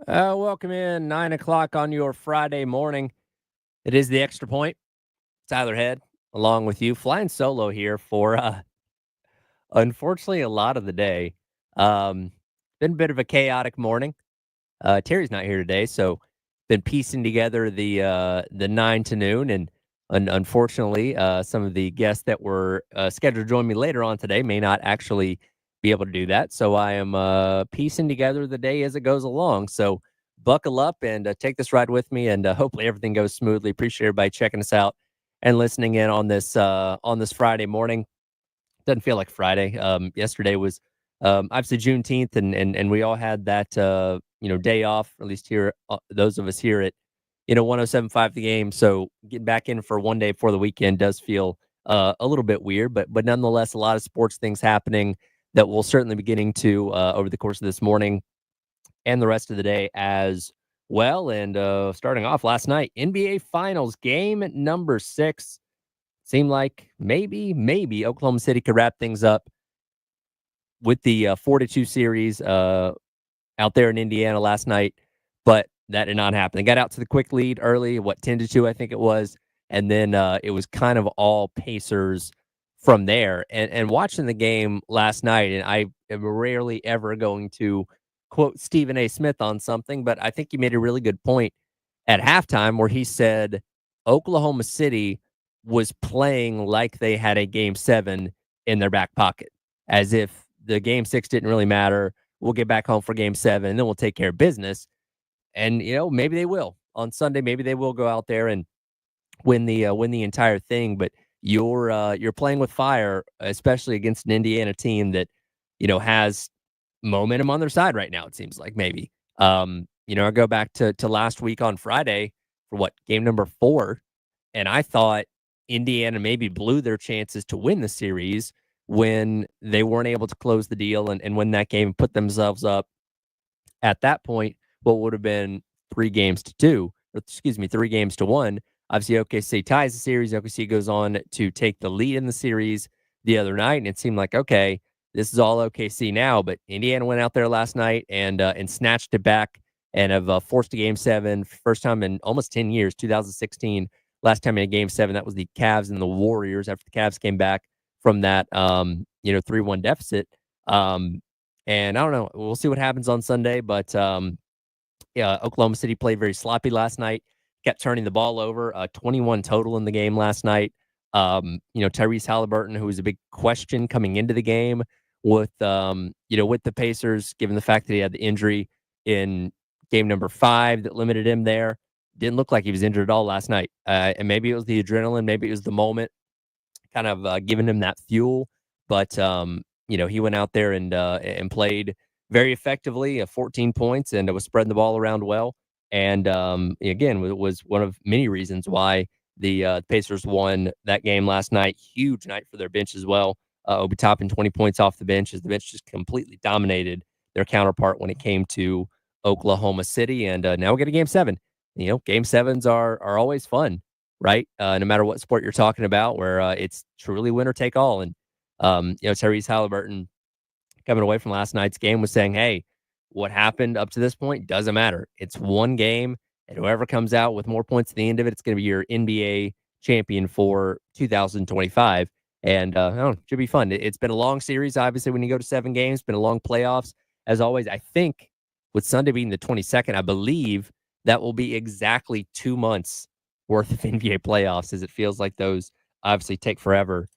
Welcome in 9 o'clock on your Friday morning. It is the extra point. Tyler Head, along with you, flying solo here for unfortunately a lot of the day. Um, been a bit of a chaotic morning. Terry's not here today, so been piecing together the 9 to noon, and unfortunately, some of the guests that were scheduled to join me later on today may not actually be able to do that. So I am piecing together the day as it goes along. So buckle up and take this ride with me, and hopefully everything goes smoothly. Appreciate everybody checking us out and listening in on this Friday morning. Doesn't feel like Friday. Yesterday was obviously Juneteenth, and we all had that day off. At least here, those of us here at 107.5 The Game. So getting back in for one day before the weekend does feel a little bit weird, but nonetheless, a lot of sports things happening that we'll certainly be getting to over the course of this morning and the rest of the day as well. And starting off last night, NBA Finals game number 6. Seemed like maybe Oklahoma City could wrap things up with the 4-2 series out there in Indiana last night, but that did not happen. They got out to the quick lead early, 10-2, I think it was, and then it was kind of all Pacers from there. And watching the game last night, and I am rarely ever going to quote Stephen A. Smith on something, but I think he made a really good point at halftime where he said Oklahoma City was playing like they had a game 7 in their back pocket, as if the game 6 didn't really matter. We'll get back home for game 7 and then we'll take care of business. And maybe they will on Sunday. Maybe they will go out there and win the entire thing. But you're playing with fire, especially against an Indiana team that has momentum on their side right now. It seems like maybe. I go back to last week on Friday for game number 4, and I thought Indiana maybe blew their chances to win the series when they weren't able to close the deal and win that game and put themselves up at that point what would have been 3-2, or excuse me, 3-1. Obviously, OKC ties the series. OKC goes on to take the lead in the series the other night, and it seemed like, okay, this is all OKC now. But Indiana went out there last night and snatched it back and have forced a game 7, first time in almost 10 years, 2016. Last time in a game 7, that was the Cavs and the Warriors after the Cavs came back from that 3-1 deficit. And I don't know. We'll see what happens on Sunday. But yeah, Oklahoma City played very sloppy last night. Kept turning the ball over. 21 total in the game last night. Tyrese Halliburton, who was a big question coming into the game with with the Pacers, given the fact that he had the injury in game number 5 that limited him there. Didn't look like he was injured at all last night. And maybe it was the adrenaline, maybe it was the moment, kind of giving him that fuel. But he went out there and played very effectively, 14 points, and was spreading the ball around well. And again, it was one of many reasons why the Pacers won that game last night. Huge night for their bench as well. Obi Toppin 20 points off the bench, as the bench just completely dominated their counterpart when it came to Oklahoma City. And now we get a game 7. Game 7s are always fun, right? No matter what sport you're talking about, where it's truly winner take all. And Tyrese Halliburton, coming away from last night's game, was saying, hey, what happened up to this point doesn't matter. It's one game, and whoever comes out with more points at the end of it, it's going to be your NBA champion for 2025. And it should be fun. It's been a long series, obviously, when you go to 7 games. It's been a long playoffs. As always, I think with Sunday being the 22nd, I believe that will be exactly 2 months worth of NBA playoffs, as it feels like those obviously take forever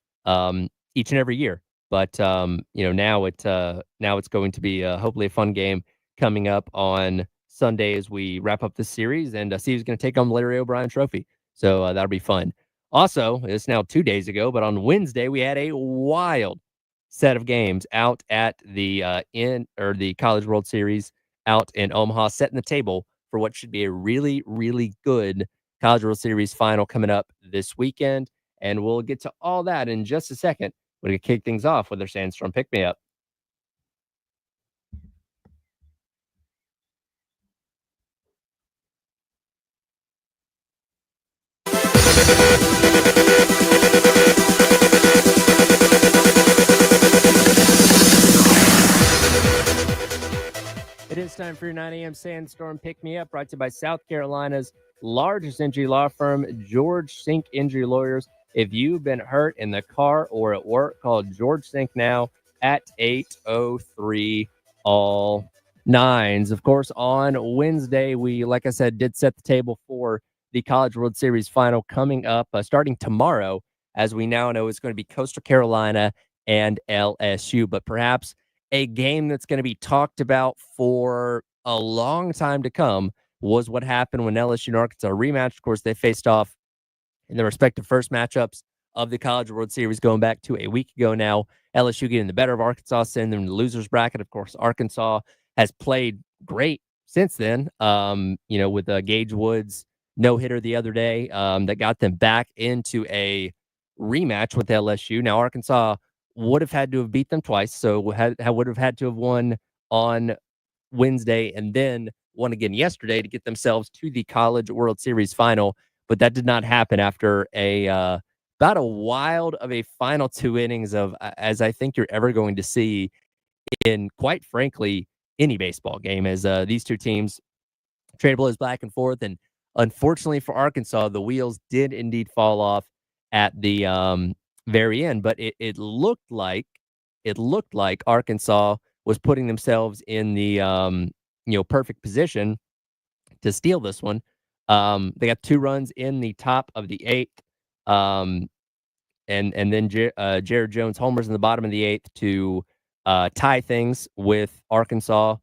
each and every year. But now it's going to be hopefully a fun game coming up on Sunday as we wrap up this series and see who's going to take on the Larry O'Brien Trophy. So that'll be fun. Also, it's now 2 days ago, but on Wednesday we had a wild set of games out at the the College World Series out in Omaha, setting the table for what should be a really, really good College World Series final coming up this weekend. And we'll get to all that in just a second. We're going to kick things off with our Sandstrom Pick Me Up. It is time for your 9 a.m. Sandstorm Pick Me Up, brought to you by South Carolina's largest injury law firm, George Sink Injury Lawyers. If you've been hurt in the car or at work, call George Sink now at 803 all nines. Of course, on Wednesday, we, like I said, did set the table for the College World Series final coming up starting tomorrow. As we now know, it's going to be Coastal Carolina and LSU, but perhaps a game that's going to be talked about for a long time to come was what happened when LSU and Arkansas rematched. Of course, they faced off in the respective first matchups of the College World Series going back to a week ago now. LSU getting the better of Arkansas, sending them to the losers bracket. Of course, Arkansas has played great since then, with Gage Woods' no-hitter the other day that got them back into a rematch with LSU. Now, Arkansas would have had to have beat them twice, so would have had to have won on Wednesday and then won again yesterday to get themselves to the College World Series final. But that did not happen after about a wild of a final 2 innings of as I think you're ever going to see in, quite frankly, any baseball game, as these two teams trade blows back and forth. And unfortunately for Arkansas, the wheels did indeed fall off at the very end. But it looked like Arkansas was putting themselves in the perfect position to steal this one. They got 2 runs in the top of the 8th. And then Jared Jones homers in the bottom of the 8th to tie things with Arkansas.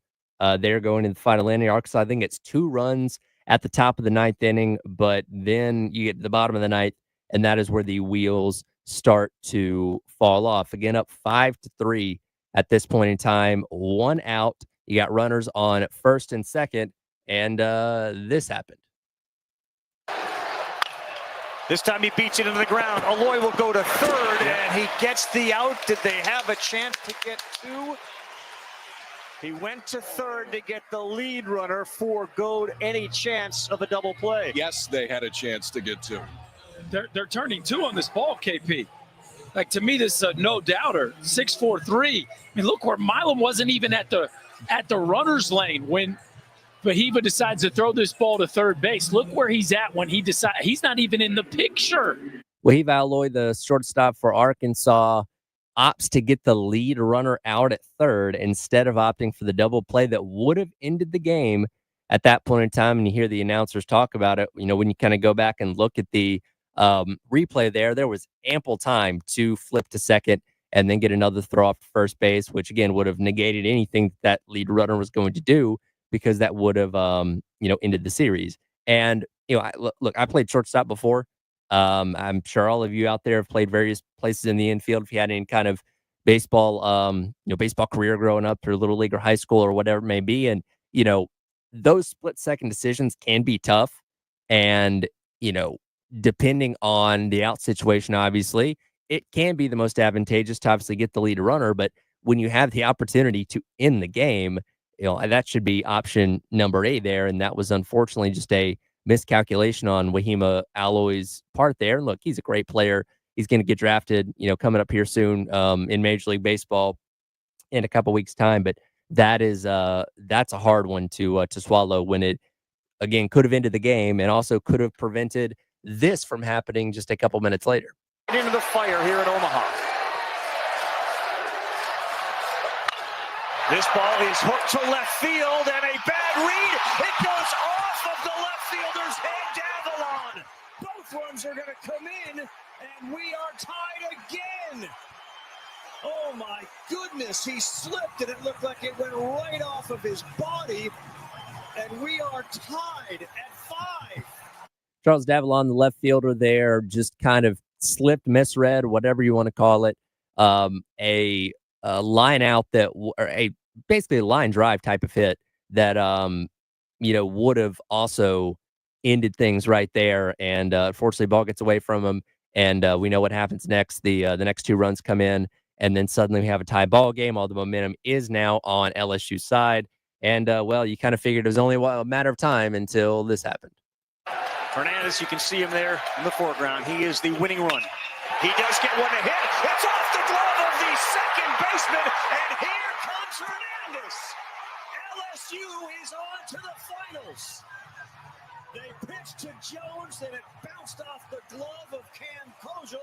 They're going in the final inning. Arkansas, I think it's 2 runs at the top of the 9th inning, but then you get to the bottom of the 9th, and that is where the wheels start to fall off. Again, up 5-3 at this point in time. 1 out. You got runners on first and second, and this happened. This time he beats it into the ground. Aloy will go to third, and he gets the out. Did they have a chance to get 2? He went to third to get the lead runner, foregoed any chance of a double play. Yes, they had a chance to get 2. They're turning 2 on this ball, KP. Like, to me, this is a no-doubter. 6-4-3. I mean, look where Milam wasn't even at the runner's lane when Fahiba decides to throw this ball to third base. Look where he's at when he decides. He's not even in the picture. Wahiba Alloy, the shortstop for Arkansas, opts to get the lead runner out at third instead of opting for the double play that would have ended the game at that point in time. And you hear the announcers talk about it. When you kind of go back and look at the replay there was ample time to flip to second and then get another throw off to first base, which again would have negated anything that lead runner was going to do, because that would have, ended the series. And, I played shortstop before. I'm sure all of you out there have played various places in the infield. If you had any kind of baseball, baseball career growing up through little league or high school or whatever it may be. And, those split second decisions can be tough. And, depending on the out situation, obviously, it can be the most advantageous to obviously get the lead runner. But when you have the opportunity to end the game, that should be option number 8 there. And that was unfortunately just a miscalculation on Wahima Alloy's part there. And look, he's a great player. He's going to get drafted, coming up here soon in Major League Baseball in a couple weeks' time. But that's a hard one to swallow when it, again, could have ended the game and also could have prevented this from happening just a couple minutes later. Into the fire here in Omaha. This ball is hooked to left field, and a bad read. It goes off of the left fielder's head, Davalon. Both runs are going to come in, and we are tied again. Oh, my goodness. He slipped, and it looked like it went right off of his body, and we are tied at 5. Charles Davalon, the left fielder there, just kind of slipped, misread, whatever you want to call it. A line out basically a line drive type of hit that, would have also ended things right there. And unfortunately, ball gets away from him. And we know what happens next. The next 2 runs come in, and then suddenly we have a tie ball game. All the momentum is now on LSU's side. And, you kind of figured it was only a matter of time until this happened. Hernandez, you can see him there in the foreground. He is the winning run. He does get one to hit. It's off the glove of the second baseman, and here comes Hernandez. LSU is on to the finals. They pitched to Jones, and it bounced off the glove of Cam Kojal.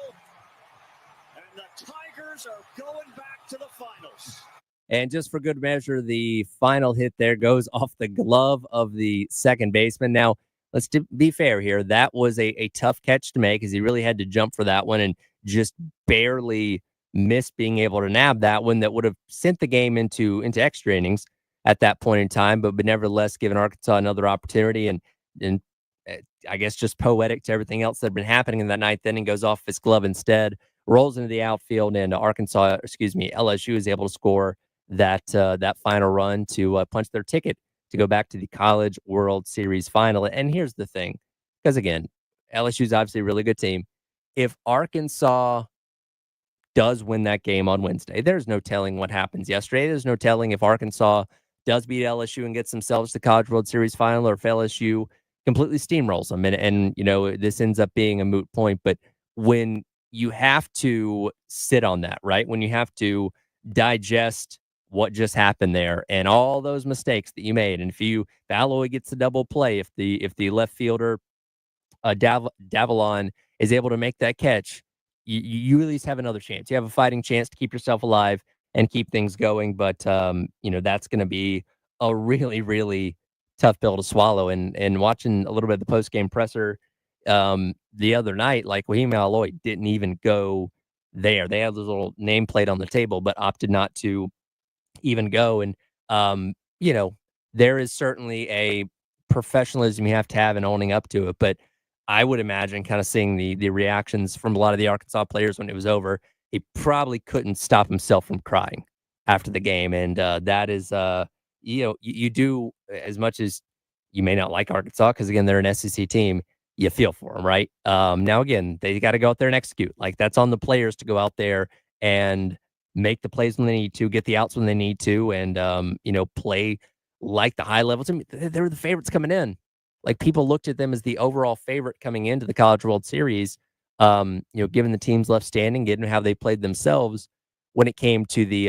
And the Tigers are going back to the finals. And just for good measure, the final hit there goes off the glove of the second baseman. Now, let's be fair here. That was a tough catch to make, as he really had to jump for that one and just barely missed being able to nab that one. That would have sent the game into extra innings at that point in time, but nevertheless given Arkansas another opportunity, and I guess just poetic to everything else that had been happening in that ninth inning, goes off his glove instead, rolls into the outfield, and LSU is able to score that final run to punch their ticket to go back to the College World Series final. And here's the thing, because again, LSU is obviously a really good team. If Arkansas does win that game on Wednesday, there's no telling what happens yesterday. There's no telling if Arkansas does beat LSU and gets themselves to College World Series final, or if LSU completely steamrolls them. And this ends up being a moot point. But when you have to sit on that, right? When you have to digest what just happened there and all those mistakes that you made, and if Alloy gets a double play, if the left fielder Davalon is able to make that catch, you at least have another chance. You have a fighting chance to keep yourself alive and keep things going. But that's going to be a really, really tough pill to swallow. And watching a little bit of the post game presser the other night, like Wahima Alloy didn't even go there. They had this little nameplate on the table, but opted not to even go. And there is certainly a professionalism you have to have in owning up to it. But I would imagine, kind of seeing the reactions from a lot of the Arkansas players when it was over, he probably couldn't stop himself from crying after the game. And that is, you do, as much as you may not like Arkansas, because again, they're an SEC team, you feel for them, right? Now, again, they got to go out there and execute. Like, that's on the players to go out there and make the plays when they need to, get the outs when they need to, and play like the high levels. I mean, they were the favorites coming in. Like, people looked at them as the overall favorite coming into the College World Series. Given the teams left standing, given how they played themselves when it came to the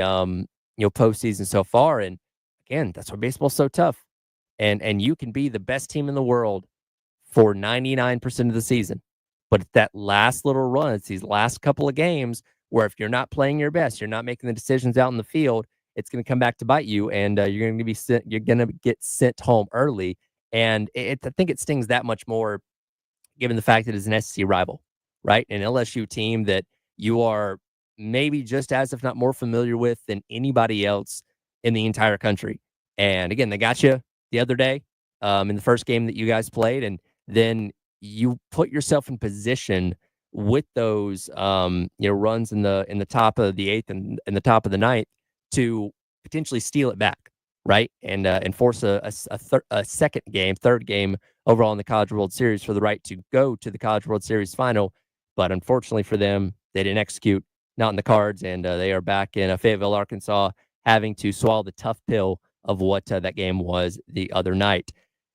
postseason so far. And again, that's why baseball's so tough. And you can be the best team in the world for 99% of the season, but it's that last little run, it's these last couple of games where if you're not playing your best, you're not making the decisions out in the field, it's going to come back to bite you, and you're going to get sent home early. And I think it stings that much more given the fact that it's an SEC rival, right? An LSU team that you are maybe just as, if not more, familiar with than anybody else in the entire country. And again, they got you the other day in the first game that you guys played, and then you put yourself in position with those runs in the top of the eighth and the top of the ninth to potentially steal it back, right? And force a third game overall in the College World Series for the right to go to the College World Series final. But unfortunately for them, they didn't execute, not in the cards, and they are back in Fayetteville, Arkansas, having to swallow the tough pill of what that game was the other night.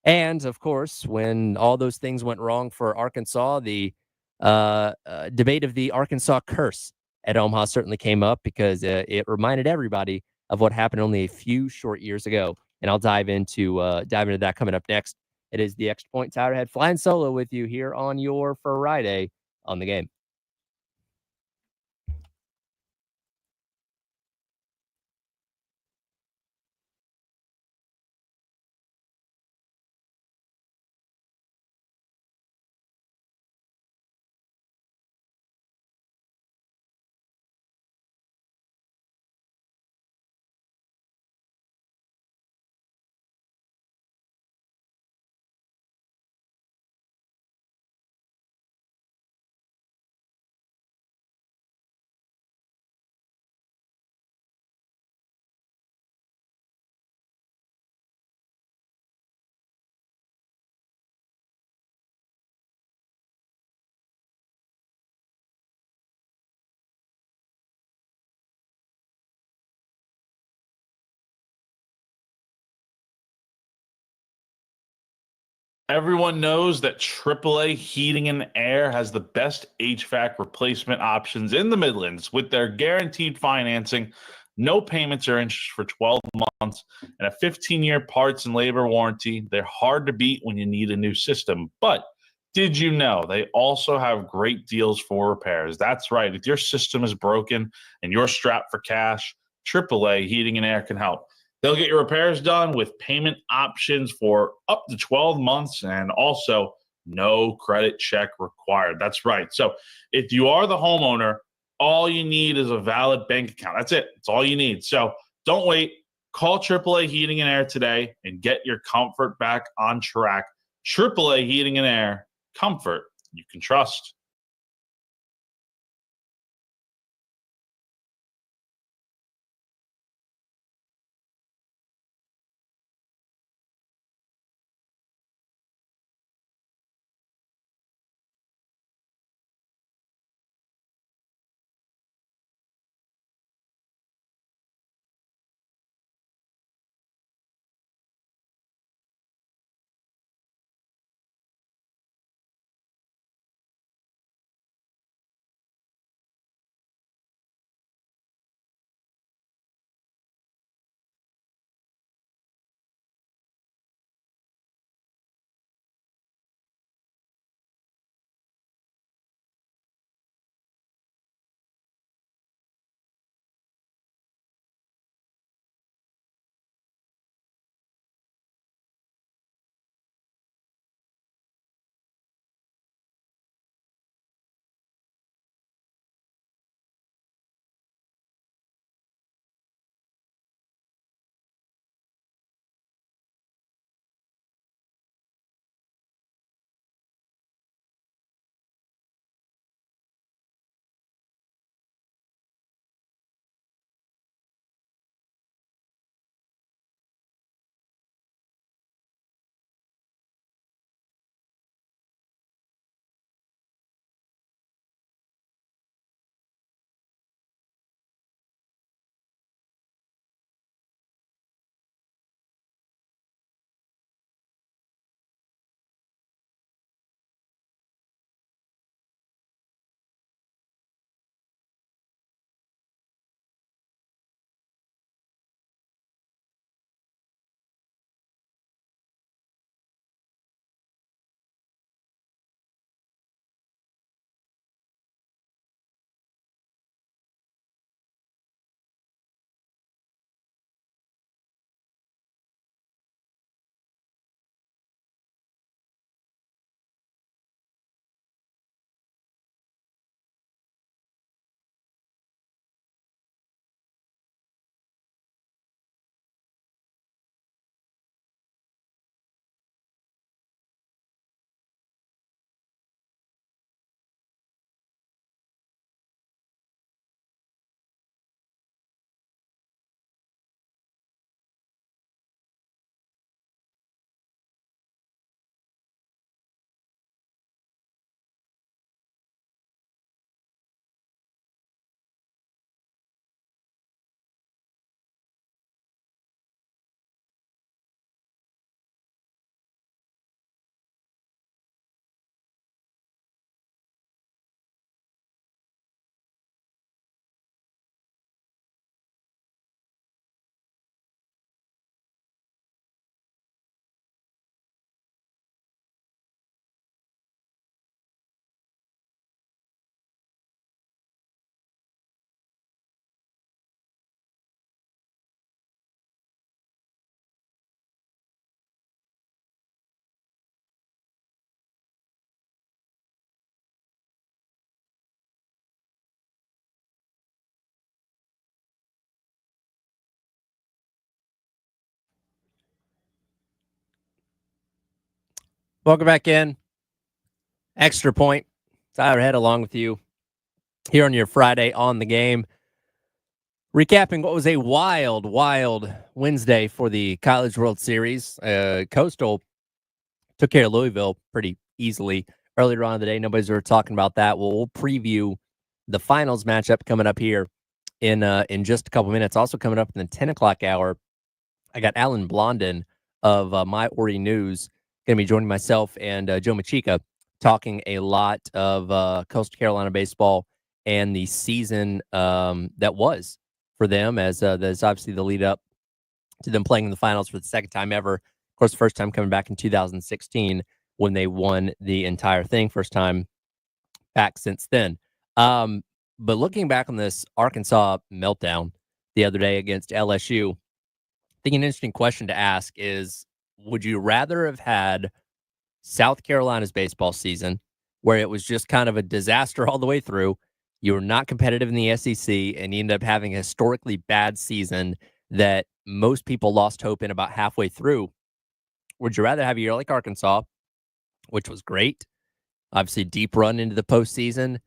And of course, when all those things went wrong for Arkansas, the debate of the Arkansas curse at Omaha certainly came up, because it reminded everybody of what happened only a few short years ago. And I'll dive into that coming up next. It is the Extra Point Tigerhead flying solo with you here on your Friday on the Game. Everyone knows that AAA Heating and Air has the best HVAC replacement options in the Midlands with their guaranteed financing no payments or interest for 12 months, and a 15-year parts and labor warranty. They're hard to beat when you need a new system. But did you know they also have great deals for repairs? That's right. If your system is broken and you're strapped for cash, AAA Heating and Air can help. They'll get your repairs done with payment options for up to 12 months and also no credit check required. That's right. So if you are the homeowner, all you need is a valid bank account. That's it. That's all you need. So don't wait. Call AAA Heating and Air today and get your comfort back on track. AAA Heating and Air, comfort you can trust. Welcome back in. Extra Point. Tyler Head along with you here on your Friday on the game. Recapping what was a wild, wild Wednesday for the College World Series. Coastal took care of Louisville pretty easily earlier on in the day. Nobody's ever talking about that. We'll preview the finals matchup coming up here in just a couple minutes. Also coming up in the 10 o'clock hour, I got Alan Blondin of My Ori News going to be joining myself and Joe Machika talking a lot of Coastal Carolina baseball and the season that was for them, as there's obviously the lead up to them playing in the finals for the second time ever. Of course, the first time coming back in 2016 when they won the entire thing. First time back since then. But looking back on this Arkansas meltdown the other day against LSU, I think an interesting question to ask is, would you rather have had South Carolina's baseball season, where it was just kind of a disaster all the way through? You were not competitive in the SEC, and you ended up having a historically bad season that most people lost hope in about halfway through. Would you rather have a year like Arkansas, which was great, obviously deep run into the postseason,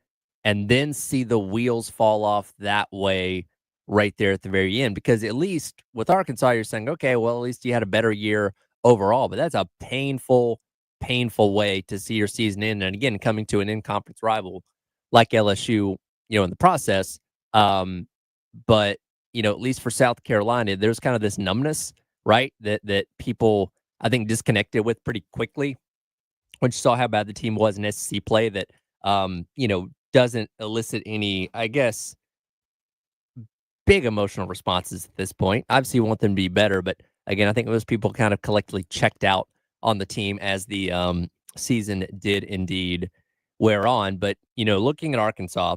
and then see the wheels fall off that way right there at the very end? Because at least with Arkansas, you're saying, okay, well, at least you had a better year overall. But that's a painful, painful way to see your season end. And again, coming to an in-conference rival like LSU, in the process. But, at least for South Carolina, there's kind of this numbness, right? That people, I think, disconnected with pretty quickly when you saw how bad the team was in SEC play, that, doesn't elicit any, I guess, big emotional responses at this point. Obviously, you want them to be better, but again, I think most people kind of collectively checked out on the team as the season did indeed wear on. But, looking at Arkansas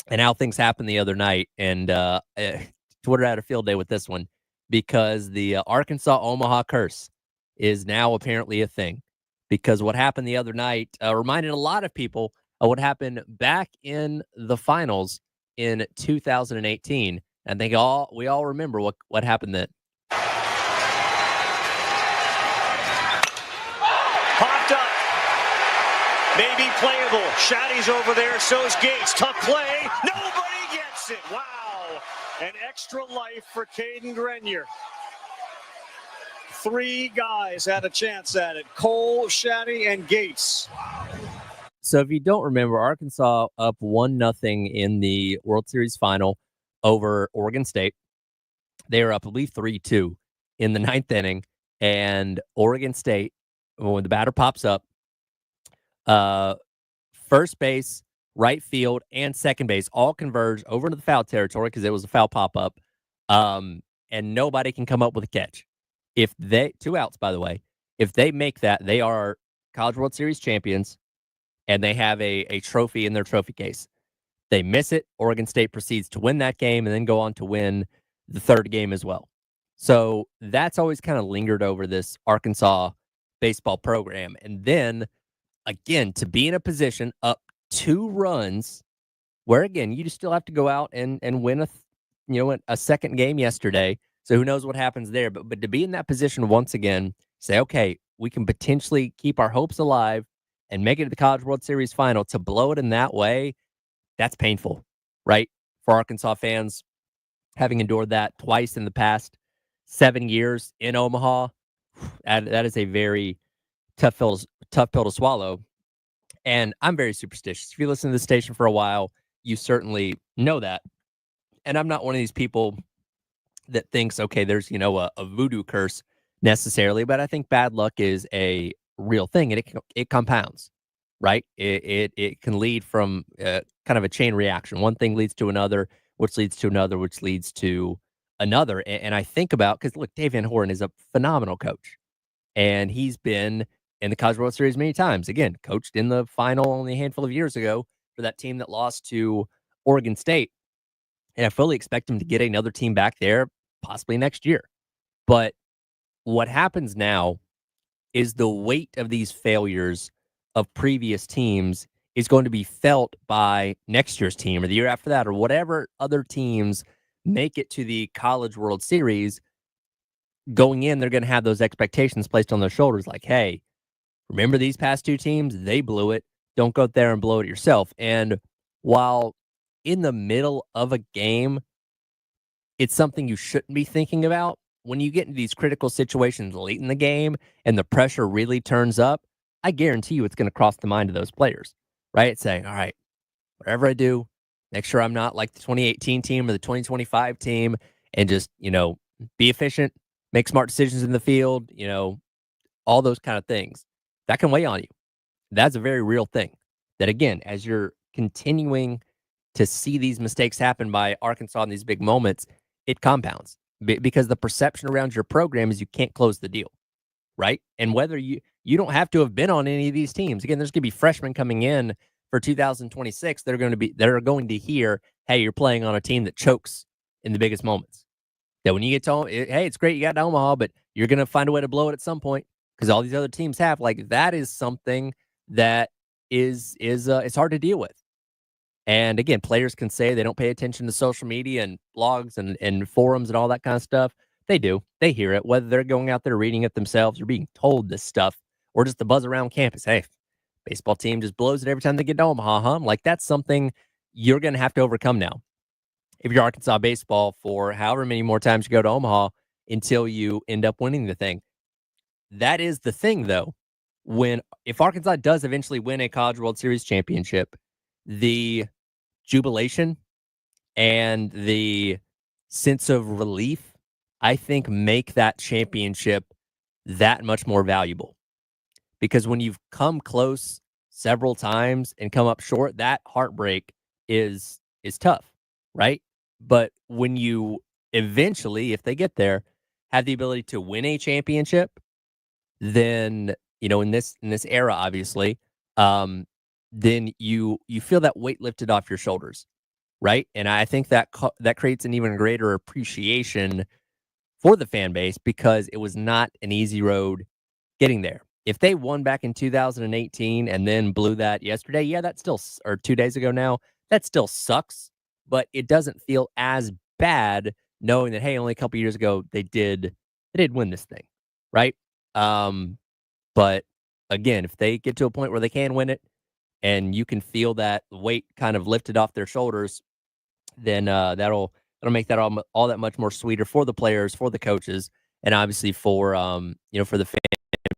and how things happened the other night, and Twitter had a field day with this one, because the Arkansas Omaha curse is now apparently a thing. Because what happened the other night reminded a lot of people of what happened back in the finals in 2018. And we all remember what happened then. Popped up. Maybe playable. Shaddy's over there. So's Gates. Tough play. Nobody gets it. Wow. An extra life for Caden Grenier. 3 guys had a chance at it. Cole, Shaddy, and Gates. So if you don't remember, Arkansas up 1-0 in the World Series final over Oregon State. They were up, I believe, 3-2 in the 9th inning. And Oregon State, when the batter pops up, first base, right field, and second base all converge over into the foul territory because it was a foul pop-up. And nobody can come up with a catch. If they 2 outs, by the way, if they make that, they are College World Series champions, and they have a trophy in their trophy case. They miss it. Oregon State proceeds to win that game and then go on to win the 3rd game as well. So that's always kind of lingered over this Arkansas baseball program. And then, again, to be in a position up 2 runs, where, again, you just still have to go out and win a second game yesterday. So who knows what happens there. But to be in that position once again, say, okay, we can potentially keep our hopes alive and make it to the College World Series final, to blow it in that way, that's painful, right? For Arkansas fans, having endured that twice in the past 7 years in Omaha, that is a very tough pill to swallow. And I'm very superstitious. If you listen to the station for a while, you certainly know that. And I'm not one of these people that thinks, okay, there's, a voodoo curse necessarily, but I think bad luck is a real thing, and it compounds, right? It can lead from kind of a chain reaction. One thing leads to another, which leads to another, which leads to another. And I think about, because look, Dave Van Horn is a phenomenal coach, and he's been in the College World Series many times. Again, coached in the final only a handful of years ago for that team that lost to Oregon State. And I fully expect him to get another team back there, possibly next year. But what happens now is the weight of these failures of previous teams is going to be felt by next year's team or the year after that, or whatever other teams make it to the College World Series. Going in, they're going to have those expectations placed on their shoulders, like, hey, remember these past 2 teams? They blew it. Don't go out there and blow it yourself. And while in the middle of a game, it's something you shouldn't be thinking about, when you get into these critical situations late in the game and the pressure really turns up, I guarantee you it's going to cross the mind of those players, right? Saying, all right, whatever I do, make sure I'm not like the 2018 team or the 2025 team, and just, be efficient, make smart decisions in the field, all those kind of things. That can weigh on you. That's a very real thing. That, again, as you're continuing to see these mistakes happen by Arkansas in these big moments, it compounds because the perception around your program is you can't close the deal, right? And whether you don't have to have been on any of these teams. Again, there's going to be freshmen coming in for 2026. They're going to hear, hey, you're playing on a team that chokes in the biggest moments. That when you get to hey, it's great you got to Omaha, but you're going to find a way to blow it at some point because all these other teams have. Like that is something that is it's hard to deal with. And again, players can say they don't pay attention to social media and blogs and forums and all that kind of stuff. They do. They hear it, whether they're going out there reading it themselves or being told this stuff, or just the buzz around campus. Hey, baseball team just blows it every time they get to Omaha, huh? Like that's something you're going to have to overcome now. If you're Arkansas baseball for however many more times you go to Omaha until you end up winning the thing. That is the thing, though. If Arkansas does eventually win a College World Series championship, the jubilation and the sense of relief, I think, make that championship that much more valuable. Because when you've come close several times and come up short, that heartbreak is tough, right? But when you eventually, if they get there, have the ability to win a championship, then in this era, obviously, then you feel that weight lifted off your shoulders, right? And I think that creates an even greater appreciation for the fan base because it was not an easy road getting there. If they won back in 2018 and then blew that yesterday, yeah, that still or 2 days ago now, that still sucks, but it doesn't feel as bad knowing that hey, only a couple years ago they did win this thing, right? Um, but again, if they get to a point where they can win it and you can feel that weight kind of lifted off their shoulders, then that'll make that all that much more sweeter for the players, for the coaches, and obviously for for the fan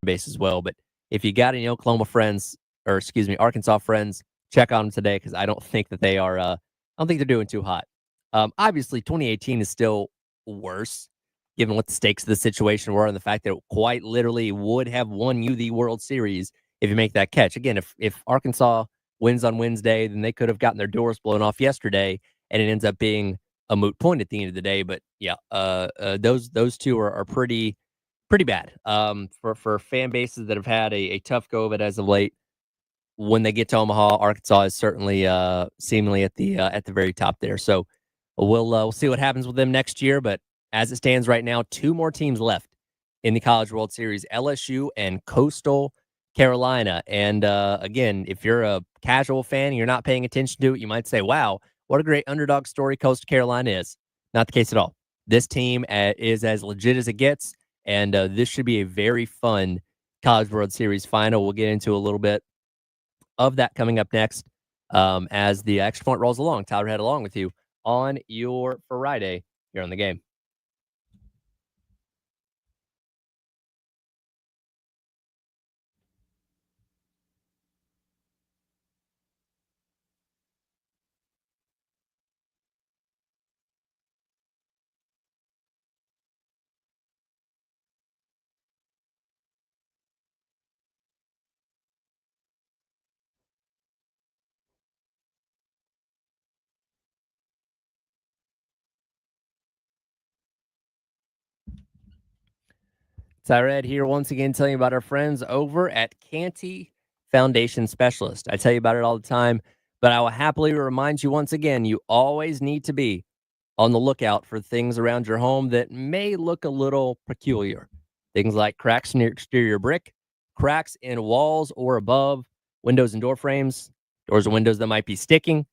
base as well. But if you got any Oklahoma friends, or excuse me, Arkansas friends, check on them today because I don't think that they are. I don't think they're doing too hot. Obviously, 2018 is still worse, given what the stakes of the situation were and the fact that it quite literally would have won you the World Series if you make that catch. Again, if Arkansas wins on Wednesday, then they could have gotten their doors blown off yesterday, and it ends up being a moot point at the end of the day. But yeah, those two are pretty bad for fan bases that have had a tough go of it as of late. When they get to Omaha, Arkansas is certainly seemingly at the very top there. So we'll see what happens with them next year. But as it stands right now, two more teams left in the College World Series: LSU and Coastal Carolina. And again, if you're a casual fan and you're not paying attention to it, you might say, "Wow, what a great underdog story Coastal Carolina is." Not the case at all. This team is as legit as it gets. And this should be a very fun College World Series final. We'll get into a little bit of that coming up next as the extra point rolls along. Tyler Head along with you on your Friday here on the game. Tyred here once again telling you about our friends over at Canty Foundation Specialist. I tell you about it all the time, but I will happily remind you once again, you always need to be on the lookout for things around your home that may look a little peculiar. Things like cracks in your exterior brick, cracks in walls or above, windows and door frames, doors and windows that might be sticking,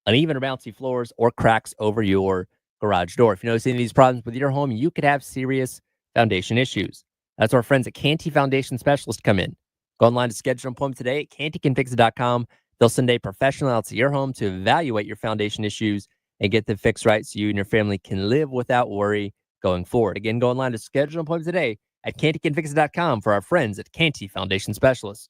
uneven or bouncy floors, or cracks over your garage door. If you notice any of these problems with your home, you could have serious foundation issues. That's where our friends at Canty Foundation Specialist come in. Go online to schedule an appointment today at cantycanfixit.com. They'll send a professional out to your home to evaluate your foundation issues and get them fixed right so you and your family can live without worry going forward. Again, go online to schedule an appointment today at cantycanfixit.com for our friends at Canty Foundation Specialist.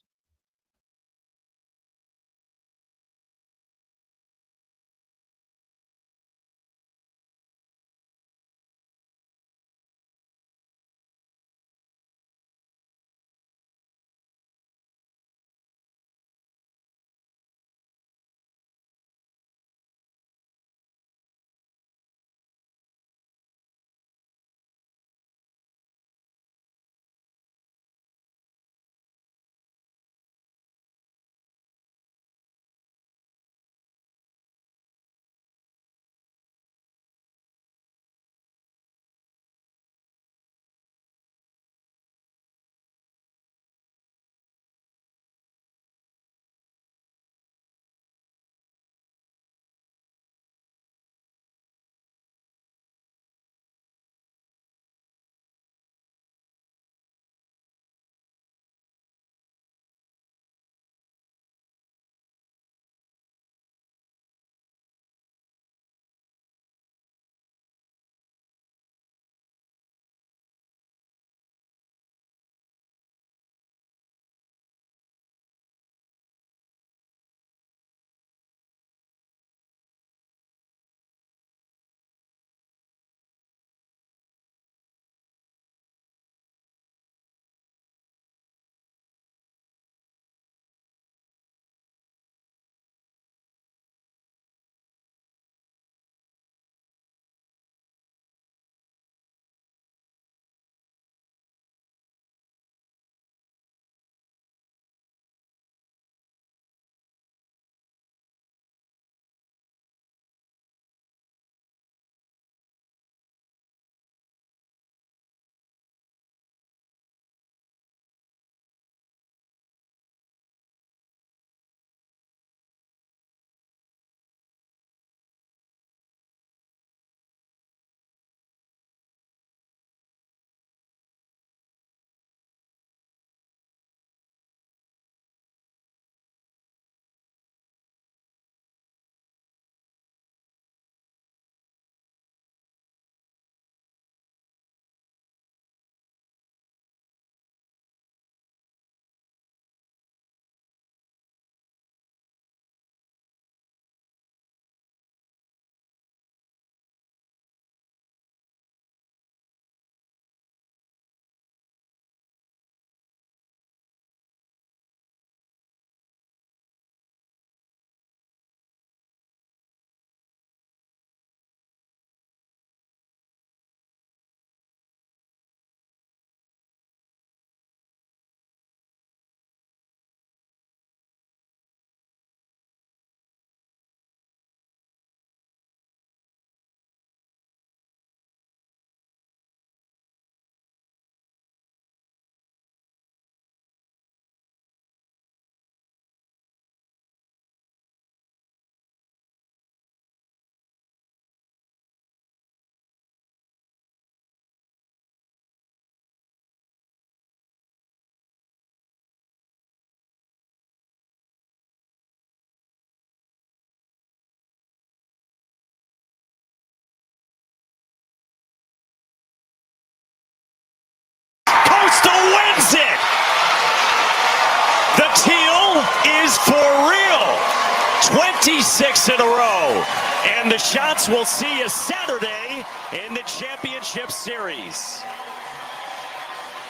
26 in a row. And the shots will see us Saturday in the championship series.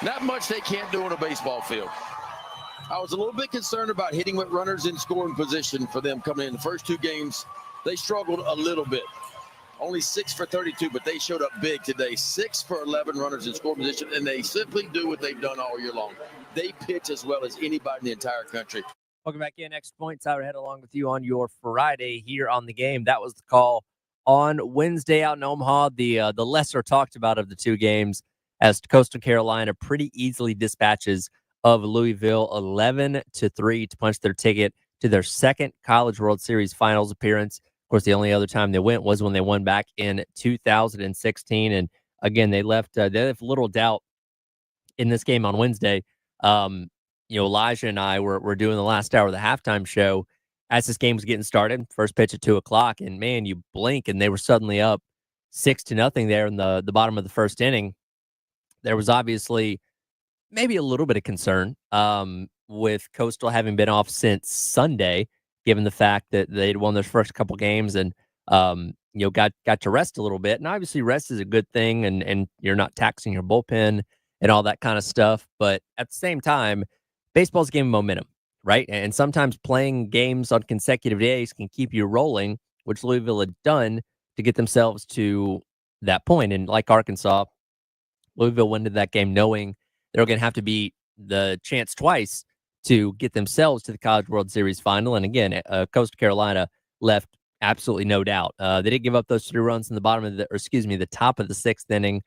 Not much they can't do on a baseball field. I was a little bit concerned about hitting with runners in scoring position for them coming in. The first two games, they struggled a little bit. Only 6 for 32, but they showed up big today. 6 for 11 runners in scoring position, and they simply do what they've done all year long. They pitch as well as anybody in the entire country. Welcome back in. Extra Point. Tyler Head along with you on your Friday here on the game. That was the call on Wednesday out in Omaha. The lesser talked about of the two games, as Coastal Carolina pretty easily dispatches of Louisville 11-3 to punch their ticket to their second College World Series Finals appearance. Of course, the only other time they went was when they won back in 2016. And again, they left little doubt in this game on Wednesday. Elijah and I were doing the last hour of the halftime show as this game was getting started. First pitch at 2:00, and man, you blink and they were suddenly up 6-0 there in the bottom of the first inning. There was obviously maybe a little bit of concern with Coastal having been off since Sunday, given the fact that they'd won their first couple games and got to rest a little bit. And obviously rest is a good thing, and you're not taxing your bullpen and all that kind of stuff. But at the same time, baseball's a game of momentum, right? And sometimes playing games on consecutive days can keep you rolling, which Louisville had done to get themselves to that point. And like Arkansas, Louisville went into that game knowing they were going to have to beat the Chance twice to get themselves to the College World Series final. And again, Coastal Carolina left absolutely no doubt. They did give up those 3 runs in the the top of the 6th inning,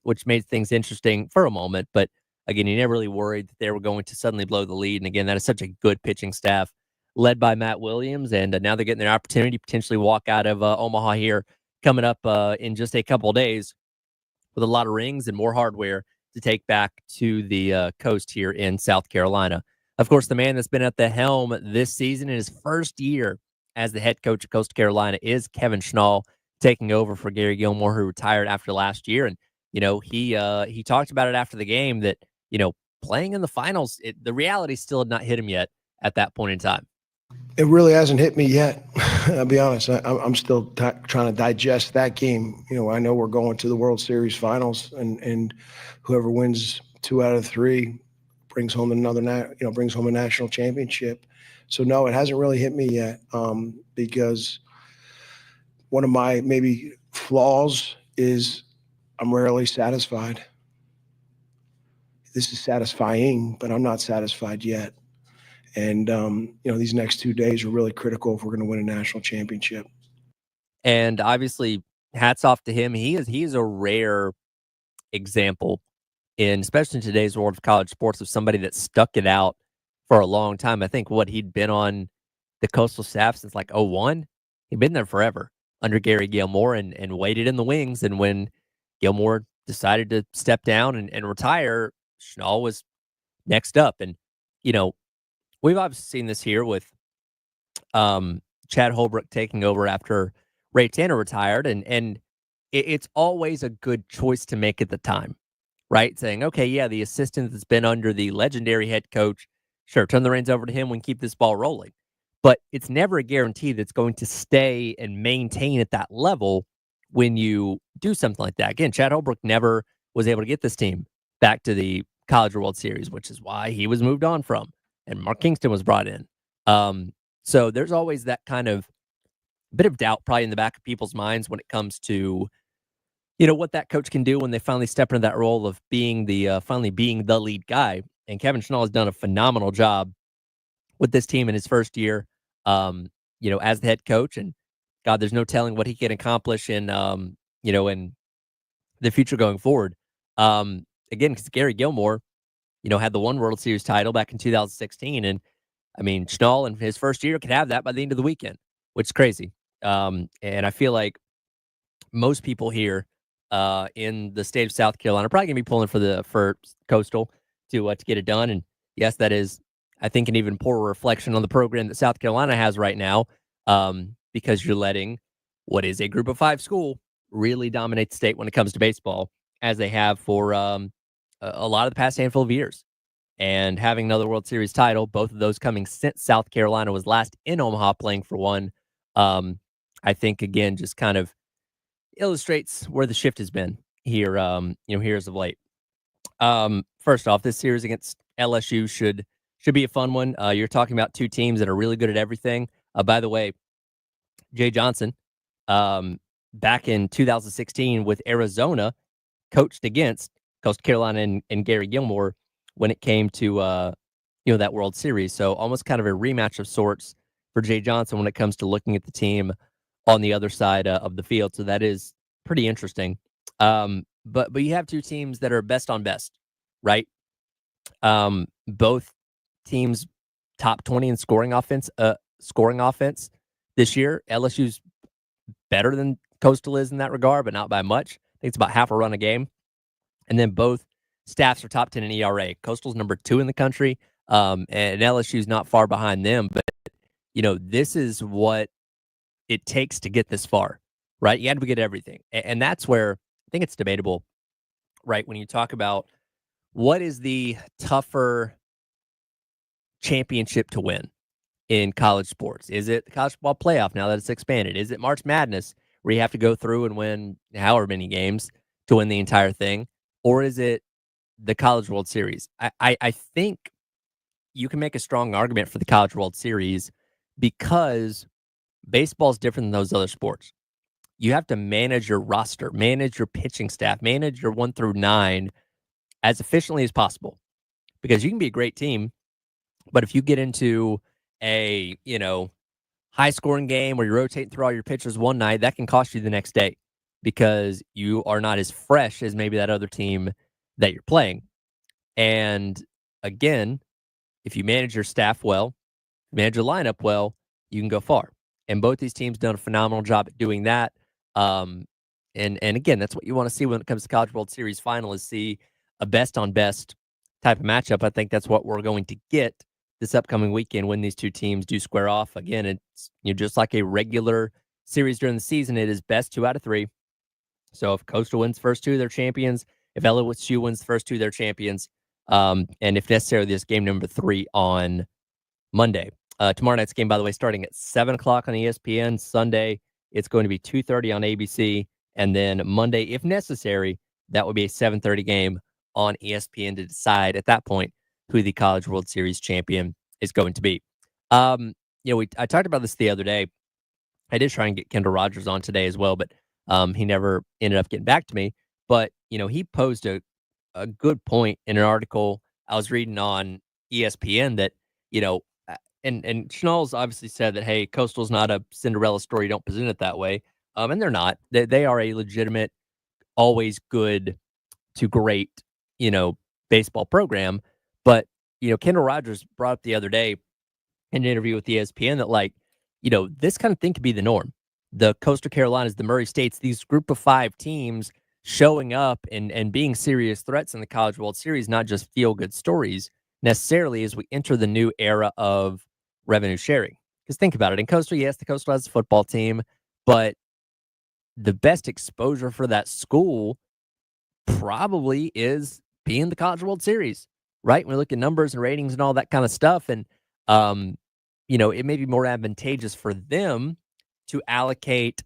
which made things interesting for a moment. But again, you never really worried that they were going to suddenly blow the lead. And again, that is such a good pitching staff led by Matt Williams. And now they're getting their opportunity to potentially walk out of Omaha here coming up in just a couple of days with a lot of rings and more hardware to take back to the coast here in South Carolina. Of course, the man that's been at the helm this season in his first year as the head coach of Coastal Carolina is Kevin Schnall, taking over for Gary Gilmore, who retired after last year. And, he talked about it after the game that, playing in the finals, the reality still had not hit him yet at that point in time. It really hasn't hit me yet. I'll be honest. I'm still trying to digest that game. I know we're going to the World Series Finals, and whoever wins 2 out of 3 brings home brings home a national championship. So no, it hasn't really hit me yet, because one of my maybe flaws is I'm rarely satisfied. This is satisfying, but I'm not satisfied yet. And, these next 2 days are really critical if we're going to win a national championship. And obviously, hats off to him. He is a rare example, especially in today's world of college sports, of somebody that stuck it out for a long time. I think he'd been on the Coastal staff since like 2001. He'd been there forever under Gary Gilmore and waited in the wings. And when Gilmore decided to step down and retire, Schnall was next up. And, we've obviously seen this here with Chad Holbrook taking over after Ray Tanner retired. And it's always a good choice to make at the time, right? Saying, okay, yeah, the assistant that's been under the legendary head coach, sure, turn the reins over to him and keep this ball rolling. But it's never a guarantee that's going to stay and maintain at that level when you do something like that. Again, Chad Holbrook never was able to get this team back to the College World Series, which is why he was moved on from. And Mark Kingston was brought in. So there's always that kind of bit of doubt probably in the back of people's minds when it comes to, what that coach can do when they finally step into that role of being finally being the lead guy. And Kevin Schnall has done a phenomenal job with this team in his first year, as the head coach. And God, there's no telling what he can accomplish in the future going forward. Again, because Gary Gilmore, had the one World Series title back in 2016. And I mean, Schnall in his first year could have that by the end of the weekend, which is crazy. And I feel like most people here in the state of South Carolina are probably going to be pulling for Coastal to get it done. And yes, that is, I think, an even poorer reflection on the program that South Carolina has right now, because you're letting what is a Group of 5 school really dominate the state when it comes to baseball, as they have for a lot of the past handful of years. and having another World Series title, both of those coming since South Carolina was last in Omaha playing for one. I think, again, just kind of illustrates where the shift has been here, here as of late. First off, this series against LSU should be a fun one. You're talking about two teams that are really good at everything. By the way, Jay Johnson, back in 2016 with Arizona, coached against Coastal Carolina and Gary Gilmore when it came to that World Series. So almost kind of a rematch of sorts for Jay Johnson when it comes to looking at the team on the other side of the field. So that is pretty interesting. But you have two teams that are best on best, right? Both teams top 20 in scoring offense this year. LSU's better than Coastal is in that regard, but not by much. I think it's about half a run a game. And then both staffs are top 10 in ERA. Coastal's number 2 in the country, and LSU's not far behind them. But, this is what it takes to get this far, right? You had to get everything. And that's where I think it's debatable, right? When you talk about what is the tougher championship to win in college sports? Is it the college football playoff now that it's expanded? Is it March Madness where you have to go through and win however many games to win the entire thing? Or is it the College World Series? I think you can make a strong argument for the College World Series because baseball is different than those other sports. You have to manage your roster, manage your pitching staff, manage your 1 through 9 as efficiently as possible. Because you can be a great team, but if you get into a, high scoring game where you're rotating through all your pitchers one night, that can cost you the next day because you are not as fresh as maybe that other team that you're playing. And again, if you manage your staff well, manage your lineup well, you can go far. And both these teams done a phenomenal job at doing that. And again, that's what you want to see when it comes to College World Series final is see a best on best type of matchup. I think that's what we're going to get this upcoming weekend when these two teams do square off. Again, it's just like a regular series during the season. It is best 2 out of 3. So if Coastal wins the first 2, they're champions. If LSU wins the first 2, they're champions. And if necessary, this game number 3 on Monday. Tomorrow night's game, by the way, starting at 7 o'clock on ESPN. Sunday, it's going to be 2:30 on ABC. And then Monday, if necessary, that would be a 7:30 game on ESPN to decide at that point who the College World Series champion is going to be. I talked about this the other day. I did try and get Kendall Rogers on today as well, but he never ended up getting back to me. But, he posed a good point in an article I was reading on ESPN that, and Schnall's obviously said that, hey, Coastal's not a Cinderella story. Don't present it that way. And they're not. They are a legitimate, always good to great, baseball program. But, Kendall Rogers brought up the other day in an interview with ESPN that, this kind of thing could be the norm. The Coastal Carolinas, the Murray States, these group of 5 teams showing up and being serious threats in the College World Series, not just feel-good stories necessarily as we enter the new era of revenue sharing. Because think about it. In Coastal, yes, the Coastal has a football team, but the best exposure for that school probably is being the College World Series, right? When we look at numbers and ratings and all that kind of stuff. And, it may be more advantageous for them to allocate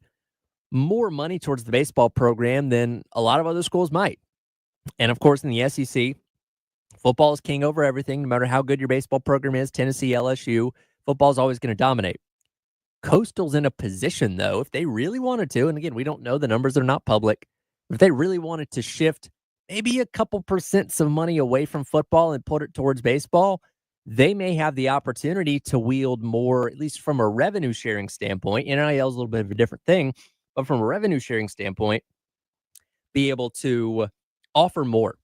more money towards the baseball program than a lot of other schools might. And of course, in the SEC, football is king over everything. No matter how good your baseball program is, Tennessee, LSU, football is always going to dominate. Coastal's in a position, though, if they really wanted to, and again, we don't know, the numbers are not public, if they really wanted to shift maybe a couple percents of money away from football and put it towards baseball, they may have the opportunity to wield more, at least from a revenue sharing standpoint. NIL is a little bit of a different thing, but from a revenue sharing standpoint, be able to offer more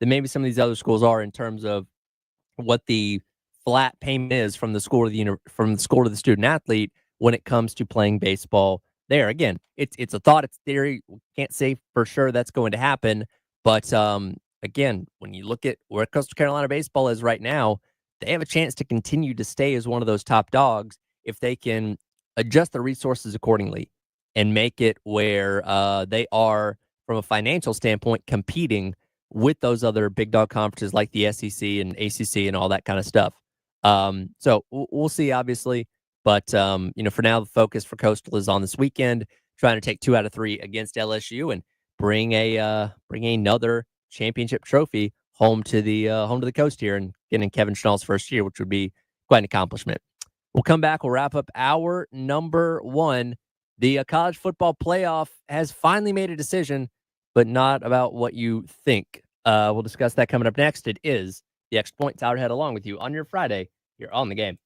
than maybe some of these other schools are in terms of what the flat payment is from the school to the student athlete when it comes to playing baseball there. Again, it's a thought, it's theory. Can't say for sure that's going to happen. But again, when you look at where Coastal Carolina baseball is right now, they have a chance to continue to stay as one of those top dogs if they can adjust the resources accordingly and make it where they are, from a financial standpoint, competing with those other big dog conferences like the SEC and ACC and all that kind of stuff. So we'll see, obviously. But, for now, the focus for Coastal is on this weekend, trying to take 2 out of 3 against LSU and bring another championship trophy home to the coast here and getting Kevin Schnall's first year, which would be quite an accomplishment. We'll come back. We'll wrap up hour number 1. The college football playoff has finally made a decision, but not about what you think. We'll discuss that coming up next. It is the Extra Point. Tyler Head along with you on your Friday here on the game.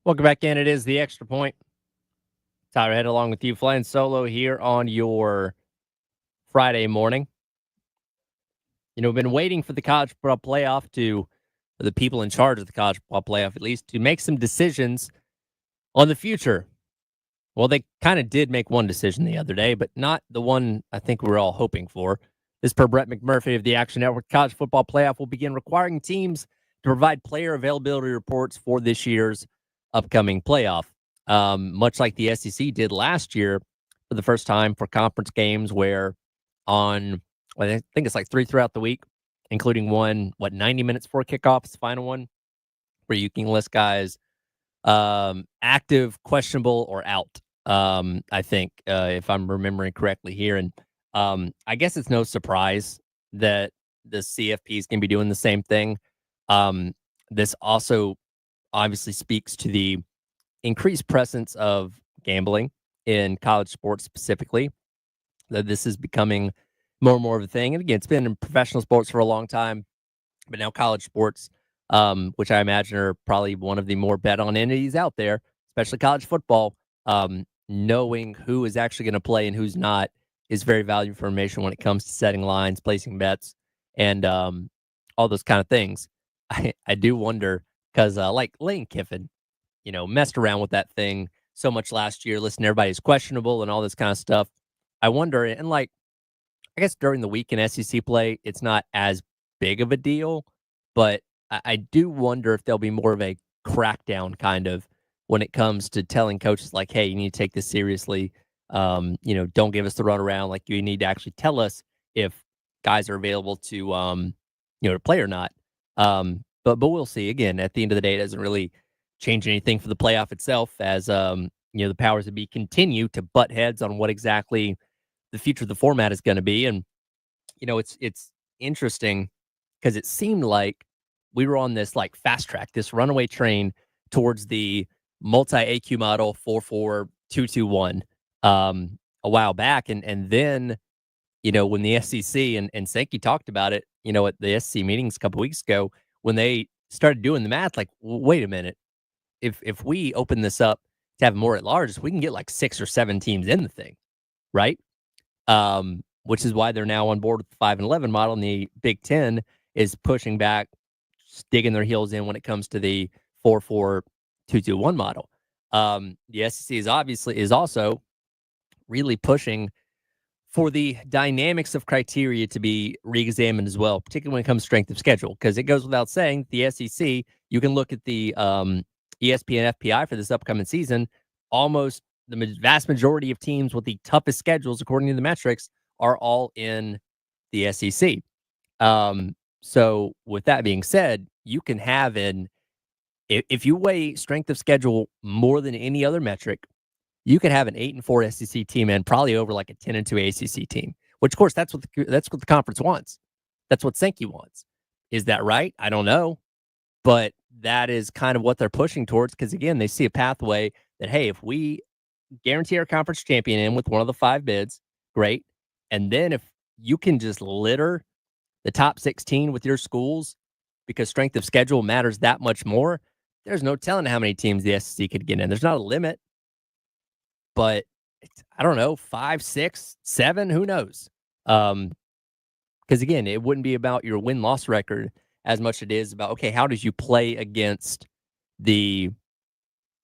Welcome back in. It is the Extra Point. Tyler Head along with you, flying solo here on your Friday morning. You know, we've been waiting for the college football playoff the people in charge of the college football playoff at least, to make some decisions on the future. Well, they kind of did make one decision the other day, but not the one I think we were all hoping for. This per Brett McMurphy of the Action Network. College football playoff will begin requiring teams to provide player availability reports for this year's upcoming playoff. Much like the SEC did last year for the first time for conference games, where I think it's like 3 throughout the week, including one, 90 minutes before kickoff is the final one, where you can list guys active, questionable, or out. I think, if I'm remembering correctly here. And I guess it's no surprise that the CFP is going to be doing the same thing. This also obviously speaks to the increased presence of gambling in college sports specifically, that this is becoming more and more of a thing. And again, it's been in professional sports for a long time, but now college sports, which I imagine are probably one of the more bet on entities out there, especially college football, knowing who is actually going to play and who's not is very valuable information when it comes to setting lines, placing bets, and all those kind of things. I do wonder because, like Lane Kiffin, messed around with that thing so much last year. Listen, everybody's questionable and all this kind of stuff. I wonder, and like, I guess during the week in SEC play, it's not as big of a deal, but I do wonder if there'll be more of a crackdown kind of when it comes to telling coaches like, hey, you need to take this seriously. Don't give us the runaround. Like, you need to actually tell us if guys are available to play or not. But we'll see. Again, at the end of the day, it doesn't really change anything for the playoff itself, as the powers that be continue to butt heads on what exactly the future of the format is going to be. And it's interesting because it seemed like we were on this like fast track, this runaway train towards the multi AQ model 4-4-2-2-1 a while back, and then when the SEC and Sankey talked about it, at the SEC meetings a couple weeks ago, when they started doing the math, like, wait a minute, if we open this up to have more at large, we can get like 6 or 7 teams in the thing, right? Which is why they're now on board with the 5-11 model, and the Big Ten is pushing back, digging their heels in when it comes to the 4-4-2-2-1 model. The SEC is also really pushing for the dynamics of criteria to be reexamined as well, particularly when it comes to strength of schedule, because it goes without saying, the SEC, you can look at the ESPN FPI for this upcoming season. Almost the vast majority of teams with the toughest schedules, according to the metrics, are all in the SEC. So with that being said, you can have if you weigh strength of schedule more than any other metric, you could have an 8-4 SEC team and probably over like a 10-2 ACC team, which of course that's what the conference wants. That's what Sankey wants. Is that right? I don't know, but that is kind of what they're pushing towards, because again, they see a pathway that, hey, if we guarantee our conference champion in with one of the 5 bids, great. And then if you can just litter the top 16 with your schools because strength of schedule matters that much more, there's no telling how many teams the SEC could get in. There's not a limit, but I don't know, 5, 6, 7, who knows? Because again, it wouldn't be about your win-loss record as much as it is about, okay, how did you play against the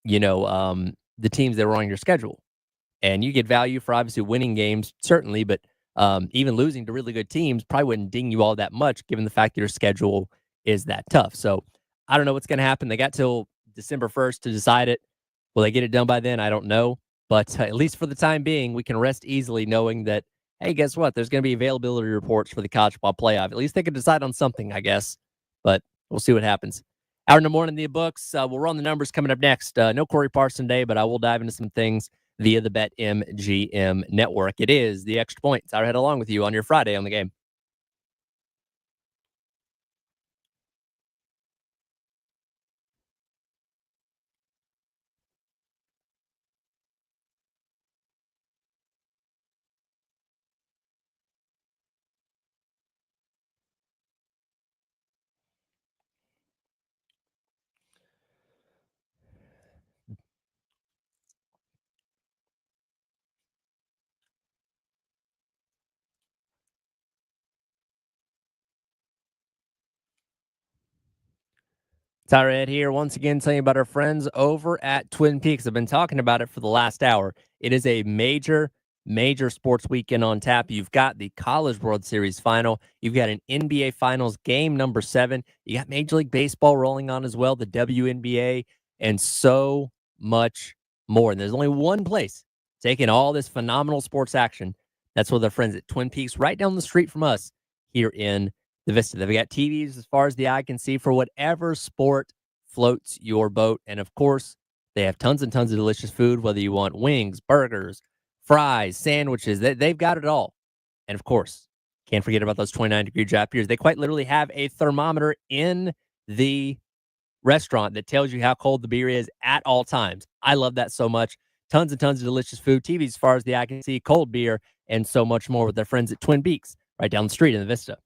teams that were on your schedule? And you get value for obviously winning games, certainly, but even losing to really good teams probably wouldn't ding you all that much, given the fact that your schedule is that tough. So I don't know what's going to happen. They got till December 1st to decide it. Will they get it done by then? I don't know. But at least for the time being, we can rest easily knowing that, hey, guess what? There's going to be availability reports for the college football playoff. At least they can decide on something, I guess. But we'll see what happens. Hour in the morning, the books. We'll run the numbers coming up next. No Corey Parson today, but I will dive into some things via the BetMGM network. It is the Extra Point. I'll head along with you on your Friday on the game. Tyra Ed here, once again telling you about our friends over at Twin Peaks. I've been talking about it for the last hour. It is a major, major sports weekend on tap. You've got the College World Series final. You've got an NBA Finals game number 7. You got Major League Baseball rolling on as well, the WNBA, and so much more. And there's only one place taking all this phenomenal sports action. That's with our friends at Twin Peaks, right down the street from us here in the Vista. They've got TVs as far as the eye can see for whatever sport floats your boat. And of course, they have tons and tons of delicious food, whether you want wings, burgers, fries, sandwiches. They've got it all. And of course, can't forget about those 29-degree draft beers. They quite literally have a thermometer in the restaurant that tells you how cold the beer is at all times. I love that so much. Tons and tons of delicious food, TVs as far as the eye can see, cold beer, and so much more with their friends at Twin Peaks, right down the street in the Vista.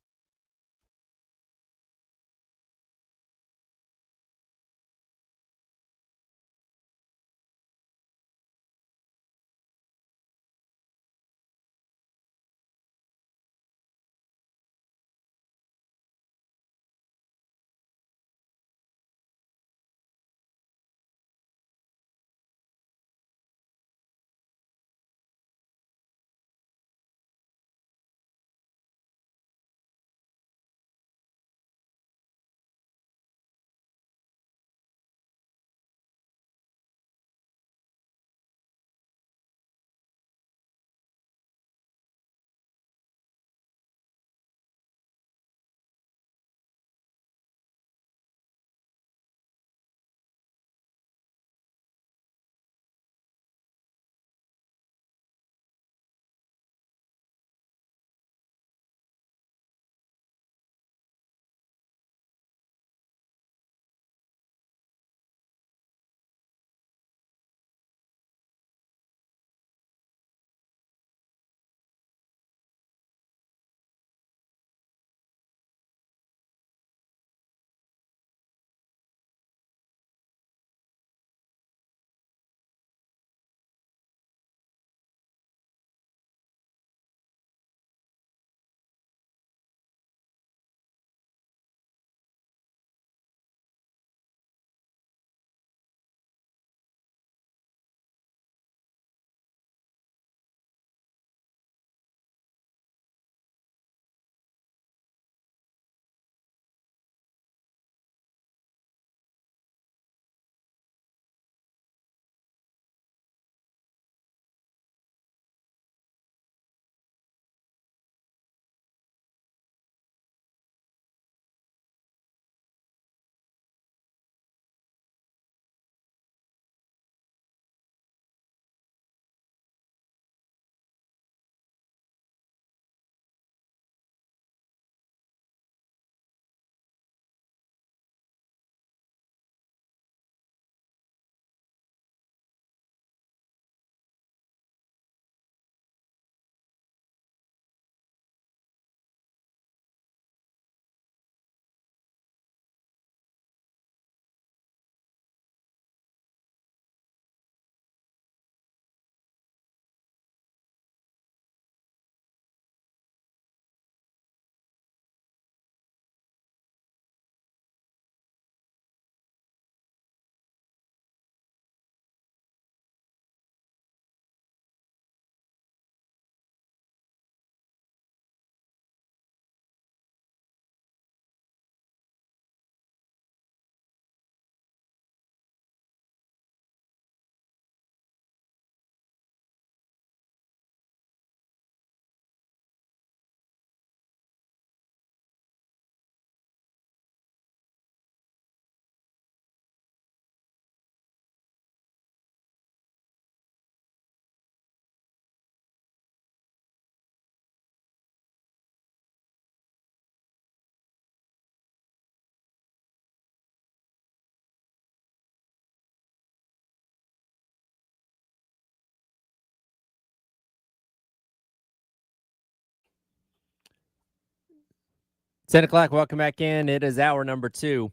10 o'clock, welcome back in. It is hour number 2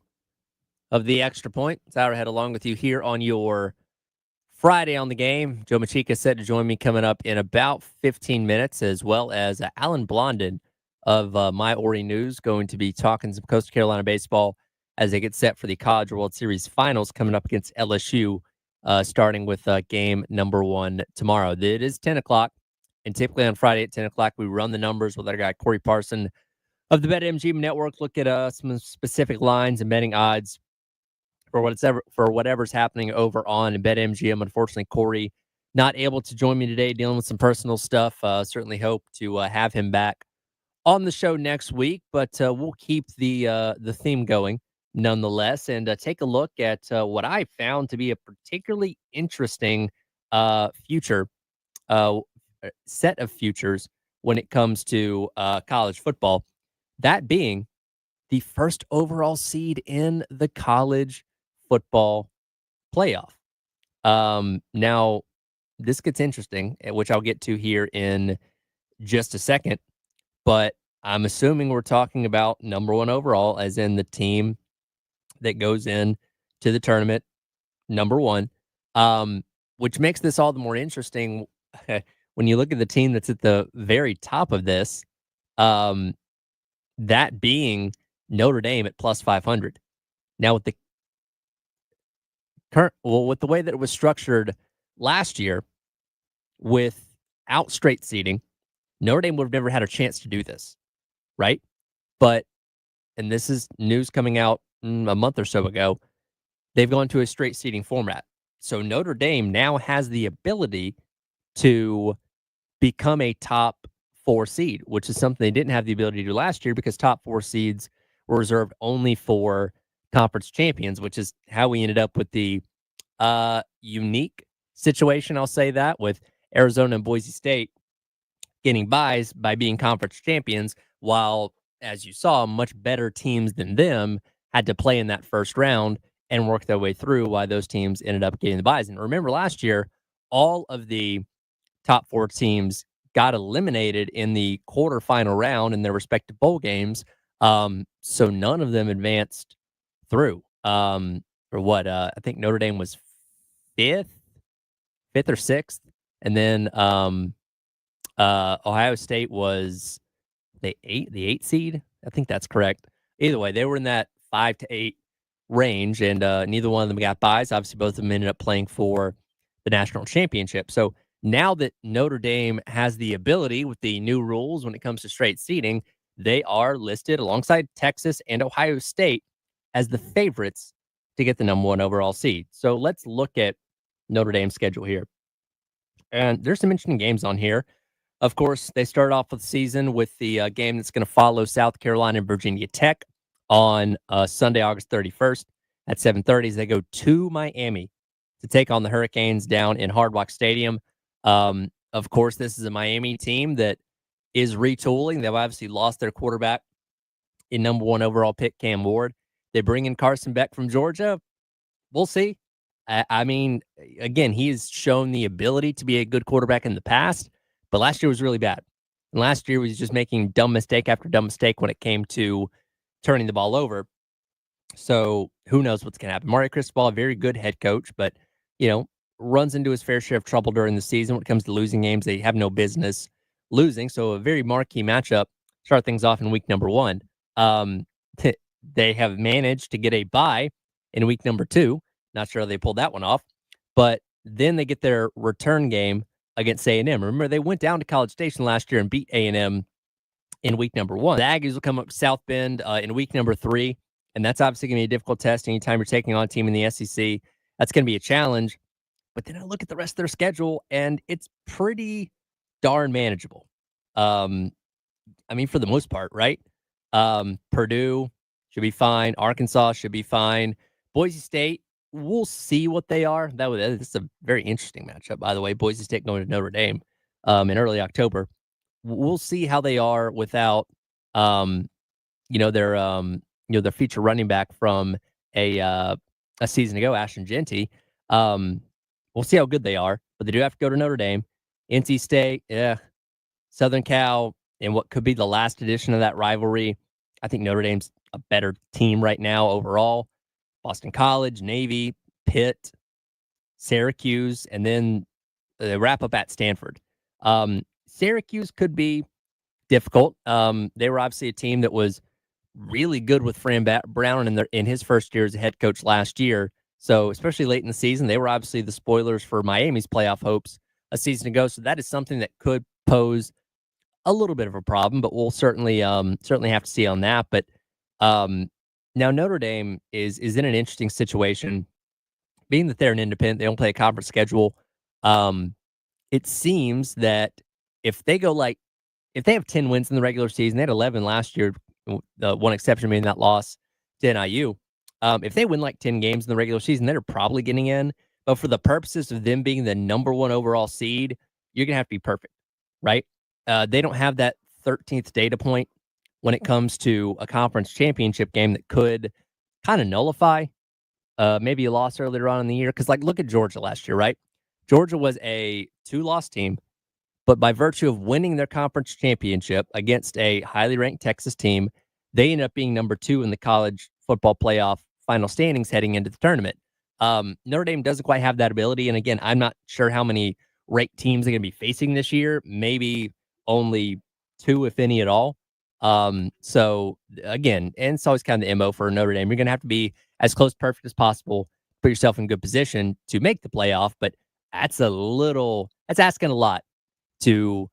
of the Extra Point. It's hour ahead along with you here on your Friday on the game. Joe Machika set to join me coming up in about 15 minutes, as well as Alan Blondin of My Ori News, going to be talking some Coastal Carolina baseball as they get set for the College World Series finals coming up against LSU, starting with game number 1 tomorrow. It is 10 o'clock, and typically on Friday at 10 o'clock, we run the numbers with our guy Corey Parson of the BetMGM Network, look at some specific lines and betting odds for whatever's happening over on BetMGM. Unfortunately, Corey not able to join me today, dealing with some personal stuff. Certainly hope to have him back on the show next week, but we'll keep the theme going nonetheless, and take a look at what I found to be a particularly interesting future set of futures when it comes to college football. That being the first overall seed in the college football playoff. Now, this gets interesting, which I'll get to here in just a second, but I'm assuming we're talking about number 1 overall, as in the team that goes in to the tournament, number 1, which makes this all the more interesting when you look at the team that's at the very top of this, that being Notre Dame at plus 500. Now, with the with the way that it was structured last year, without straight seeding, Notre Dame would have never had a chance to do this, right? But, and this is news coming out a month or so ago, they've gone to a straight seeding format. So Notre Dame now has the ability to become a top 4 seed, which is something they didn't have the ability to do last year because top 4 seeds were reserved only for conference champions, which is how we ended up with the unique situation, I'll say that, with Arizona and Boise State getting buys by being conference champions, while, as you saw, much better teams than them had to play in that first round and work their way through, why those teams ended up getting the buys. And remember, last year, all of the top 4 teams got eliminated in the quarterfinal round in their respective bowl games. So none of them advanced through. I think Notre Dame was fifth or sixth. And then Ohio State was the eighth seed. I think that's correct. Either way, they were in that 5 to 8 range, and neither one of them got buys. Obviously, both of them ended up playing for the national championship. So now that Notre Dame has the ability with the new rules when it comes to straight seeding, they are listed alongside Texas and Ohio State as the favorites to get the number 1 overall seed. So let's look at Notre Dame's schedule here. And there's some interesting games on here. Of course, they start off with the season with the game that's going to follow South Carolina and Virginia Tech on Sunday, August 31st at 7:30 as they go to Miami to take on the Hurricanes down in Hard Rock Stadium. Of course, this is a Miami team that is retooling. They've obviously lost their quarterback in number 1 overall pick, Cam Ward. They bring in Carson Beck from Georgia. We'll see. I mean, again, he's shown the ability to be a good quarterback in the past, but last year was really bad. And last year was just making dumb mistake after dumb mistake when it came to turning the ball over. So who knows what's going to happen. Mario Cristobal, a very good head coach, but, runs into his fair share of trouble during the season when it comes to losing games they have no business losing. So a very marquee matchup. Start things off in week number 1. They have managed to get a bye in week number 2. Not sure how they pulled that one off. But then they get their return game against A&M. Remember, they went down to College Station last year and beat A&M in week number 1. The Aggies will come up South Bend in week number 3, and that's obviously going to be a difficult test anytime you're taking on a team in the SEC. That's going to be a challenge. But then I look at the rest of their schedule, and it's pretty darn manageable. For the most part, right? Purdue should be fine. Arkansas should be fine. Boise State, we'll see what they are. This is a very interesting matchup, by the way. Boise State going to Notre Dame in early October. We'll see how they are without, their feature running back from a season ago, Ashton Genty. We'll see how good they are, but they do have to go to Notre Dame. NC State, Southern Cal, and what could be the last edition of that rivalry. I think Notre Dame's a better team right now overall. Boston College, Navy, Pitt, Syracuse, and then they wrap up at Stanford. Syracuse could be difficult. They were obviously a team that was really good with Fran Brown in his first year as a head coach last year. So especially late in the season, they were obviously the spoilers for Miami's playoff hopes a season ago. So that is something that could pose a little bit of a problem, but we'll certainly have to see on that. But um, now Notre Dame is in an interesting situation, being that they're an independent, they don't play a conference schedule. Um, it seems that if they go like if they have 10 wins in the regular season, they had 11 last year, the one exception being that loss to NIU. If they win like 10 games in the regular season, they're probably getting in. But for the purposes of them being the number one overall seed, you're going to have to be perfect, right? They don't have that 13th data point when it comes to a conference championship game that could kind of nullify maybe a loss earlier on in the year. Because, like, look at Georgia last year, right? Georgia was a 2-loss team, but by virtue of winning their conference championship against a highly ranked Texas team, they ended up being number 2 in the college football playoff final standings heading into the tournament. Notre Dame doesn't quite have that ability. And again, I'm not sure how many ranked teams they're going to be facing this year. Maybe only 2, if any at all. So again, and it's always kind of the MO for Notre Dame. You're going to have to be as close to perfect as possible, put yourself in good position to make the playoff. But that's asking a lot to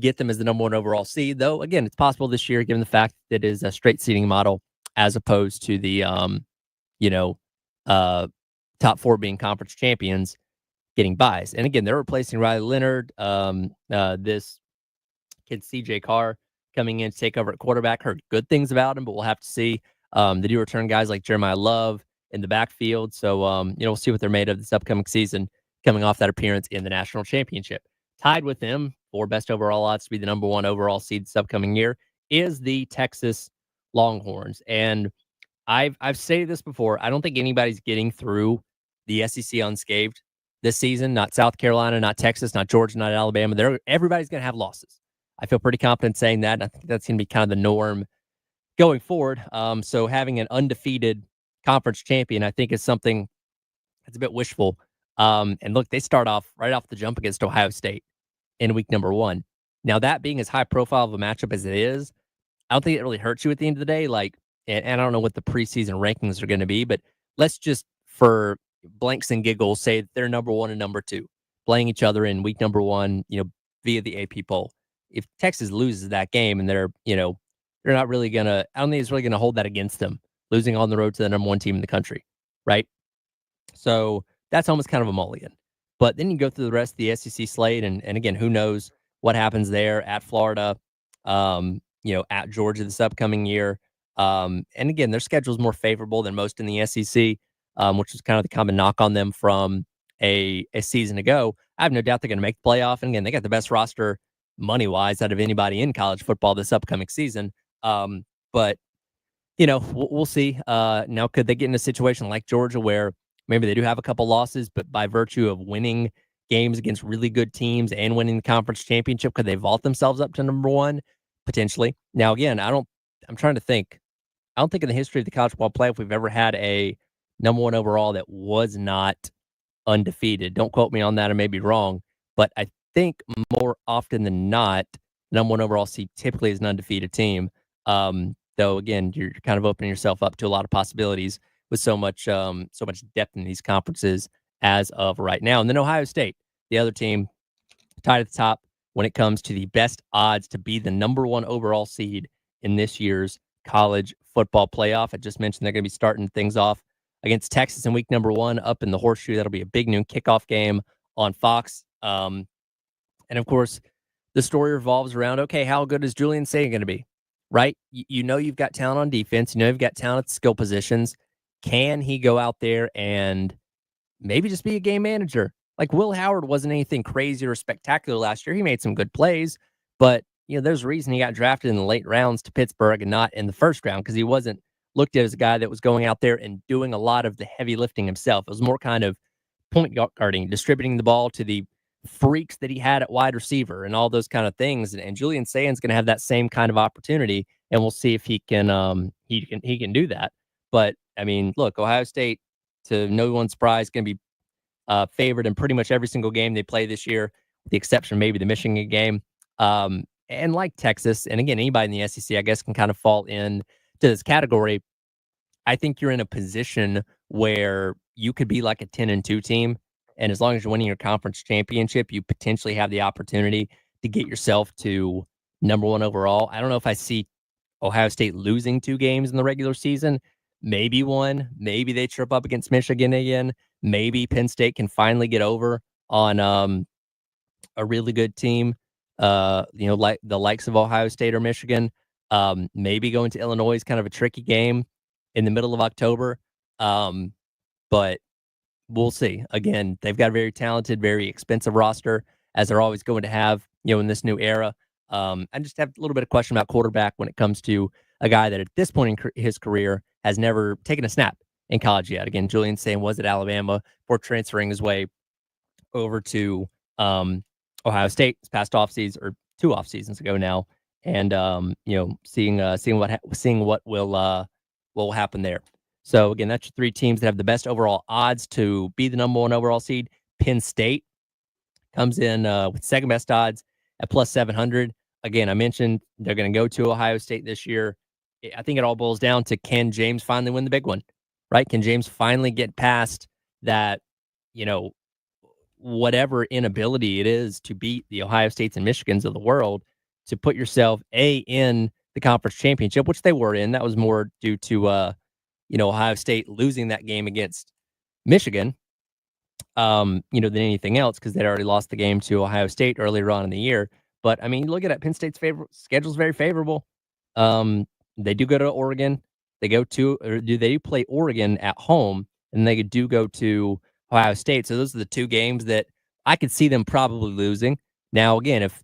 get them as the number 1 overall seed. Though, again, it's possible this year, given the fact that it is a straight seeding model as opposed to the, top 4 being conference champions getting buys. And again, they're replacing Riley Leonard. This kid, CJ Carr, coming in to take over at quarterback. Heard good things about him, but we'll have to see. They do return guys like Jeremiah Love in the backfield. So, we'll see what they're made of this upcoming season coming off that appearance in the national championship. Tied with them for best overall odds to be the number 1 overall seed this upcoming year is the Texas Longhorns. And I've stated this before. I don't think anybody's getting through the SEC unscathed this season. Not South Carolina, not Texas, not Georgia, not Alabama. Everybody's going to have losses. I feel pretty confident saying that. And I think that's going to be kind of the norm going forward. So having an undefeated conference champion, I think, is something that's a bit wishful. And look, they start off right off the jump against Ohio State in week number 1. Now, that being as high profile of a matchup as it is, I don't think it really hurts you at the end of the day. Like, and I don't know what the preseason rankings are going to be, but let's just, for blanks and giggles, say they're number 1 and number 2 playing each other in week number 1, via the AP poll. If Texas loses that game and they're not really going to, I don't think it's really going to hold that against them, losing on the road to the number 1 team in the country, right? So that's almost kind of a mulligan. But then you go through the rest of the SEC slate, and again, who knows what happens there at Florida, at Georgia this upcoming year. And again, their schedule is more favorable than most in the SEC, which is kind of the common knock on them from a season ago. I have no doubt they're going to make the playoff. And again, they got the best roster money-wise out of anybody in college football this upcoming season. But we'll see. Now, could they get in a situation like Georgia where maybe they do have a couple losses, but by virtue of winning games against really good teams and winning the conference championship, could they vault themselves up to number 1? Potentially. Now, again, I'm trying to think. I don't think in the history of the college football playoff we've ever had a number 1 overall that was not undefeated. Don't quote me on that. I may be wrong, but I think more often than not, number 1 overall seed typically is an undefeated team. Though again, you're kind of opening yourself up to a lot of possibilities with so much depth in these conferences as of right now. And then Ohio State, the other team, tied at the top when it comes to the best odds to be the number 1 overall seed in this year's college football playoff. I just mentioned they're going to be starting things off against Texas in week number 1 up in the Horseshoe. That'll be a big noon kickoff game on Fox. And of course, the story revolves around, okay, how good is Julian Sagan going to be, right? You've got talent on defense. You've got talent at skill positions. Can he go out there and maybe just be a game manager? Like, Will Howard wasn't anything crazy or spectacular last year. He made some good plays, but there's a reason he got drafted in the late rounds to Pittsburgh and not in the first round, because he wasn't looked at as a guy that was going out there and doing a lot of the heavy lifting himself. It was more kind of point guarding, distributing the ball to the freaks that he had at wide receiver and all those kind of things. And Julian Sagan's going to have that same kind of opportunity, and we'll see if he can do that. But I mean, look, Ohio State, to no one's surprise, going to be favored in pretty much every single game they play this year, with the exception of maybe the Michigan game. And like Texas, and again, anybody in the SEC, I guess, can kind of fall in to this category, I think you're in a position where you could be like a 10-2 team. And as long as you're winning your conference championship, you potentially have the opportunity to get yourself to number one overall. I don't know if I see Ohio State losing 2 games in the regular season. Maybe one. Maybe they trip up against Michigan again. Maybe Penn State can finally get over on a really good team, like the likes of Ohio State or Michigan. Maybe going to Illinois is kind of a tricky game in the middle of October. But we'll see. Again, they've got a very talented, very expensive roster, as they're always going to have, in this new era. I just have a little bit of question about quarterback when it comes to a guy that at this point in his career has never taken a snap in college yet. Again, Julian saying was at Alabama before transferring his way over to Ohio State this past offseason or 2 off seasons ago now, and seeing what will happen there. So again, that's your 3 teams that have the best overall odds to be the number 1 overall seed. Penn State comes in with second best odds at plus 700. Again, I mentioned they're going to go to Ohio State this year. I think it all boils down to, can James finally win the big one, right? Can James finally get past that, whatever inability it is to beat the Ohio States and Michigans of the world, to put yourself in the conference championship, which they were in. That was more due to Ohio State losing that game against Michigan, than anything else, because they'd already lost the game to Ohio State earlier on in the year. But I mean, look at it. Penn State's schedule's very favorable. They do go to Oregon. They do play Oregon at home, and they do go to Ohio State. So those are the 2 games that I could see them probably losing. Now, again, if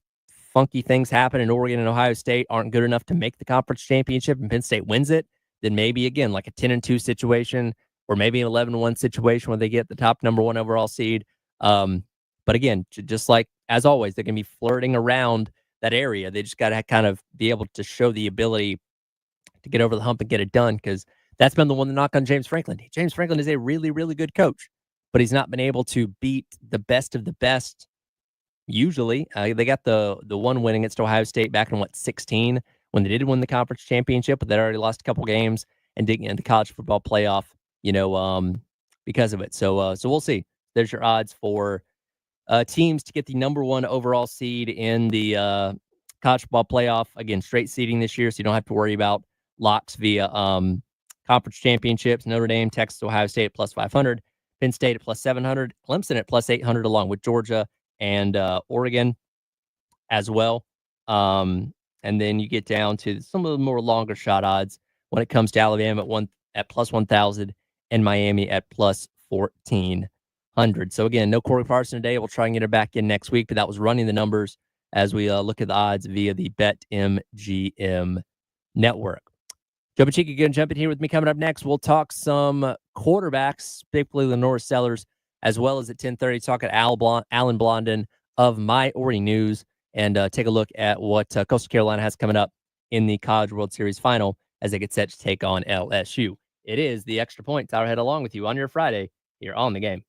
funky things happen and Oregon and Ohio State aren't good enough to make the conference championship and Penn State wins it, then maybe, again, like a 10-2 situation, or maybe an 11-1 situation where they get the top number 1 overall seed. But again, just like, as always, they're going to be flirting around that area. They just got to kind of be able to show the ability to get over the hump and get it done, because that's been the one to knock on James Franklin. James Franklin is a really, really good coach, but he's not been able to beat the best of the best. Usually, they got the one win against Ohio State back in 16, when they did win the conference championship, but they already lost a couple games and didn't get into college football playoff, because of it. So we'll see. There's your odds for teams to get the number 1 overall seed in the college football playoff. Again, straight seeding this year, so you don't have to worry about locks via conference championships. Notre Dame, Texas, Ohio State at plus 500, Penn State at plus 700, Clemson at plus 800, along with Georgia and Oregon as well. And then you get down to some of the more longer shot odds when it comes to Alabama at plus 1,000 and Miami at plus 1,400. So again, no Corey Parson today. We'll try and get her back in next week, but that was running the numbers as we look at the odds via the BetMGM network. Joe Pacheco going to jump in here with me. Coming up next, we'll talk some quarterbacks, particularly the Norris Sellers, as well as at 10:30, talk at Alan Blondin of My Ori News, and take a look at what Coastal Carolina has coming up in the College World Series final as they get set to take on LSU. It is the Extra Point. Tyler Head along with you on your Friday here on The Game.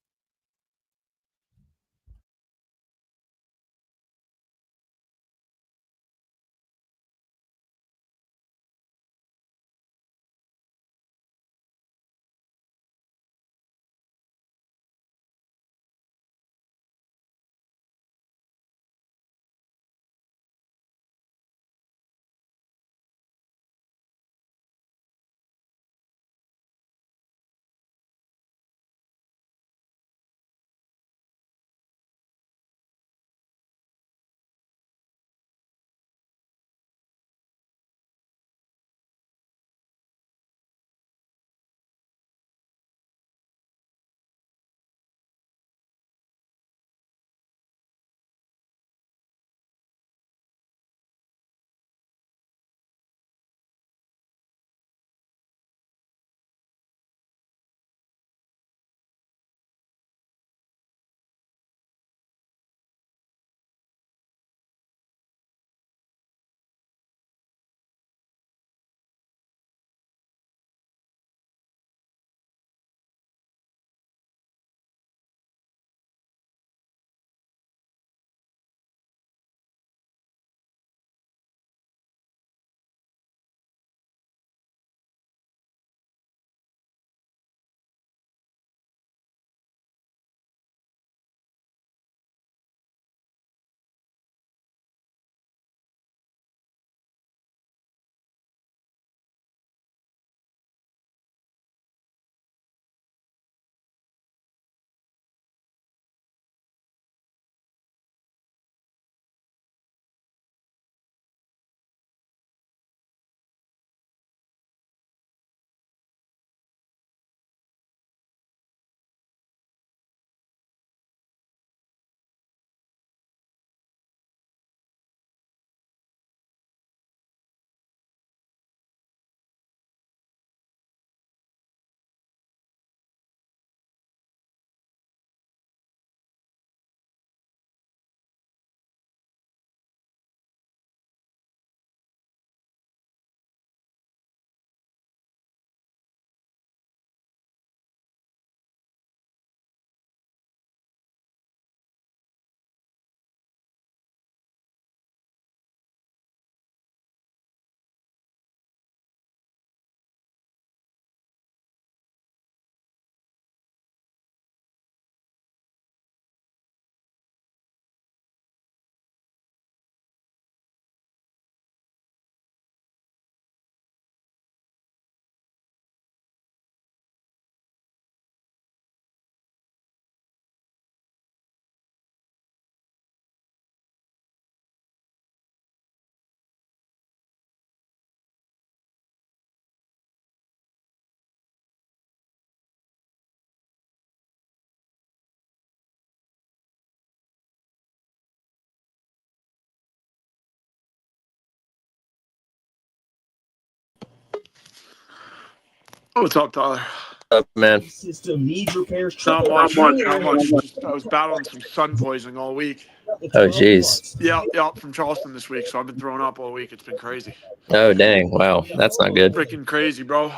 What's up, Tyler? Up, man. System needs repairs. Not much. Just, I was battling some sun poisoning all week. Oh, jeez. Yeah, from Charleston this week, so I've been throwing up all week. It's been crazy. Oh, dang. Wow. That's not good. Freaking crazy, bro.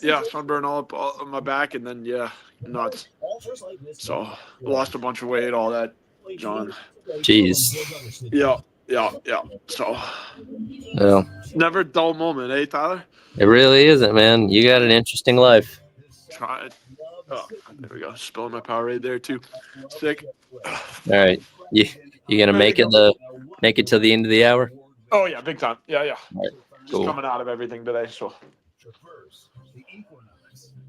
Yeah, sunburn all up on my back, and then, yeah, nuts. So, lost a bunch of weight, all that, John. Jeez. Yeah. So, Well, never a dull moment, eh, Tyler? it really isn't, man. You got an interesting life. Try it. Oh, there we go. Spilling my Powerade there, too. Sick. All right. You gonna make it till the end of the hour? Oh, yeah, big time. Yeah. All right. Just Cool. coming out of everything today, so.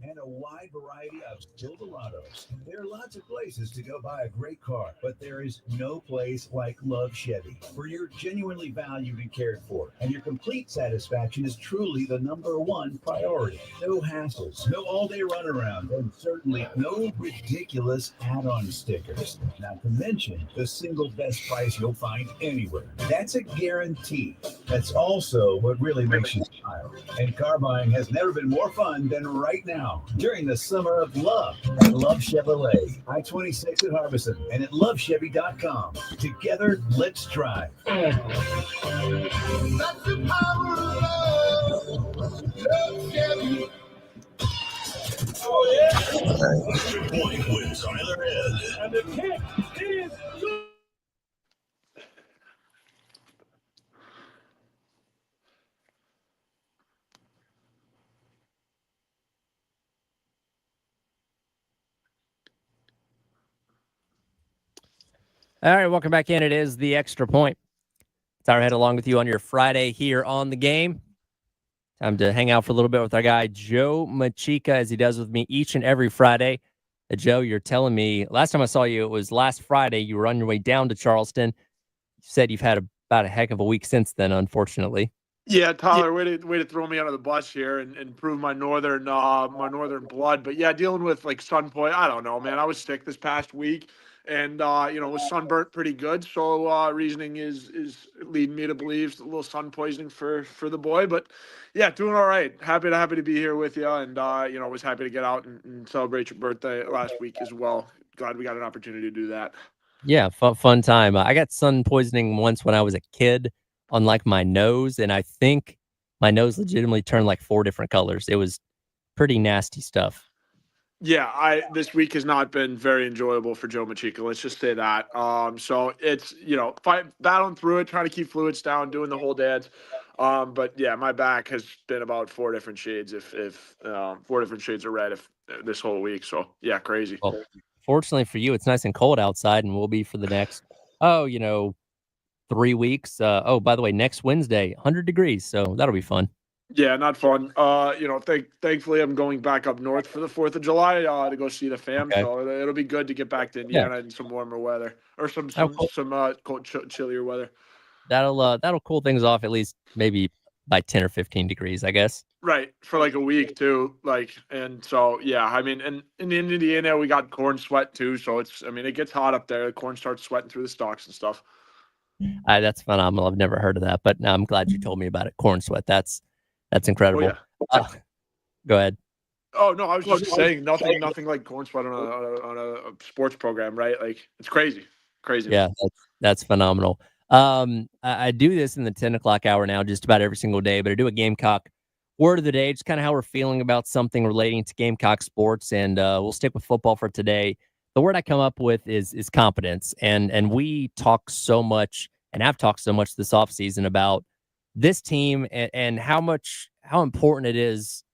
And a wide variety of Silverados. There are lots of places to go buy a great car, but there is no place like Love Chevy, where you're genuinely valued and cared for, and your complete satisfaction is truly the #1 priority. No hassles, no all-day runaround, and certainly no ridiculous add-on stickers. Not to mention the single best price you'll find anywhere. That's a guarantee. That's also what really makes you smile. And car buying has never been more fun than right now. During the summer of love at Love Chevrolet, I-26 at Harbison, and at lovechevy.com. Together, let's drive. That's the power of love. Love Chevy. Oh, yeah. Point with Tyler Head. And the kick is good. All right, welcome back in. It is the Extra Point. Tyler Head along with you on your Friday here on the game. Time to hang out for a little bit with our guy, Joe Machika, as he does with me each and every Friday. Joe, you're telling me, last time I saw you, it was last Friday. You were on your way down to Charleston. You said you've had about a heck of a week since then, unfortunately. Yeah, Tyler, way to throw me under the bus here and prove my northern blood. But yeah, dealing with like sun poisoning, I don't know, man. I was sick this past week, and was sunburnt pretty good. So reasoning is leading me to believe a little sun poisoning for the boy. But yeah, doing all right. Happy to be here with you, and was happy to get out and celebrate your birthday last week as well. Glad we got an opportunity to do that. Yeah, fun time. I got sun poisoning once when I was a kid on like my nose, and I think my nose legitimately turned like 4 different colors. It was pretty nasty stuff. Yeah, this week has not been very enjoyable for Joe Machika. Let's just say that. So it's battling through it, trying to keep fluids down, doing the whole dance. But yeah, my back has been about 4 different shades, if 4 different shades of red this whole week. So yeah, crazy. Well, fortunately for you, it's nice and cold outside, and will be for the next 3 weeks. By the way, next Wednesday, 100 degrees. So that'll be fun. Yeah, not fun. Thankfully, I'm going back up north for the 4th of July to go see the fam. Okay. So it'll be good to get back to Indiana in some warmer weather or some cold, chillier weather. That'll cool things off at least maybe by 10 or 15 degrees, I guess. Right, for like a week too. And so yeah, I mean, and in Indiana we got corn sweat too. So it gets hot up there. The corn starts sweating through the stalks and stuff. That's phenomenal. I've never heard of that, but now I'm glad you told me about it. Corn sweat. That's incredible. Oh, yeah. Go ahead. Oh no, I was just saying nothing like corn sweat on a sports program, right? Like it's crazy. Yeah, that's phenomenal. I do this in the 10 o'clock hour now, just about every single day, but I do a Gamecock word of the day, just kind of how we're feeling about something relating to Gamecock sports, and we'll stick with football for today. The word I come up with is competence, and we talk so much and have talked so much this offseason about this team and how important it is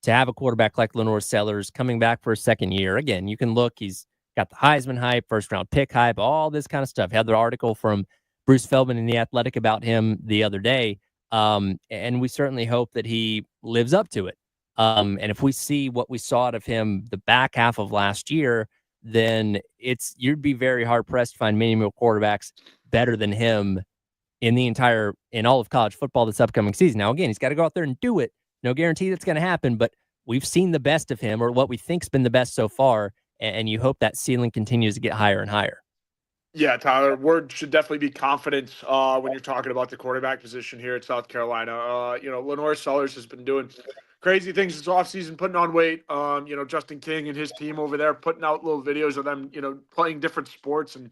to have a quarterback like Lenore Sellers coming back for a second year. Again, you can look, he's got the Heisman hype, first round pick hype, all this kind of stuff. Had the article from Bruce Feldman in The Athletic about him the other day. And we certainly hope that he lives up to it. And if we see what we saw out of him the back half of last year, then you'd be very hard pressed to find many more quarterbacks better than him in all of college football this upcoming season. Now, again, he's got to go out there and do it. No guarantee that's going to happen, but we've seen the best of him, or what we think's been the best so far. And you hope that ceiling continues to get higher and higher. Yeah, Tyler, word should definitely be confidence when you're talking about the quarterback position here at South Carolina. Lenore Sellers has been doing crazy things this offseason, putting on weight. Justin King and his team over there putting out little videos of them, playing different sports. And,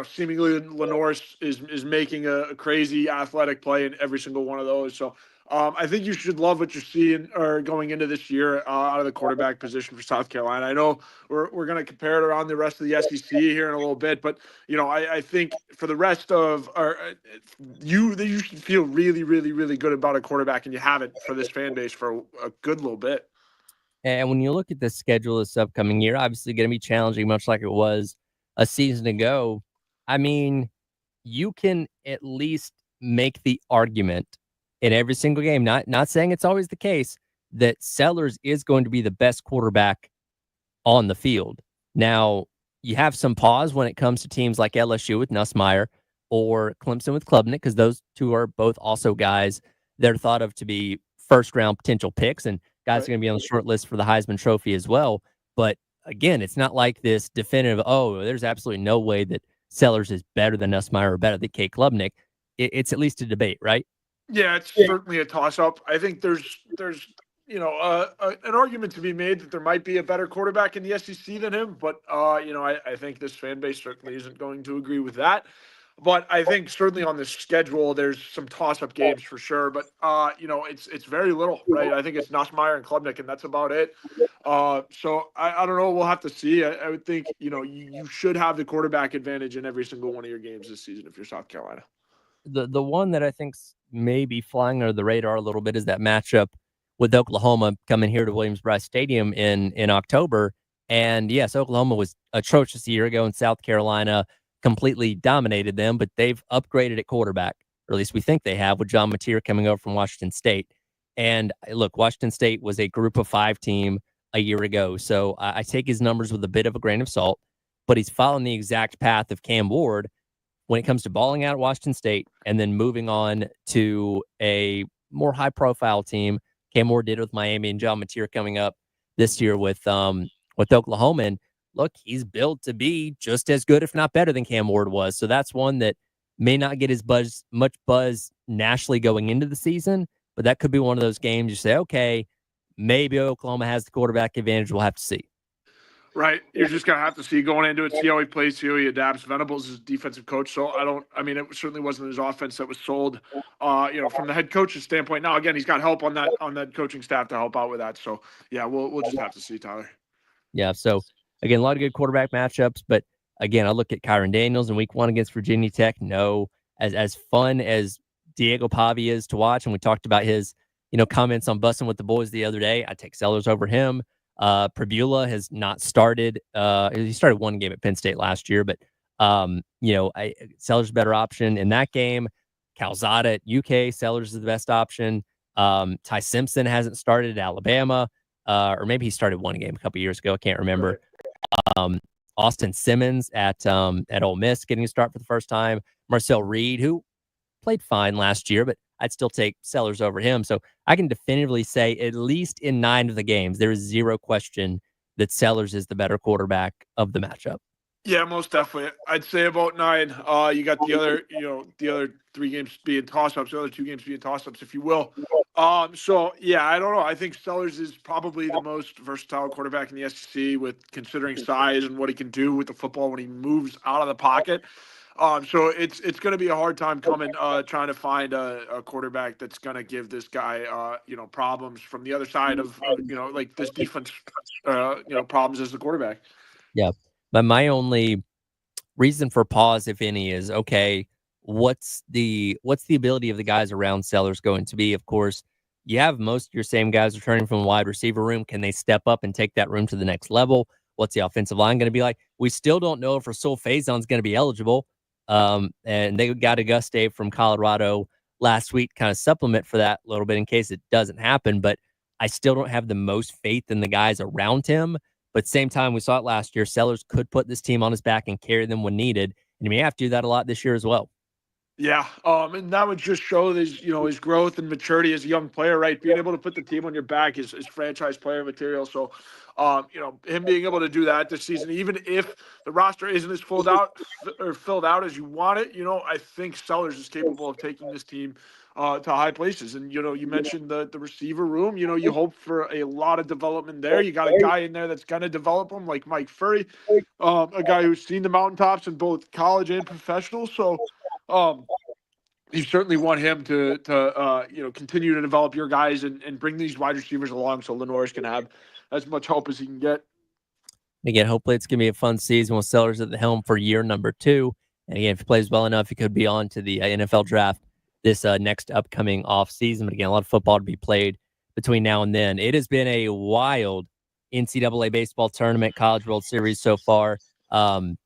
seemingly Lenore is making a crazy athletic play in every single one of those. So I think you should love what you're seeing or going into this year out of the quarterback position for South Carolina. I know we're going to compare it around the rest of the SEC here in a little bit, but I think for the rest of you should feel really, really, really good about a quarterback, and you have it for this fan base for a good little bit. And when you look at the schedule this upcoming year, obviously going to be challenging, much like it was a season ago. I mean, you can at least make the argument in every single game, not saying it's always the case, that Sellers is going to be the best quarterback on the field. Now, you have some pause when it comes to teams like LSU with Nussmeier or Clemson with Klubnik, because those two are both also guys that are thought of to be first-round potential picks, and guys are going to be on the short list for the Heisman Trophy as well. But again, it's not like this definitive, there's absolutely no way that Sellers is better than Nussmeier or better than Kate Klubnik. It's at least a debate, right? Yeah, it's certainly a toss-up. I think there's an argument to be made that there might be a better quarterback in the SEC than him, but I think this fan base certainly isn't going to agree with that. But I think certainly on the schedule, there's some toss-up games for sure. But it's very little, right? I think it's Nussmeier and Klubnik, and that's about it. So I don't know. We'll have to see. I would think you should have the quarterback advantage in every single one of your games this season if you're South Carolina. The one that I think's maybe flying under the radar a little bit is that matchup with Oklahoma coming here to Williams-Brice Stadium in October. And yes, Oklahoma was atrocious a year ago, and South Carolina completely dominated them, but they've upgraded at quarterback, or at least we think they have, with John Mateer coming over from Washington State. And look, Washington State was a group of 5 team a year ago, so I take his numbers with a bit of a grain of salt, but he's following the exact path of Cam Ward when it comes to balling out at Washington State and then moving on to a more high-profile team. Cam Ward did with Miami, and John Mateer coming up this year with Oklahoma. And look, he's built to be just as good, if not better, than Cam Ward was. So that's one that may not get much buzz nationally going into the season, but that could be one of those games you say, okay, maybe Oklahoma has the quarterback advantage. We'll have to see. Right. You're just going to have to see going into it, see how he plays, see how he adapts. Venables is defensive coach. So it certainly wasn't his offense that was sold, from the head coach's standpoint. Now, again, he's got help on that coaching staff to help out with that. So, yeah, we'll just have to see, Tyler. Yeah. So, again, a lot of good quarterback matchups. But, again, I look at Kyron Daniels in week 1 against Virginia Tech. No, as fun as Diego Pavi is to watch, and we talked about his, comments on Bussin' with the Boys the other day, I take Sellers over him. Prebula has not started. He started 1 game at Penn State last year, but Sellers' better option in that game. Calzada at UK, Sellers is the best option. Ty Simpson hasn't started at Alabama, or maybe he started 1 game a couple years ago. I can't remember. Austin Simmons at Ole Miss getting a start for the first time. Marcel Reed, who played fine last year, but I'd still take Sellers over him. So I can definitively say, at least in 9 of the games, there is zero question that Sellers is the better quarterback of the matchup. Yeah, most definitely. I'd say about 9. You got the other 3 games being toss-ups, the other 2 games being toss-ups, if you will. So, yeah, I don't know. I think Sellers is probably the most versatile quarterback in the SEC, with considering size and what he can do with the football when he moves out of the pocket. So it's going to be a hard time coming, trying to find a quarterback that's going to give this guy, problems from the other side of, like this defense, problems as the quarterback. Yeah. But my only reason for pause, if any, is, okay, what's the ability of the guys around Sellers going to be? Of course, you have most of your same guys returning from the wide receiver room. Can they step up and take that room to the next level? What's the offensive line going to be like? We still don't know if Rasul Faison's going to be eligible. And they got Auguste from Colorado last week, kind of supplement for that a little bit in case it doesn't happen. But I still don't have the most faith in the guys around him. But same time, we saw it last year. Sellers could put this team on his back and carry them when needed. And he may have to do that a lot this year as well. Yeah, and that would just show his growth and maturity as a young player, right? Being able to put the team on your back is franchise player material. So, him being able to do that this season, even if the roster isn't as filled out as you want it, I think Sellers is capable of taking this team to high places. And, you mentioned the receiver room. You hope for a lot of development there. You got a guy in there that's going to develop them, like Mike Furry, a guy who's seen the mountaintops in both college and professional. So you certainly want him to continue to develop your guys and bring these wide receivers along so Lenore's can have as much help as he can get. Again, hopefully it's going to be a fun season with Sellers at the helm for year number 2. And again, if he plays well enough, he could be on to the NFL draft this next upcoming off season. But again, a lot of football to be played between now and then. It has been a wild NCAA baseball tournament, College World Series so far. Again,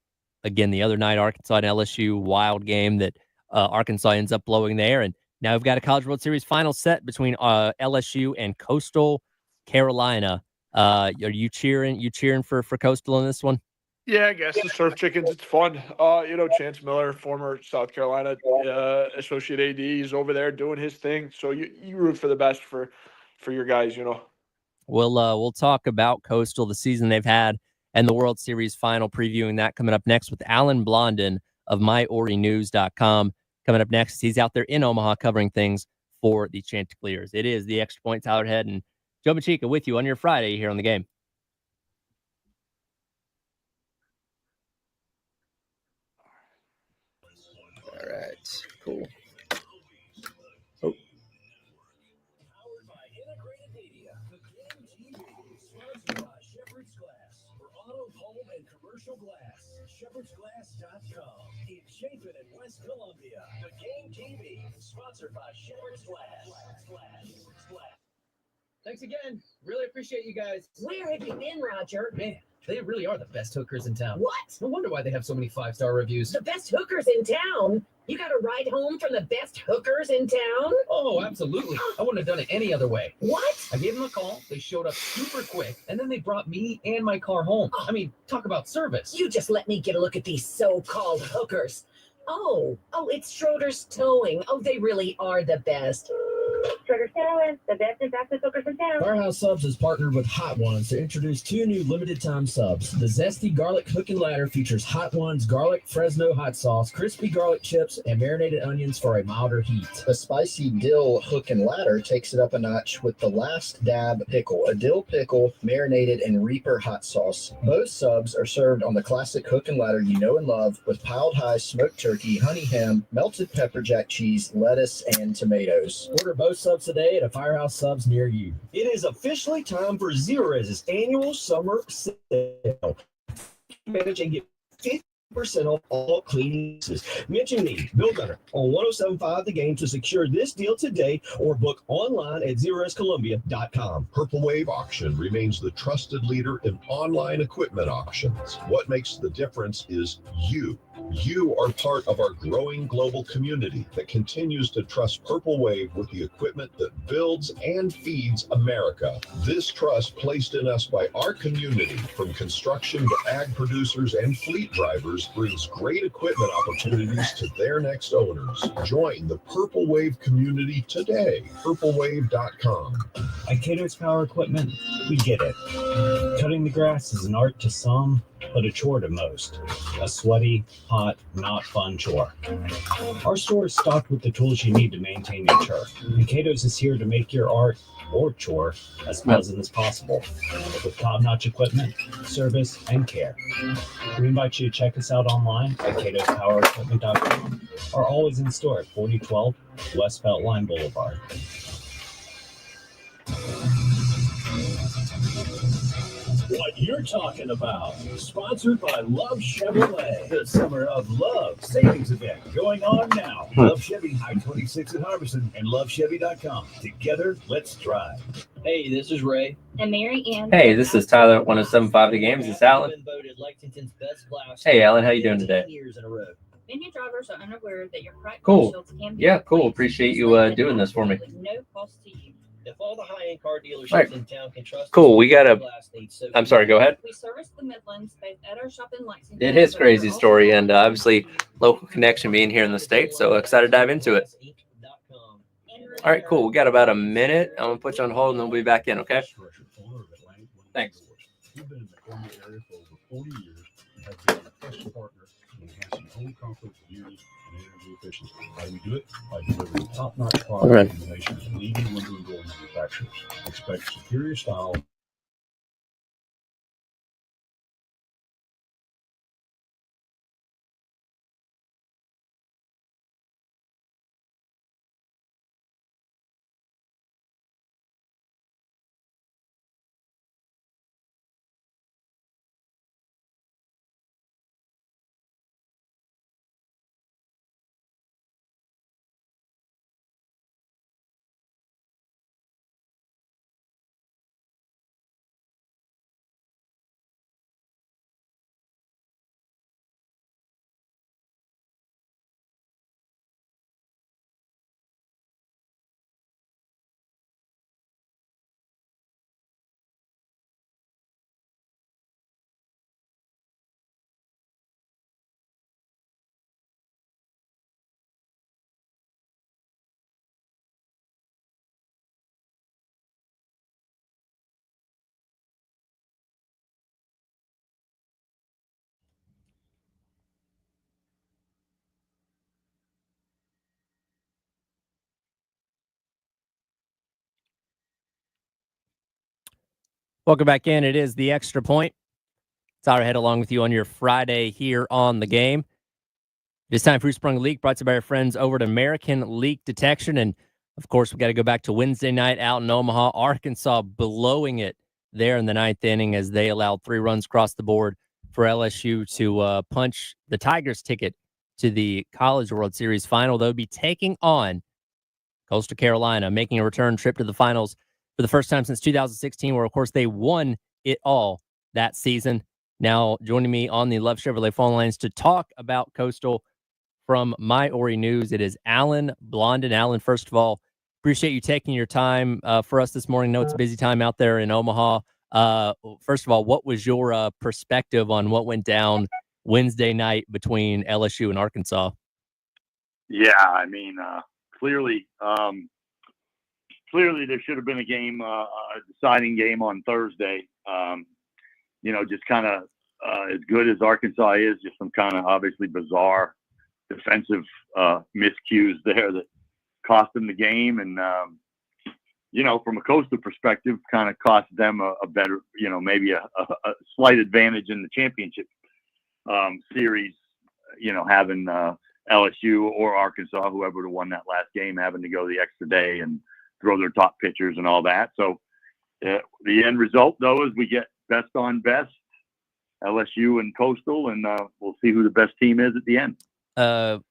the other night, Arkansas and LSU, wild game that Arkansas ends up blowing there. And now we've got a College World Series final set between LSU and Coastal Carolina. Are you cheering for Coastal in this one? Yeah, I guess the Surf Chickens, it's fun. Chance Miller, former South Carolina associate AD, is over there doing his thing. So you root for the best for your guys, We'll talk about Coastal, the season they've had, and the World Series final, previewing that coming up next with Alan Blondin of MyOriNews.com. Coming up next, he's out there in Omaha covering things for the Chanticleers. It is the Extra Point, Tyler Head and Joe Machika with you on your Friday here on The Game. All right, cool. Oh. ShepherdsGlass.com in Chapin and West Columbia. The Game TV, sponsored by Shepherd's Glass. Thanks again. Really appreciate you guys. Where have you been, Roger? Man, they really are the best hookers in town. What? No wonder why they have so many 5-star reviews. The best hookers in town? You got a ride home from the best hookers in town? Oh, absolutely. I wouldn't have done it any other way. What? I gave them a call. They showed up super quick, and then they brought me and my car home. I mean, talk about service. You just let me get a look at these so-called hookers. Oh, it's Schroeder's Towing. Oh, they really are the best. Schroeder's Towing, the best and fastest hookers in town. Firehouse Subs has partnered with Hot Ones to introduce 2 new limited-time subs. The Zesty Garlic Hook and Ladder features Hot Ones garlic Fresno hot sauce, crispy garlic chips, and marinated onions for a milder heat. The Spicy Dill Hook and Ladder takes it up a notch with the Last Dab Pickle, a dill pickle marinated in Reaper hot sauce. Both subs are served on the classic Hook and Ladder you know and love with piled high smoked turkey, honey ham, melted pepper jack cheese, lettuce, and tomatoes. Order both subs today at a Firehouse Subs near you. It is officially time for Zerorez's annual summer sale. Manage and get 50% off all cleaning services. Mention me, Bill Gunner, on 107.5 The Game to secure this deal today or book online at ZerorezColumbia.com. Purple Wave Auction remains the trusted leader in online equipment auctions. What makes the difference is you. You are part of our growing global community that continues to trust Purple Wave with the equipment that builds and feeds America. This trust placed in us by our community, from construction to ag producers and fleet drivers, brings great equipment opportunities to their next owners. Join the Purple Wave community today. PurpleWave.com. At Cato's Power Equipment, we get it. Cutting the grass is an art to some, but a chore to most. A sweaty, hot, not fun chore. Our store is stocked with the tools you need to maintain your turf. And Cato's is here to make your art or chore as pleasant as possible, with top-notch equipment, service, and care. We invite you to check us out online at CatosPowerEquipment.com or always in store at 4012 West Beltline Boulevard. What you're talking about. Sponsored by Love Chevrolet. The Summer of Love savings event going on now. Love Chevy, I-26 in Harbison, and LoveChevy.com. Together, let's drive. Hey, this is Ray. And Mary Ann. Hey, this is Tyler at 107.5 The Game. This is Alan. Hey, Alan, how you doing today? Many drivers are unaware that your cracked Cool. windshields can be Yeah, cool. replaced Appreciate you easily doing this for me. with no cost to you. If all the high-end car dealerships Right. in town can trust Cool. us, We got a. glass needs so I'm sorry. Go ahead. We service the Midlands both at our shop in Lexington. It is but crazy we're also story, and obviously local connection being here in the States. So excited to dive into it. All right, cool. We got about a minute. I'm gonna put you on hold, and then we'll be back in. Okay. Thanks. We've been in the Columbia area for over 40 years and have been a trusted partner in enhancing full comfort, use, and energy efficiency. How do we do it? By delivering top-notch product from the nation's leading window and door manufacturers. Expect superior style. Welcome back in. It is the Extra Point. Tyler Head along with you on your Friday here on the game. It's time for Sprung Leak, brought to you by our friends over at American Leak Detection. And, of course, we got to go back to Wednesday night out in Omaha. Arkansas blowing it there in the ninth inning as they allowed 3 runs across the board for LSU to punch the Tigers' ticket to the College World Series final. They'll be taking on Coastal Carolina, making a return trip to the finals for the first time since 2016, where, of course, they won it all that season. Now, joining me on the Love Chevrolet phone lines to talk about Coastal from My Ori News, it is Alan Blondin. Alan, first of all, appreciate you taking your time for us this morning. I know it's a busy time out there in Omaha. First of all, what was your perspective on what went down Wednesday night between LSU and Arkansas? Yeah, I mean, clearly there should have been a game, a deciding game on Thursday. Just kind of as good as Arkansas is, just some kind of obviously bizarre defensive miscues there that cost them the game. And, from a Coastal perspective, kind of cost them a better, maybe a slight advantage in the championship series, having LSU or Arkansas, whoever would have won that last game, having to go the extra day and throw their top pitchers and all that. So the end result, though, is we get best on best, LSU and Coastal, and we'll see who the best team is at the end.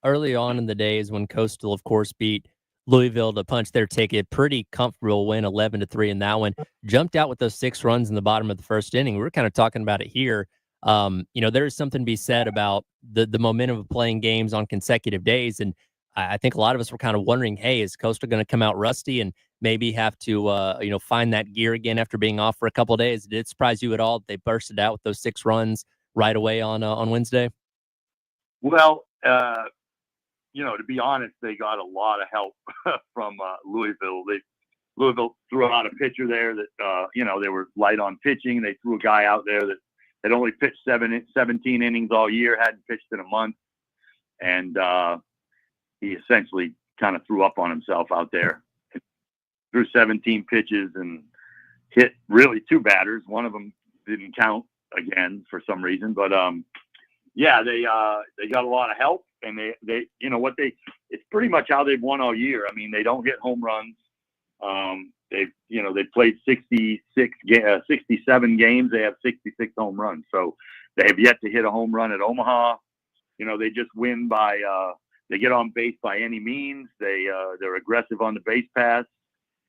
Early on in the days when Coastal, of course, beat Louisville to punch their ticket, pretty comfortable win, 11-3 in that one. Jumped out with those 6 runs in the bottom of the first inning. We were kind of talking about it here. There is something to be said about the momentum of playing games on consecutive days, and I think a lot of us were kind of wondering, hey, is Coastal going to come out rusty and maybe have to find that gear again after being off for a couple of days? Did it surprise you at all that they bursted out with those 6 runs right away on Wednesday? Well, to be honest, they got a lot of help from Louisville. Louisville threw out a pitcher there that, they were light on pitching. They threw a guy out there that had only pitched 17 innings all year, hadn't pitched in a month. And he essentially kind of threw up on himself out there. Threw 17 pitches and hit really 2 batters. One of them didn't count again for some reason. But, they got a lot of help. And they it's pretty much how they've won all year. I mean, they don't hit home runs. They've played 67 games. They have 66 home runs. So they have yet to hit a home run at Omaha. They just win by, they get on base by any means. They're aggressive on the base pass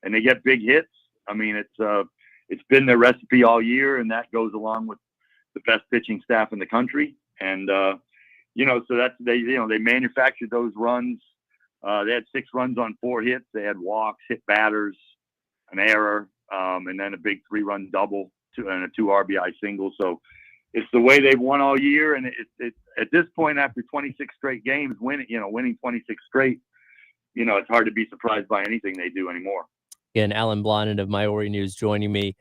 and they get big hits. I mean, it's been their recipe all year, and that goes along with the best pitching staff in the country. And, so that's, they manufactured those runs. They had 6 runs on 4 hits. They had walks, hit batters, an error, and then a big 3-run double and a 2 RBI single. So it's the way they've won all year. And it at this point, after 26 straight games, winning 26 straight, it's hard to be surprised by anything they do anymore. Again, Alan Blondin of My Ori News joining me.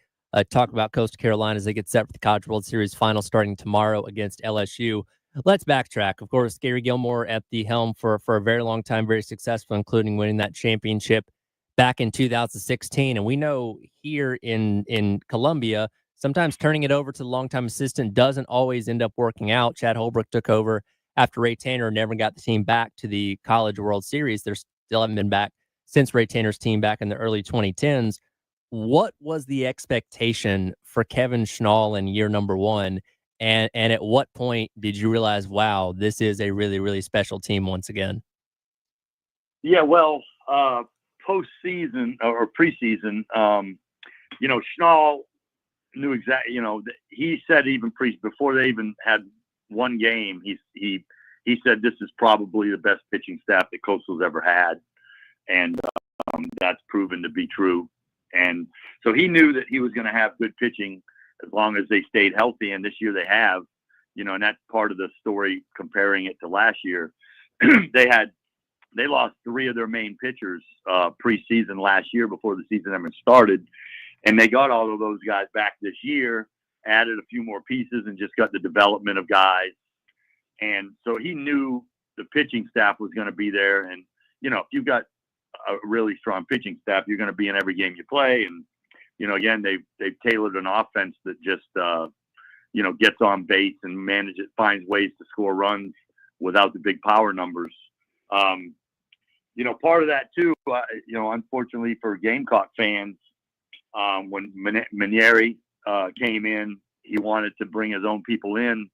Talk about Coastal Carolina as they get set for the College World Series final starting tomorrow against LSU. Let's backtrack. Of course, Gary Gilmore at the helm for a very long time, very successful, including winning that championship back in 2016. And we know here in Columbia, sometimes turning it over to the longtime assistant doesn't always end up working out. Chad Holbrook took over after Ray Tanner never got the team back to the College World Series. They still haven't been back since Ray Tanner's team back in the early 2010s. What was the expectation for Kevin Schnall in year number one? And at what point did you realize, wow, this is a really, really special team once again? Yeah, well, postseason or preseason, Schnall knew exactly. He said even before they even had one game, he said this is probably the best pitching staff that Coastal's ever had, and that's proven to be true. And so he knew that he was going to have good pitching as long as they stayed healthy. And this year they have, and that's part of the story comparing it to last year. They lost 3 of their main pitchers preseason last year before the season even started. And they got all of those guys back this year, added a few more pieces and just got the development of guys. And so he knew the pitching staff was going to be there. And, if you've got a really strong pitching staff, you're going to be in every game you play. And, again, they've tailored an offense that just, gets on base and finds ways to score runs without the big power numbers. Part of that too, unfortunately for Gamecock fans, when Manieri came in, he wanted to bring his own people in,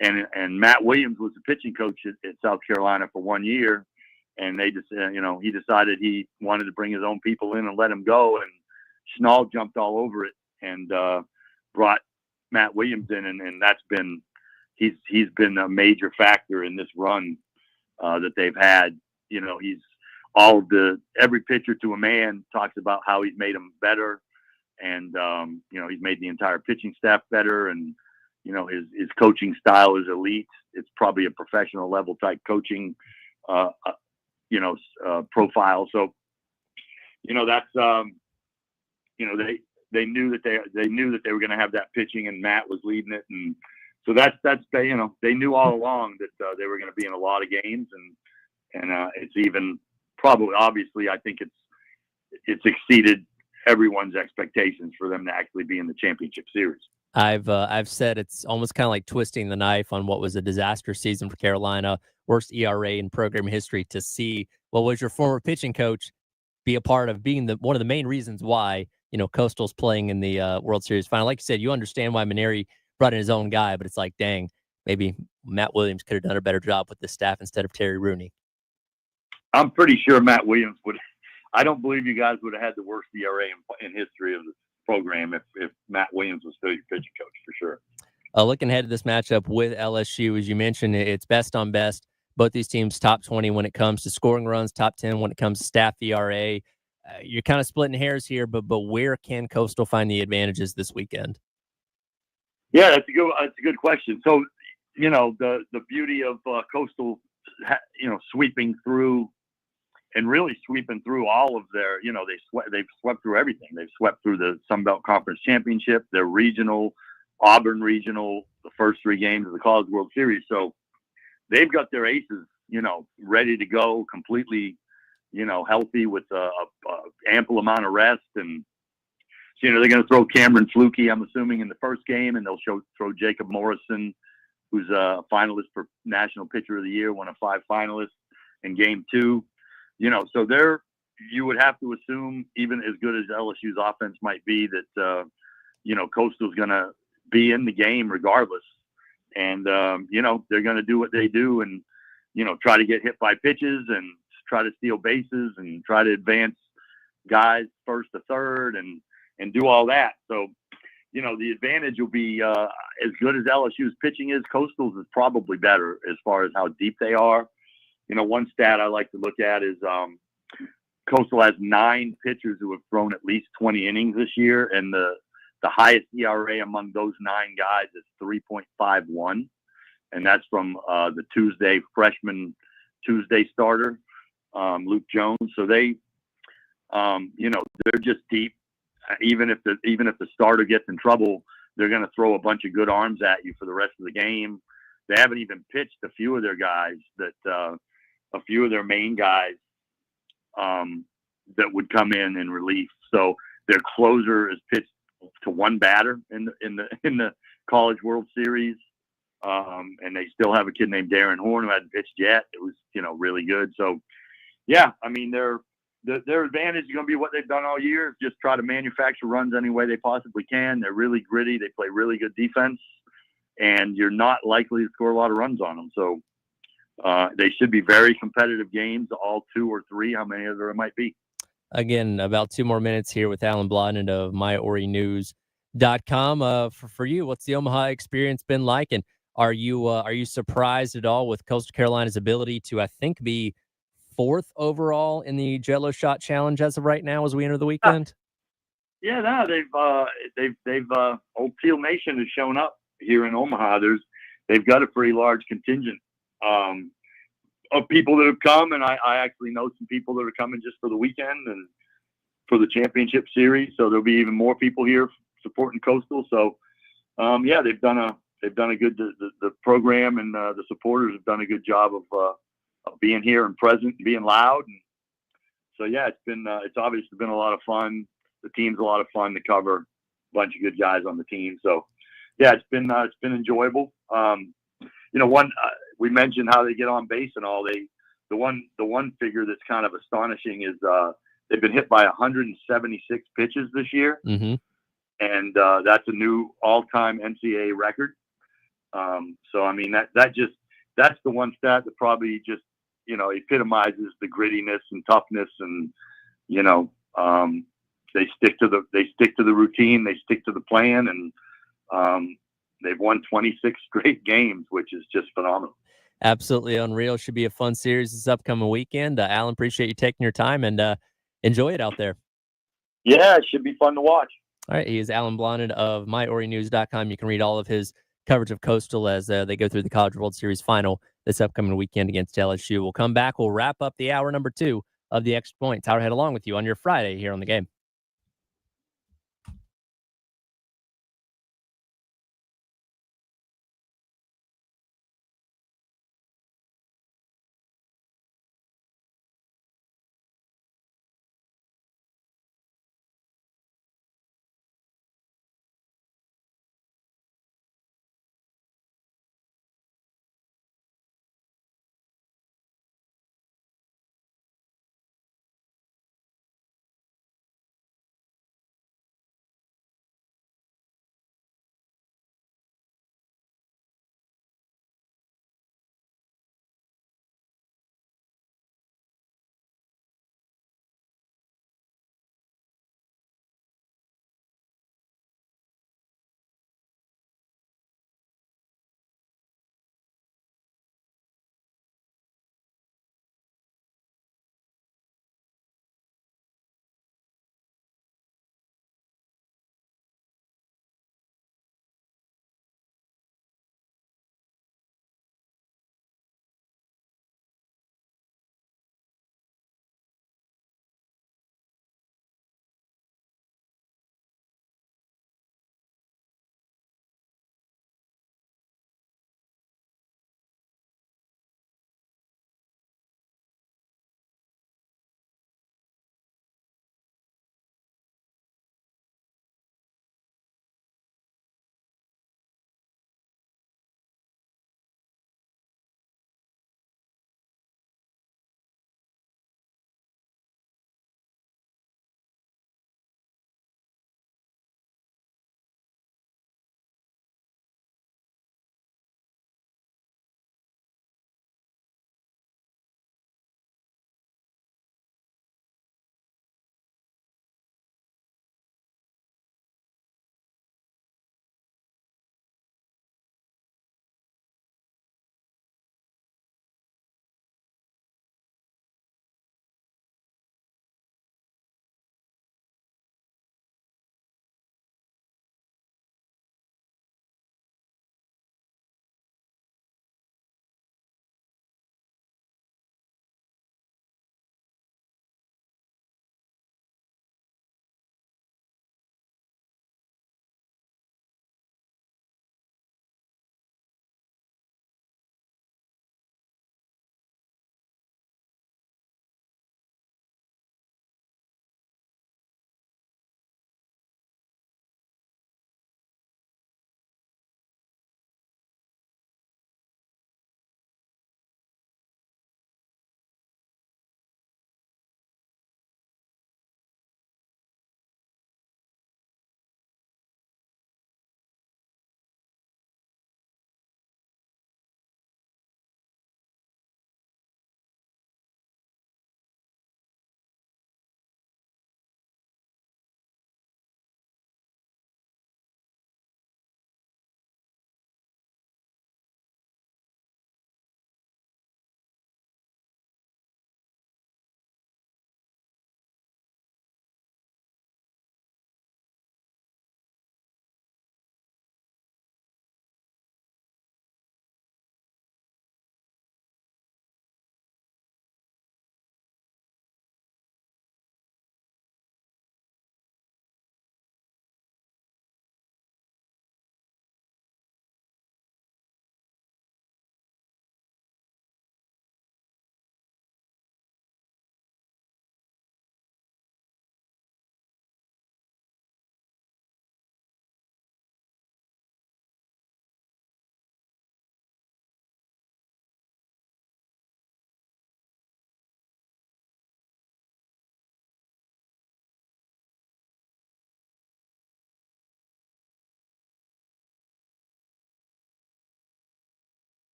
and Matt Williams was the pitching coach at South Carolina for 1 year, and they just, he decided he wanted to bring his own people in and let him go, and Schnall jumped all over it and brought Matt Williams in, and that's been he's been a major factor in this run that they've had. He's every pitcher to a man talks about how he's made them better, and he's made the entire pitching staff better, and his coaching style is elite. It's probably a professional level type coaching profile. So that's they knew that they were going to have that pitching, and Matt was leading it, and so that's they knew all along that they were going to be in a lot of games, and it's even probably, obviously, I think it's exceeded everyone's expectations for them to actually be in the championship series. I've said it's almost kind of like twisting the knife on what was a disaster season for Carolina, worst ERA in program history, to see what was your former pitching coach be a part of being one of the main reasons why Coastal's playing in the World Series final. Like you said, you understand why Manieri brought in his own guy, but it's like, dang, maybe Matt Williams could have done a better job with the staff instead of Terry Rooney. I'm pretty sure Matt Williams would. I don't believe you guys would have had the worst ERA in history of the program if Matt Williams was still your pitching coach, for sure. Looking ahead to this matchup with LSU, as you mentioned, it's best on best. Both these teams top 20 when it comes to scoring runs, top 10 when it comes to staff ERA. You're kind of splitting hairs here, but where can Coastal find the advantages this weekend? Yeah, that's a good question. So, the beauty of Coastal, sweeping through and really sweeping through all of their, they've swept through everything. They've swept through the Sun Belt Conference Championship, their regional, Auburn regional, the first 3 games of the College World Series. So they've got their aces, ready to go, completely, healthy with a ample amount of rest. And, they're going to throw Cameron Flukie, I'm assuming, in the first game, and they'll throw Jacob Morrison, who's a finalist for National Pitcher of the Year, one of 5 finalists, in game 2. So you would have to assume, even as good as LSU's offense might be, that, Coastal's going to be in the game regardless. And, they're going to do what they do and, try to get hit by pitches and try to steal bases and try to advance guys first to third and do all that. So, the advantage will be as good as LSU's pitching is. Coastal's is probably better as far as how deep they are. One stat I like to look at is Coastal has 9 pitchers who have thrown at least 20 innings this year, and the highest ERA among those 9 guys is 3.51, and that's from the freshman Tuesday starter, Luke Jones. So they, they're just deep. Even if the starter gets in trouble, they're going to throw a bunch of good arms at you for the rest of the game. they haven't even pitched a few of their guys a few of their main guys that would come in relief. So their closer is pitched to one batter in the College World Series. And they still have a kid named Darren Horn who hadn't pitched yet. It was, really good. So yeah, I mean, their advantage is going to be what they've done all year. Just try to manufacture runs any way they possibly can. They're really gritty. They play really good defense, and you're not likely to score a lot of runs on them. So they should be very competitive games, all 2 or 3, how many of there might be. Again, about 2 more minutes here with Alan Blodden of myorinews.com. For you, what's the Omaha experience been like? And are you surprised at all with Coastal Carolina's ability to, I think, be 4th overall in the Jello Shot Challenge as of right now as we enter the weekend? Yeah, no, they've Old Teal Nation has shown up here in Omaha. They've got a pretty large contingent of people that have come, and I actually know some people that are coming just for the weekend and for the championship series. So there'll be even more people here supporting Coastal. So yeah, they've done a good the program and the supporters have done a good job of being here and present and being loud. And so yeah, it's obviously been a lot of fun. The team's a lot of fun to cover. A bunch of good guys on the team. So yeah, it's been enjoyable. We mentioned how they get on base and all. The one figure that's kind of astonishing is they've been hit by 176 pitches this year, mm-hmm. and that's a new all-time NCAA record. So I mean that's the one stat that probably just epitomizes the grittiness and toughness, and they stick to the routine, they stick to the plan, and they've won 26 straight games, which is just phenomenal. Absolutely unreal. Should be a fun series this upcoming weekend. Alan, appreciate you taking your time, and enjoy it out there. Yeah, it should be fun to watch. All right, he is Alan Blondin of myorinews.com. You can read all of his coverage of Coastal as they go through the College World Series final this upcoming weekend against LSU. We'll come back. We'll wrap up the hour number 2 of the Extra Point. Tyler Head along with you on your Friday here on The Game.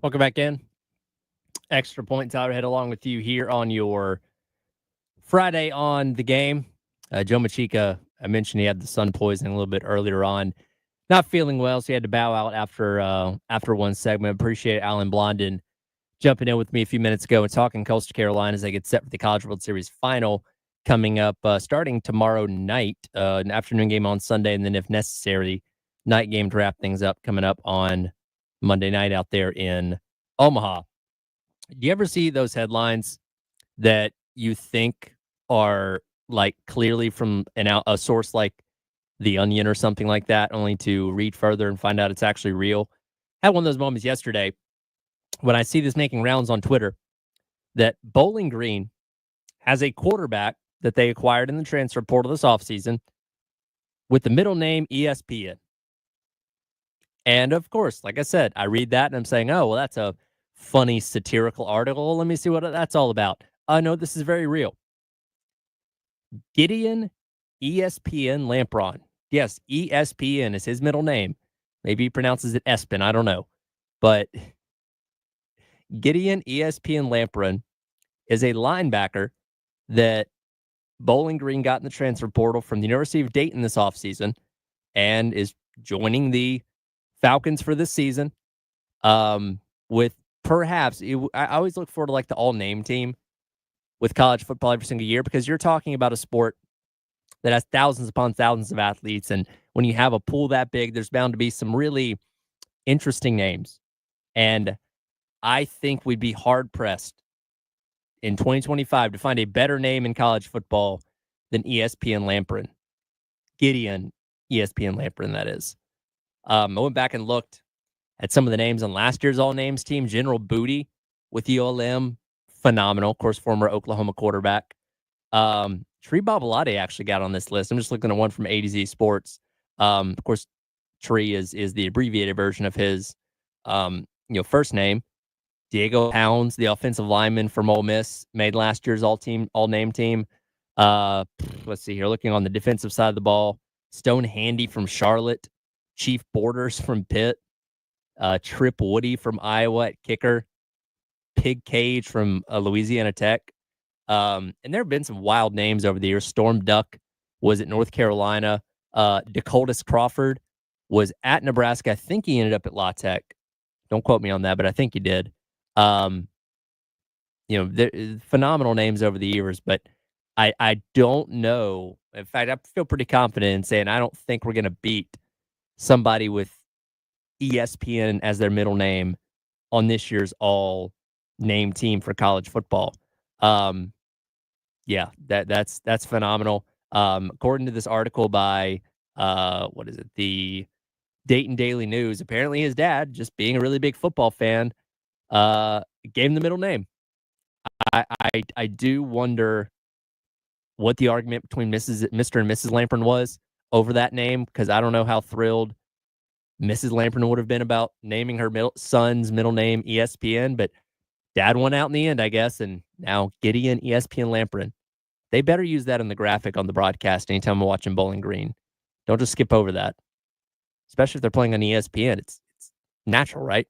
Welcome back in. Extra Point Tyler head along with you here on your Friday on the game. Joe Machika, I mentioned he had the sun poisoning a little bit earlier on. Not feeling well, so he had to bow out after one segment. Appreciate Alan Blondin jumping in with me a few minutes ago and talking Coastal Carolina as they get set for the College World Series final coming up starting tomorrow night, an afternoon game on Sunday, and then if necessary, night game to wrap things up coming up on Monday night out there in Omaha. Do you ever see those headlines that you think are like clearly from a source like The Onion or something like that, only to read further and find out it's actually real? I had one of those moments yesterday when I see this making rounds on Twitter that Bowling Green has a quarterback that they acquired in the transfer portal this offseason with the middle name ESPN. And of course, like I said, I read that and I'm saying, oh, well, that's a funny satirical article. Let me see what that's all about. No, this is very real. Gideon ESPN Lampron. Yes, ESPN is his middle name. Maybe he pronounces it Espen. I don't know. But Gideon ESPN Lampron is a linebacker that Bowling Green got in the transfer portal from the University of Dayton this offseason and is joining the Falcons for this season. With perhaps, I always look forward to like the all-name team with college football every single year because you're talking about a sport that has thousands upon thousands of athletes. And when you have a pool that big, there's bound to be some really interesting names. And I think we'd be hard-pressed in 2025 to find a better name in college football than ESPN Lampron. Gideon ESPN Lampron, that is. I went back and looked at some of the names on last year's all-names team. General Booty with ULM, phenomenal. Of course, former Oklahoma quarterback. Tree Babalade actually got on this list. I'm just looking at one from A to Z Sports. Of course, Tree is the abbreviated version of his first name. Diego Pounds, the offensive lineman from Ole Miss, made last year's all-name team. Let's see here. Looking on the defensive side of the ball, Stone Handy from Charlotte, Chief Borders from Pitt, Trip Woody from Iowa at kicker, Pig Cage from Louisiana Tech. And there have been some wild names over the years. Storm Duck was at North Carolina. Dakotas Crawford was at Nebraska. I think he ended up at La Tech. Don't quote me on that, but I think he did. Phenomenal names over the years, but I don't know. In fact, I feel pretty confident in saying I don't think we're going to beat somebody with ESPN as their middle name on this year's all-name team for college football. Yeah, that's phenomenal. According to this article by the Dayton Daily News, apparently his dad, just being a really big football fan, gave him the middle name. I do wonder what the argument between Mr. and Mrs. Lampron was over that name, because I don't know how thrilled Mrs. Lampron would have been about naming her son's middle name ESPN, but dad won out in the end, I guess, and now Gideon ESPN Lampron. They better use that in the graphic on the broadcast anytime I'm watching Bowling Green. Don't just skip over that, especially if they're playing on ESPN. It's natural, right?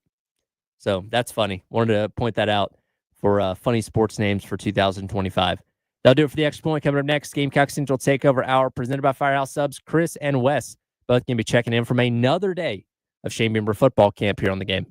So that's funny. Wanted to point that out for funny sports names for 2025. That'll do it for the Extra Point. Coming up next, Gamecock Central Takeover Hour presented by Firehouse Subs. Chris and Wes both going to be checking in from another day of Shane Beamer football camp here on the game.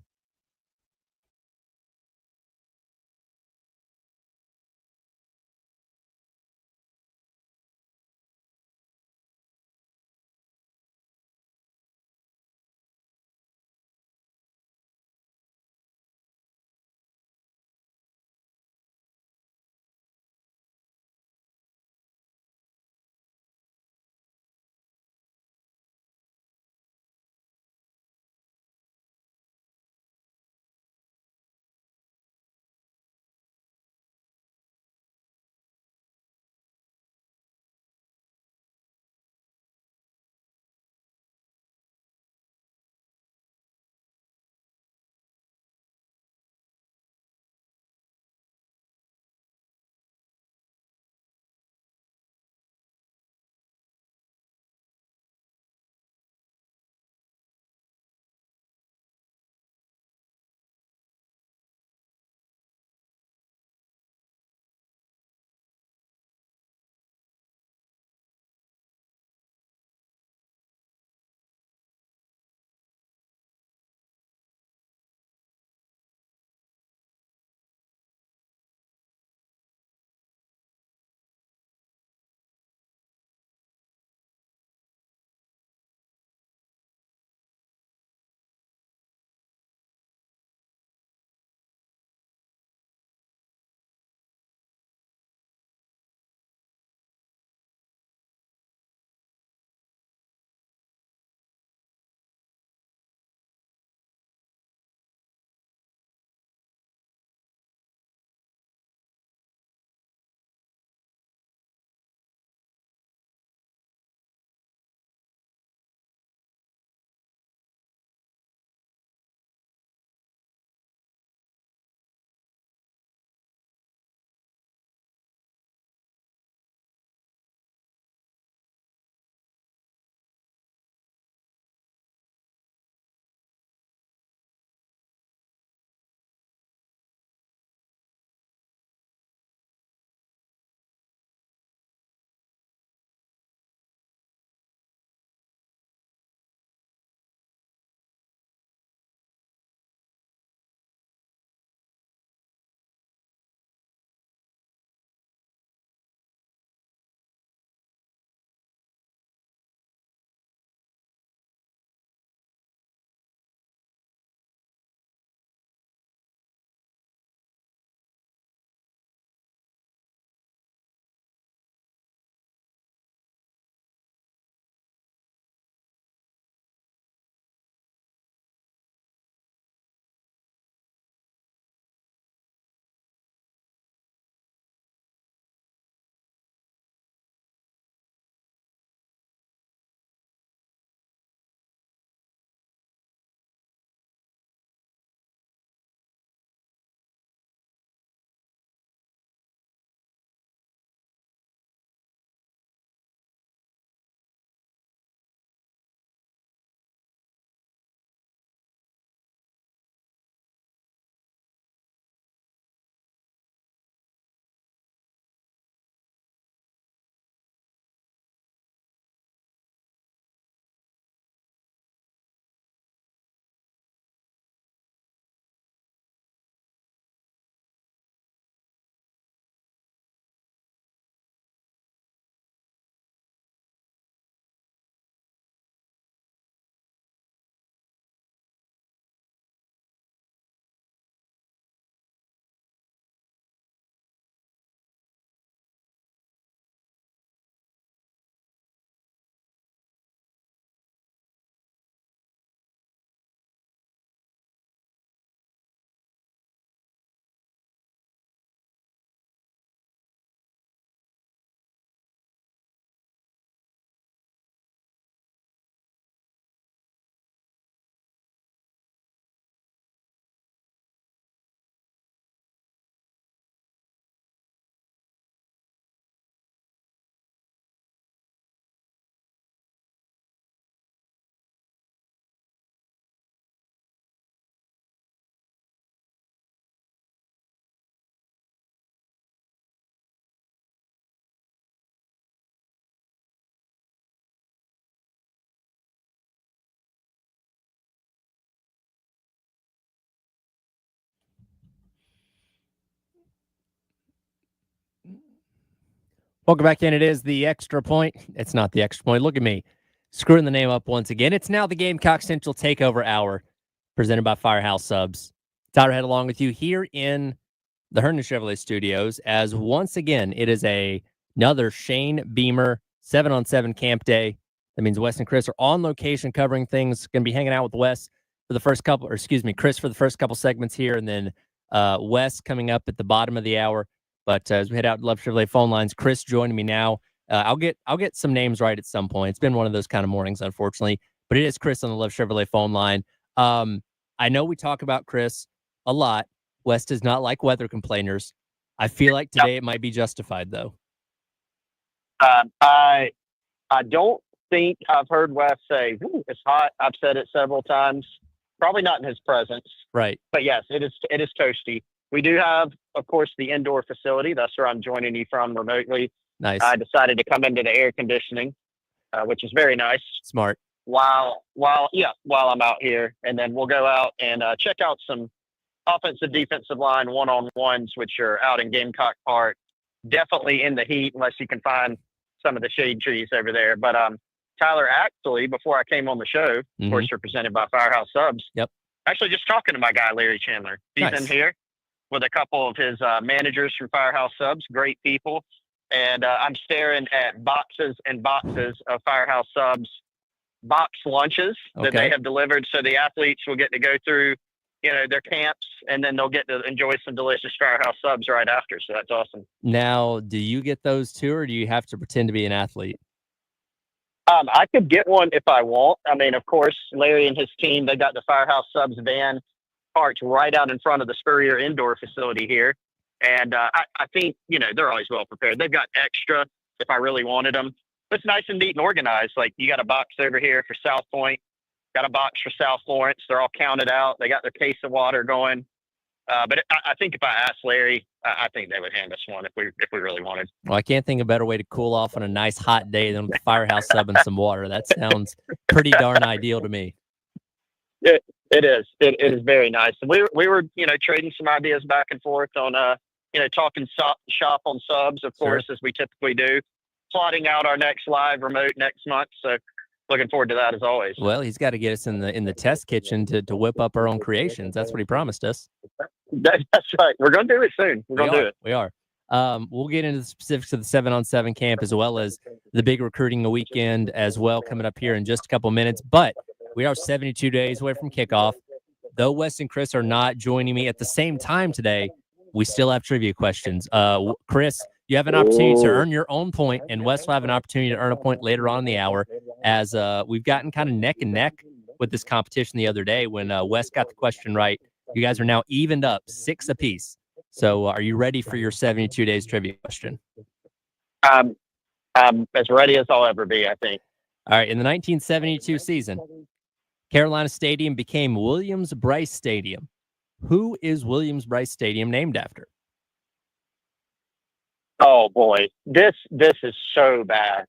Welcome back in. It is the Extra Point. It's not the Extra Point. Look at me screwing the name up once again. It's now the Gamecock Central Takeover Hour presented by Firehouse Subs. Tyler Head along with you here in the Herndon Chevrolet Studios as once again it is another Shane Beamer 7-on-7 camp day. That means Wes and Chris are on location covering things. Going to be hanging out with Wes for the first couple, Chris for the first couple segments here, and then Wes coming up at the bottom of the hour. But as we head out to Love Chevrolet phone lines, Chris joining me now. I'll get some names right at some point. It's been one of those kind of mornings, unfortunately. But it is Chris on the Love Chevrolet phone line. I know we talk about Chris a lot. Wes does not like weather complainers. I feel like today it might be justified, though. I don't think I've heard Wes say, it's hot. I've said it several times. Probably not in his presence. Right. But yes, it is toasty. We do have, of course, the indoor facility. That's where I'm joining you from remotely. Nice. I decided to come into the air conditioning, which is very nice. Smart. While I'm out here, and then we'll go out and check out some offensive, defensive line one-on-ones, which are out in Gamecock Park. Definitely in the heat, unless you can find some of the shade trees over there. But Tyler, actually, before I came on the show, of course, you're presented by Firehouse Subs. Yep. Actually, just talking to my guy Larry Chandler. He's in here with a couple of his managers from Firehouse Subs, great people. And I'm staring at boxes and boxes of Firehouse Subs box lunches that they have delivered. So the athletes will get to go through, their camps, and then they'll get to enjoy some delicious Firehouse Subs right after. So that's awesome. Now, do you get those too, or do you have to pretend to be an athlete? I could get one if I want. I mean, of course, Larry and his team, they got the Firehouse Subs van parked right out in front of the Spurrier indoor facility here. And I think, they're always well prepared. They've got extra if I really wanted them. But it's nice and neat and organized. Like, you got a box over here for South Point, got a box for South Florence. They're all counted out. They got their case of water going. But I think if I asked Larry, I think they would hand us one if we really wanted. Well, I can't think of a better way to cool off on a nice hot day than with a Firehouse Sub and some water. That sounds pretty darn ideal to me. It is. It is very nice. We were, trading some ideas back and forth on, talking shop on subs, of course, as we typically do, plotting out our next live remote next month. So looking forward to that as always. Well, he's got to get us in the test kitchen to whip up our own creations. That's what he promised us. That's right. We're going to do it soon. We're going to do it. We are. We'll get into the specifics of the 7-on-7 camp as well as the big recruiting weekend as well coming up here in just a couple minutes. But we are 72 days away from kickoff. Though Wes and Chris are not joining me at the same time today, we still have trivia questions. Chris, you have an opportunity to earn your own point, and Wes will have an opportunity to earn a point later on in the hour, as we've gotten kind of neck and neck with this competition the other day when Wes got the question right. You guys are now evened up 6 apiece. So are you ready for your 72 days trivia question? I'm as ready as I'll ever be, I think. All right. In the 1972 season, Carolina Stadium became Williams-Brice Stadium. Who is Williams-Brice Stadium named after? Oh boy, this is so bad.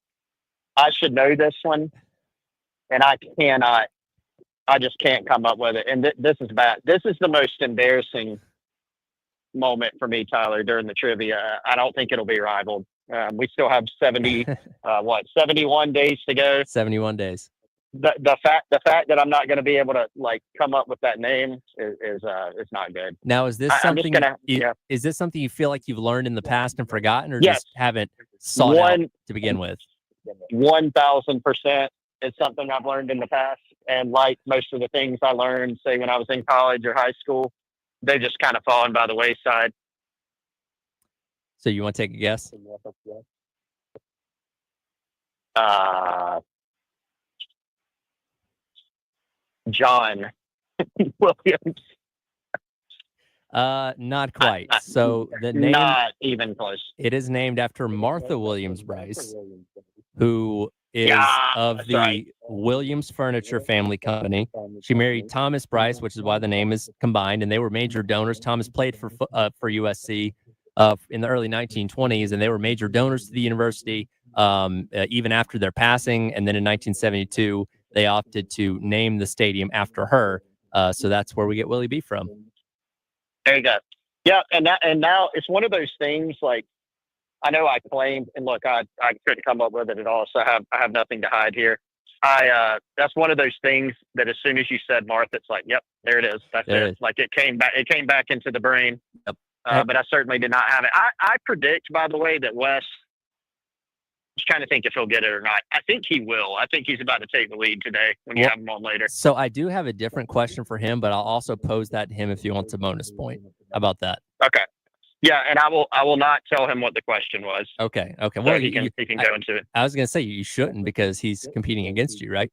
I should know this one, and I cannot. I just can't come up with it. And this is bad. This is the most embarrassing moment for me, Tyler, during the trivia. I don't think it'll be rivaled. We still have 71 days to go. 71 days. The fact that I'm not going to be able to come up with that name is not good. Now, is this something? Is this something you feel like you've learned in the past and forgotten, or just haven't sought out to begin with? 1,000%. It's something I've learned in the past, and like most of the things I learned, say when I was in college or high school, they've just kind of fallen by the wayside. So you want to take a guess? John Williams. Not quite. So the name, not even close. It is named after Martha Williams-Brice, who is of the Williams Furniture family company. She married Thomas Brice, which is why the name is combined, and they were major donors. Thomas played for USC in the early 1920s, and they were major donors to the university even after their passing. And then in 1972, they opted to name the stadium after her. So that's where we get Willie B from. There you go. Yeah, and now it's one of those things like I know I claimed, and look, I couldn't come up with it at all, so I have nothing to hide here. That's one of those things that as soon as you said Martha, it's like, yep, there it is. That's There it. it is. Like it came back into the brain. Yep. But I certainly did not have it. I predict, by the way, that Wes, I was trying to think if he'll get it or not. I think he will. I think he's about to take the lead today when you Well, have him on later. So I do have a different question for him, but I'll also pose that to him if he wants a bonus point. How about that? Okay. Yeah, and I will not tell him what the question was. Okay. So Well, he can go into it. I was going to say you shouldn't because he's competing against you, right?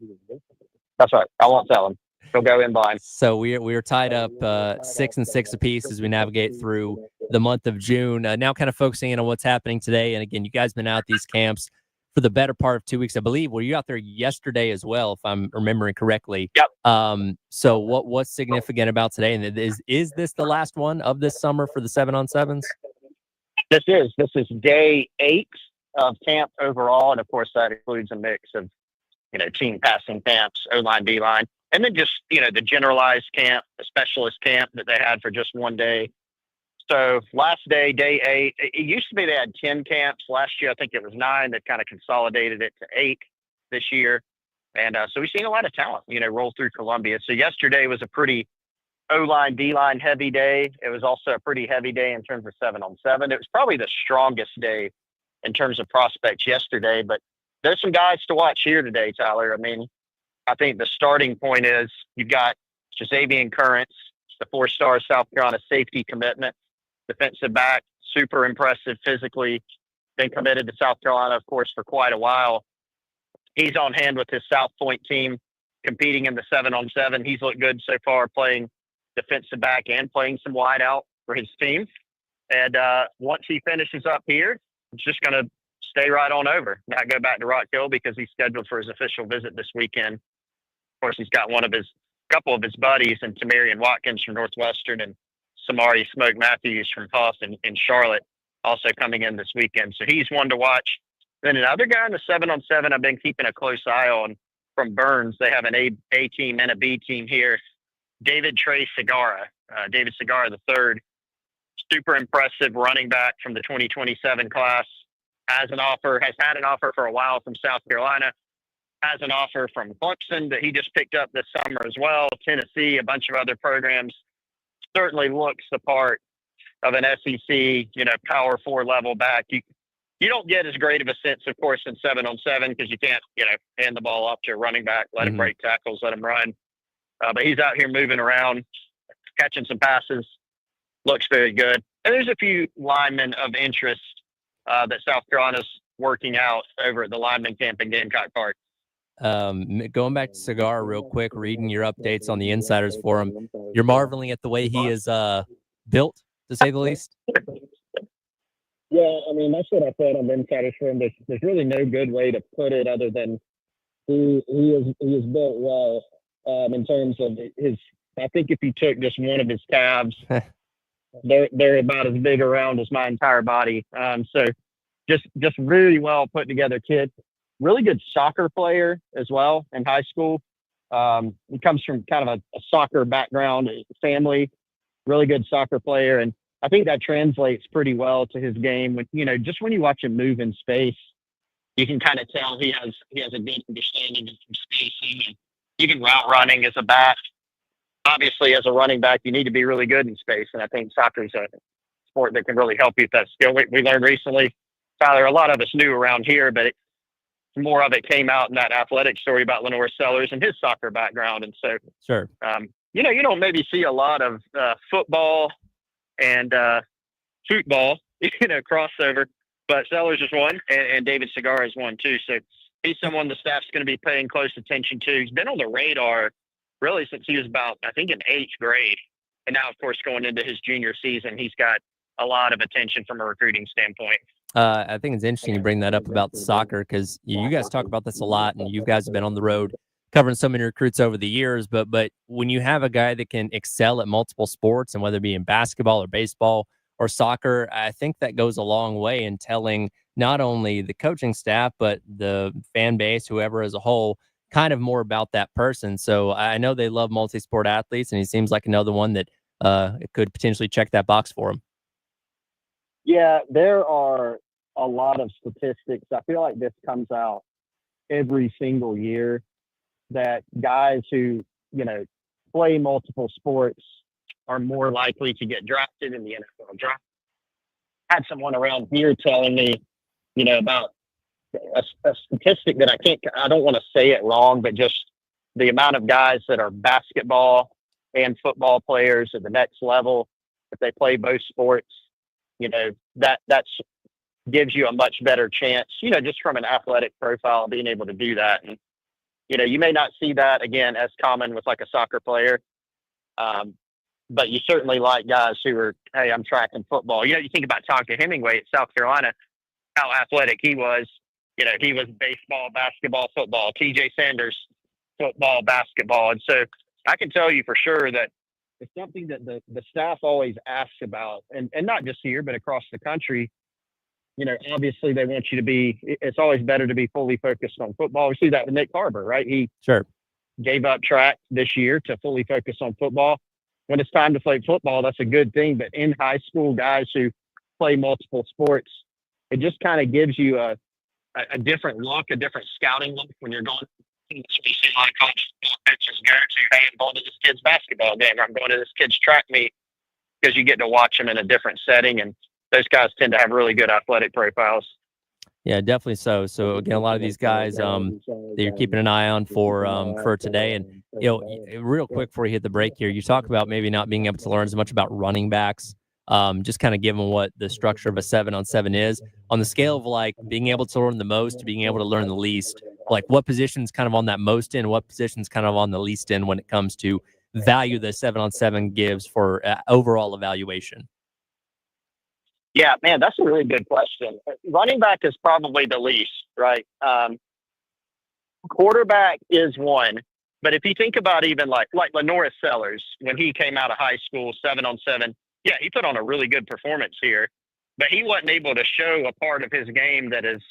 That's right. I won't tell him. He'll go in blind. So we are tied up 6-6 apiece as we navigate through the month of June. Now kind of focusing in on what's happening today. And again, you guys been out at these camps for the better part of 2 weeks, I believe. Were you out there yesterday as well, if I'm remembering correctly? Yep. So what's significant about today? And is this the last one of this summer for the 7-on-7s? This is day 8 of camp overall, and of course that includes a mix of team passing camps, O-line, D-line, and then just the generalized camp, the specialist camp that they had for just one day. So last day, day 8, it used to be they had 10 camps. Last year, I think it was 9. They've kind of consolidated it to 8 this year. And so we've seen a lot of talent, roll through Columbia. So yesterday was a pretty O-line, D-line heavy day. It was also a pretty heavy day in terms of 7-on-7. It was probably the strongest day in terms of prospects yesterday. But there's some guys to watch here today, Tyler. I mean, I think the starting point is you've got Jazavian Currents, the 4-star South Carolina safety commitment. Defensive back, super impressive physically, been committed to South Carolina, of course, for quite a while. He's on hand with his South Point team, competing in the 7-on-7. He's looked good so far, playing defensive back and playing some wide out for his team. And once he finishes up here, it's just going to stay right on over, not go back to Rock Hill because he's scheduled for his official visit this weekend. Of course, he's got couple of his buddies, and Tamarian Watkins from Northwestern and Samari Smoke Matthews from Huff in Charlotte also coming in this weekend. So he's one to watch. Then another guy in the 7-on-7 I've been keeping a close eye on from Burns. They have an A team and a B team here. David Trey Segarra, David Segarra III, super impressive running back from the 2027 class. Has had an offer for a while from South Carolina. Has an offer from Clemson that he just picked up this summer as well. Tennessee, a bunch of other programs. Certainly looks the part of an SEC, Power 4 level back. You don't get as great of a sense, of course, in 7-on-7 because you can't, hand the ball off to a running back, let him break tackles, let him run. But he's out here moving around, catching some passes, looks very good. And there's a few linemen of interest that South Carolina's working out over at the lineman camp in Gamecock Park. Going back to Cigar real quick, reading your updates on the Insiders Forum, you're marveling at the way he is built, to say the least. Yeah, I mean, that's what I thought on the Insiders Forum. There's really no good way to put it other than he is built well in terms of his. I think if you took just one of his calves, they're about as big around as my entire body. So just really well put together kid. Really good soccer player as well in high school. He comes from kind of a soccer background family, really good soccer player. And I think that translates pretty well to his game. Just when you watch him move in space, you can kind of tell he has a good understanding of spacing. And you can route running as a back. Obviously, as a running back, you need to be really good in space. And I think soccer is a sport that can really help you with that skill. We learned recently, Tyler, a lot of us knew around here, but more of it came out in that athletic story about Lenore Sellers and his soccer background. And so, sure, you don't maybe see a lot of football and football, crossover, but Sellers is one, and David Segarra is one too. So he's someone the staff's going to be paying close attention to. He's been on the radar really since he was about, I think, in 8th grade. And now, of course, going into his junior season, he's got a lot of attention from a recruiting standpoint. I think it's interesting you bring that up about soccer because you guys talk about this a lot, and you guys have been on the road covering so many recruits over the years. But when you have a guy that can excel at multiple sports, and whether it be in basketball or baseball or soccer, I think that goes a long way in telling not only the coaching staff but the fan base, whoever as a whole, kind of more about that person. So I know they love multi-sport athletes, and he seems like another one that could potentially check that box for him. Yeah, there are a a lot of statistics. I feel like this comes out every single year that guys who, play multiple sports are more likely to get drafted in the NFL draft. I had someone around here telling me, about a statistic that I don't want to say it wrong, but just the amount of guys that are basketball and football players at the next level, if they play both sports, that's gives you a much better chance, just from an athletic profile, being able to do that. And, you may not see that again as common with like a soccer player. But you certainly like guys who are, hey, I'm tracking football. You think about Tonka Hemingway at South Carolina, how athletic he was. He was baseball, basketball, football. TJ Sanders, football, basketball. And so I can tell you for sure that it's something that the staff always asks about, and not just here, but across the country. Obviously they want you to be, it's always better to be fully focused on football. We see that with Nick Harbor, right? He gave up track this year to fully focus on football. When it's time to play football, that's a good thing. But in high school, guys who play multiple sports, it just kind of gives you a different look, a different scouting look when you're going. You see a lot of coaches go to, hey, I'm going to this kid's basketball game, or I'm going to this kid's track meet, because you get to watch them in a different setting. And those guys tend to have really good athletic profiles. Yeah, definitely so. So again, a lot of these guys that you're keeping an eye on for today. And real quick before we hit the break here, you talk about maybe not being able to learn as much about running backs, just kind of given what the structure of a 7-on-7 is. On the scale of like being able to learn the most to being able to learn the least, like what position's kind of on that most end, what position's kind of on the least end when it comes to value the 7-on-7 gives for overall evaluation? Yeah, man, that's a really good question. Running back is probably the least, right? Quarterback is one, but if you think about even like Lenoris Sellers, when he came out of high school, 7-on-7, yeah, he put on a really good performance here, but he wasn't able to show a part of his game that is,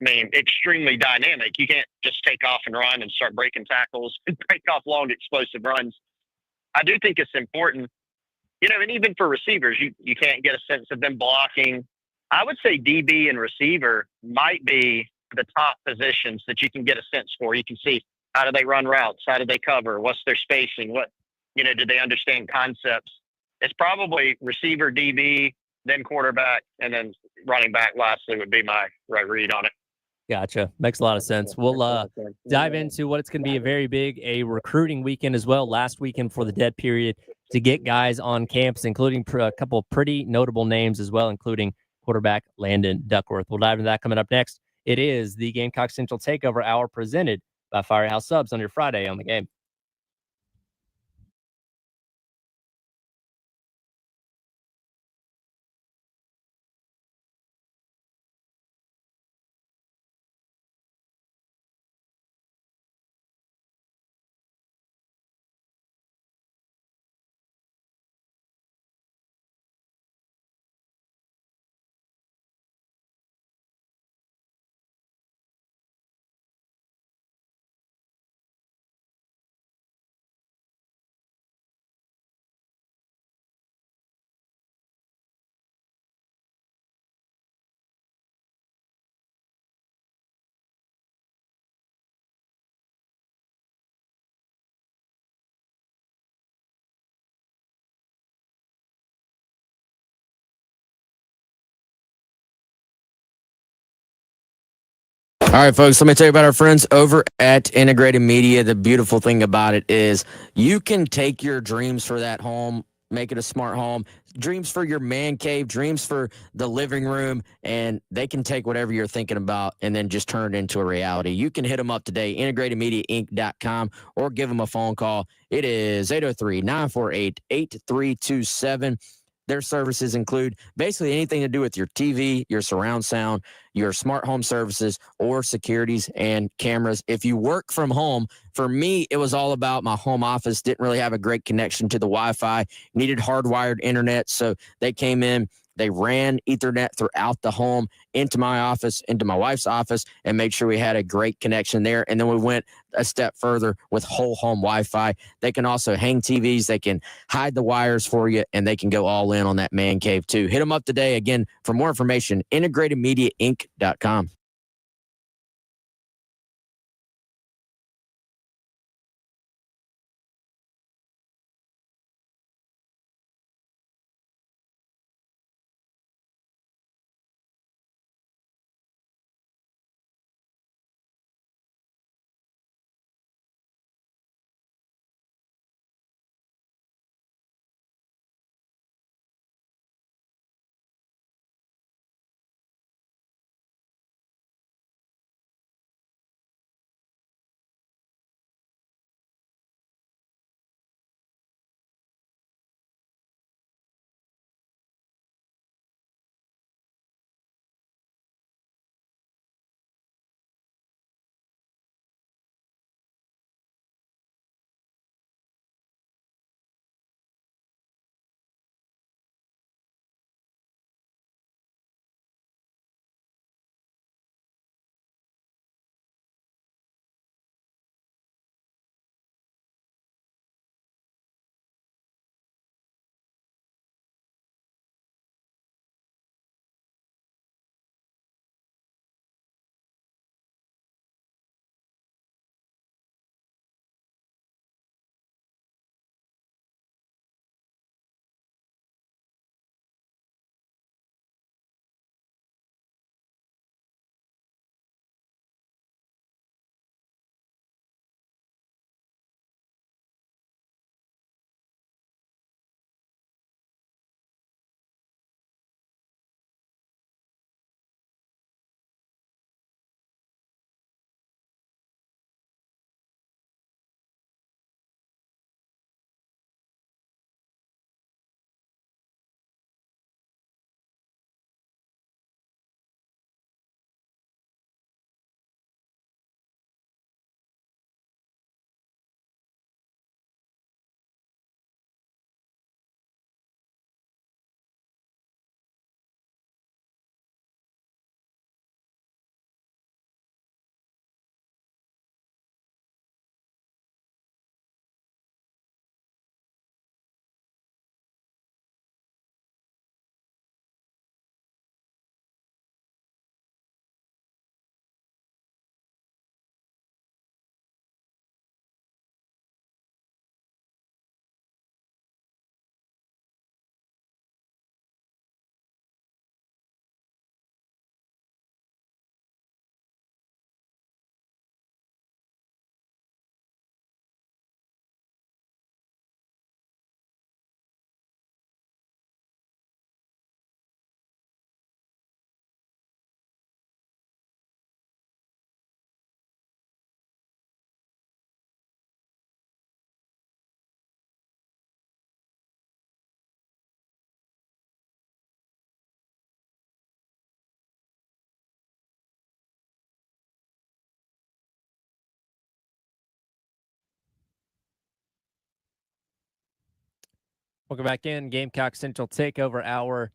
extremely dynamic. You can't just take off and run and start breaking tackles and break off long, explosive runs. I do think it's important. And even for receivers, you can't get a sense of them blocking. I would say DB and receiver might be the top positions that you can get a sense for. You can see, how do they run routes? How do they cover? What's their spacing? Do they understand concepts? It's probably receiver, DB, then quarterback, and then running back lastly would be my right read on it. Gotcha. Makes a lot of sense. We'll dive into what it's going to be a recruiting weekend as well. Last weekend for the dead period to get guys on campus, including a couple of pretty notable names as well, including quarterback Landon Duckworth. We'll dive into that coming up next. It is the Gamecock Central Takeover Hour presented by Firehouse Subs on your Friday on the Game. All right, folks, let me tell you about our friends over at Integrated Media. The beautiful thing about it is you can take your dreams for that home, make it a smart home, dreams for your man cave, dreams for the living room, and they can take whatever you're thinking about and then just turn it into a reality. You can hit them up today, integratedmediainc.com, or give them a phone call. It is 803-948-8327. Their services include basically anything to do with your TV, your surround sound, your smart home services, or securities and cameras. If you work from home, for me, it was all about my home office. Didn't really have a great connection to the Wi-Fi. Needed hardwired internet, so they came in They ran Ethernet throughout the home into my office, into my wife's office, and made sure we had a great connection there. And then we went a step further with whole home Wi-Fi. They can also hang TVs. They can hide the wires for you, and they can go all in on that man cave too. Hit them up today. Again, for more information, integratedmediainc.com. Welcome back in. Gamecock Central Takeover Hour,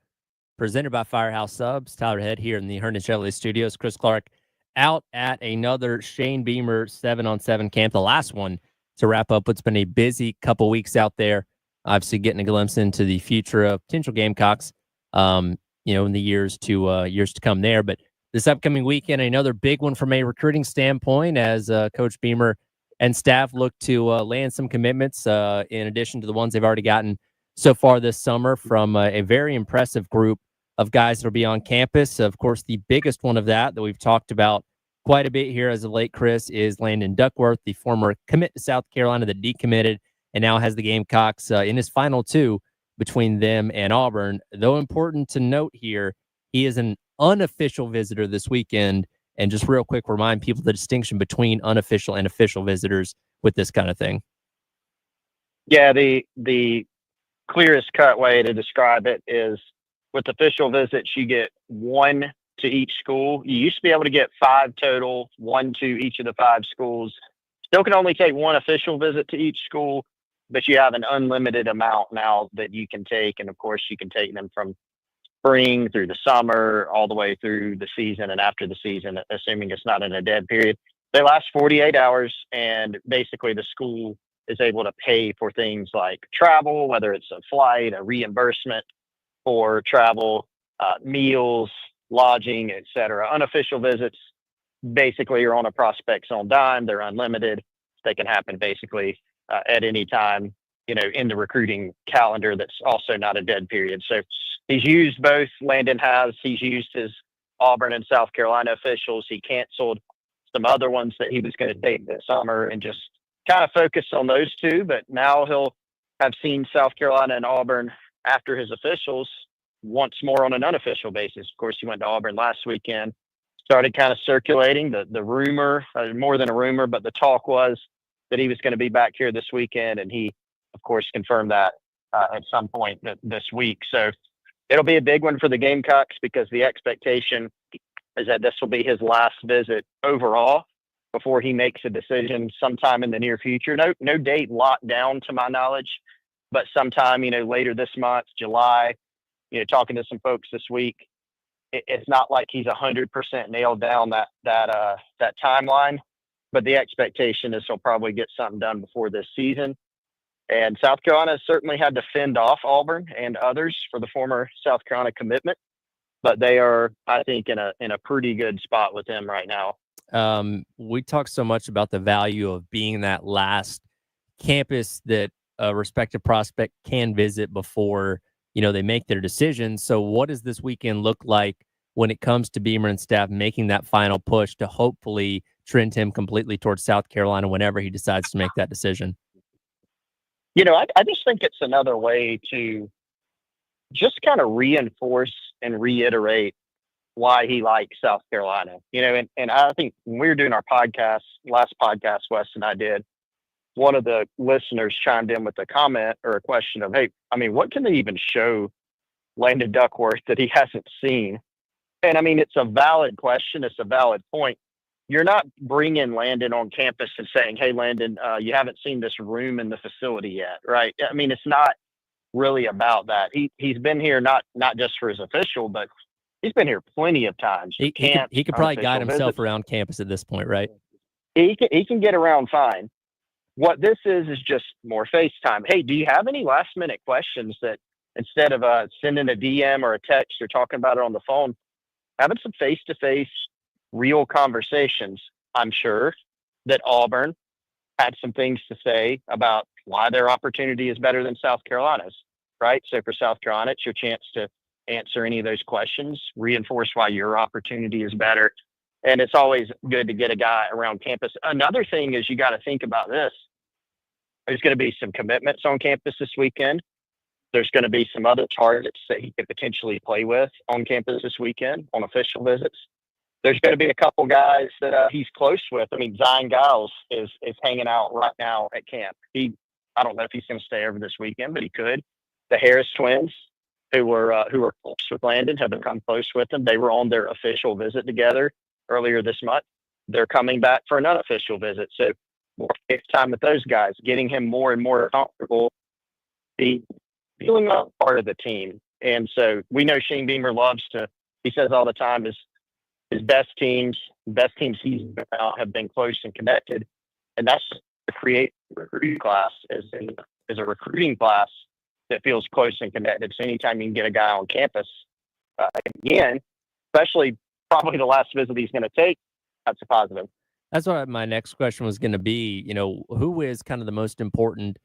presented by Firehouse Subs. Tyler Head here in the Hernan Shelley Studios. Chris Clark out at another Shane Beamer 7-on-7 camp, the last one to wrap up what's been a busy couple weeks out there. Obviously, getting a glimpse into the future of potential Gamecocks, in the years to come there. But this upcoming weekend, another big one from a recruiting standpoint, as Coach Beamer and staff look to land some commitments in addition to the ones they've already gotten so far this summer from a very impressive group of guys that will be on campus. Of course, the biggest one of that we've talked about quite a bit here as of late, Chris, is Landon Duckworth, the former commit to South Carolina that decommitted and now has the Gamecocks in his final two between them and Auburn. Though important to note here, he is an unofficial visitor this weekend. And just real quick, remind people the distinction between unofficial and official visitors with this kind of thing. Yeah, the clearest cut way to describe it is with official visits, you get one to each school. You used to be able to get 5 total, 1 to each of the 5 schools. Still can only take 1 official visit to each school, but you have an unlimited amount now that you can take. And of course, you can take them from spring through the summer, all the way through the season and after the season, assuming it's not in a dead period. They last 48 hours, and basically the school is able to pay for things like travel, whether it's a flight, a reimbursement for travel, meals, lodging, etc. Unofficial visits basically are on a prospect's own dime. They're unlimited. They can happen basically at any time, in the recruiting calendar that's also not a dead period. So he's used both. Landon has. He's used his Auburn and South Carolina officials. He canceled some other ones that he was going to take this summer and just kind of focus on those two. But now he'll have seen South Carolina and Auburn after his officials once more on an unofficial basis. Of course, he went to Auburn last weekend, started kind of circulating the rumor, more than a rumor, but the talk was that he was going to be back here this weekend. And he, of course, confirmed that at some point this week. So it'll be a big one for the Gamecocks because the expectation is that this will be his last visit overall before he makes a decision sometime in the near future. No date locked down to my knowledge, but sometime, later this month, July, talking to some folks this week, it's not like he's 100% nailed down that timeline, but the expectation is he'll probably get something done before this season. And South Carolina has certainly had to fend off Auburn and others for the former South Carolina commitment, but they are, I think, in a pretty good spot with him right now. We talk so much about the value of being that last campus that a respective prospect can visit before, they make their decision. So what does this weekend look like when it comes to Beamer and staff making that final push to hopefully trend him completely towards South Carolina whenever he decides to make that decision? I just think it's another way to just kind of reinforce and reiterate why he likes South Carolina. And I think when we were doing our podcast, last podcast Wes and I did, one of the listeners chimed in with a comment or a question of, hey, what can they even show Landon Duckworth that he hasn't seen? And it's a valid question. It's a valid point. You're not bringing Landon on campus and saying, hey, Landon, you haven't seen this room in the facility yet, right? It's not really about that. He's been here not just for his official, but he's been here plenty of times. He could probably guide himself around campus at this point, right? He can get around fine. What this is just more FaceTime. Hey, do you have any last minute questions that instead of sending a DM or a text or talking about it on the phone, having some face-to-face real conversations? I'm sure that Auburn had some things to say about why their opportunity is better than South Carolina's, right? So for South Carolina, it's your chance to answer any of those questions, reinforce why your opportunity is better. And it's always good to get a guy around campus. Another thing is you got to think about this. There's going to be some commitments on campus this weekend. There's going to be some other targets that he could potentially play with on campus this weekend on official visits. There's going to be a couple guys that he's close with. Zion Giles is hanging out right now at camp. I don't know if he's going to stay over this weekend, but he could. The Harris twins, who were close with Landon, have become close with him. They were on their official visit together earlier this month. They're coming back for an unofficial visit. So more time with those guys, getting him more and more comfortable, feeling like part of the team. And so we know Shane Beamer he says all the time, his best teams he's been out have been close and connected. And that's the recruiting class is a recruiting class that feels close and connected. So anytime you can get a guy on campus, again, especially probably the last visit he's going to take, that's a positive. That's what my next question was going to be. Who is kind of the most important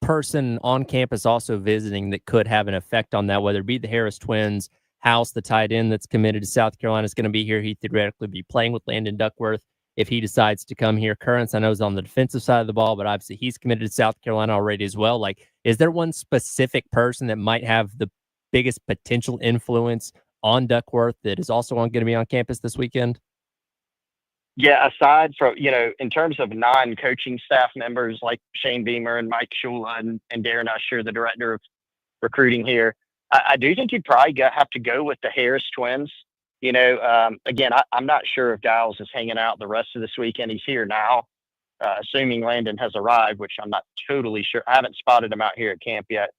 person on campus also visiting that could have an effect on that, whether it be the Harris twins, House, the tight end that's committed to South Carolina, is going to be here. He'd theoretically be playing with Landon Duckworth if he decides to come here. Currents, I know, is on the defensive side of the ball, but obviously he's committed to South Carolina already as well. Is there one specific person that might have the biggest potential influence on Duckworth that is also going to be on campus this weekend? Yeah, aside from, in terms of non-coaching staff members like Shane Beamer and Mike Shula and Darren Usher, the director of recruiting here, I do think you'd probably have to go with the Harris twins. Again, I'm not sure if Giles is hanging out the rest of this weekend. He's here now, assuming Landon has arrived, which I'm not totally sure. I haven't spotted him out here at camp yet.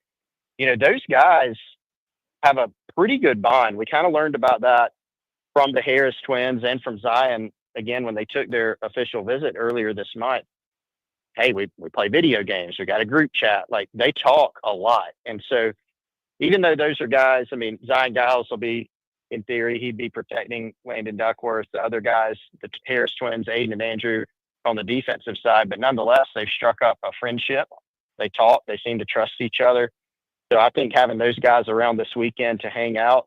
Those guys, have a pretty good bond. We kind of learned about that from the Harris twins and from Zion again when they took their official visit earlier this month. Hey, we play video games. We got a group chat. Like, they talk a lot. And so even though those are guys, I mean, Zion Giles will be, in theory, he'd be protecting Landon Duckworth. The other guys, the Harris twins, Aiden and Andrew, on the defensive side. But nonetheless, they've struck up a friendship. They talk. They seem to trust each other. So I think having those guys around this weekend to hang out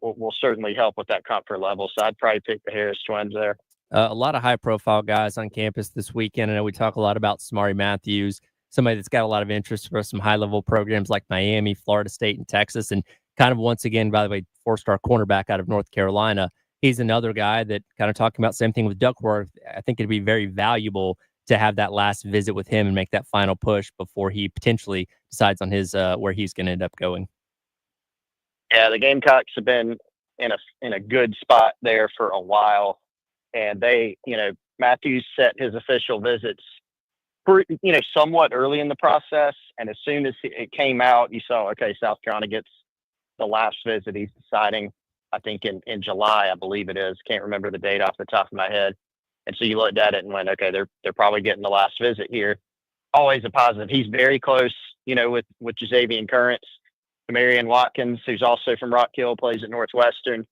will certainly help with that comfort level. So I'd probably pick the Harris twins there. A lot of high-profile guys on campus this weekend. I know we talk a lot about Samari Matthews, somebody that's got a lot of interest for some high-level programs like Miami, Florida State, and Texas. And kind of once again, by the way, four-star cornerback out of North Carolina. He's another guy that kind of talking about same thing with Duckworth. I think it'd be very valuable to have that last visit with him and make that final push before he potentially decides on his where he's going to end up going. Yeah, the Gamecocks have been in a good spot there for a while. And they, Matthews set his official visits, somewhat early in the process. And as soon as it came out, you saw, okay, South Carolina gets the last visit. He's deciding, I think in July, I believe it is. Can't remember the date off the top of my head. And so you looked at it and went, okay, they're probably getting the last visit here. Always a positive. He's very close, with Jazavian Currents. Marion Watkins, who's also from Rock Hill, plays at Northwestern.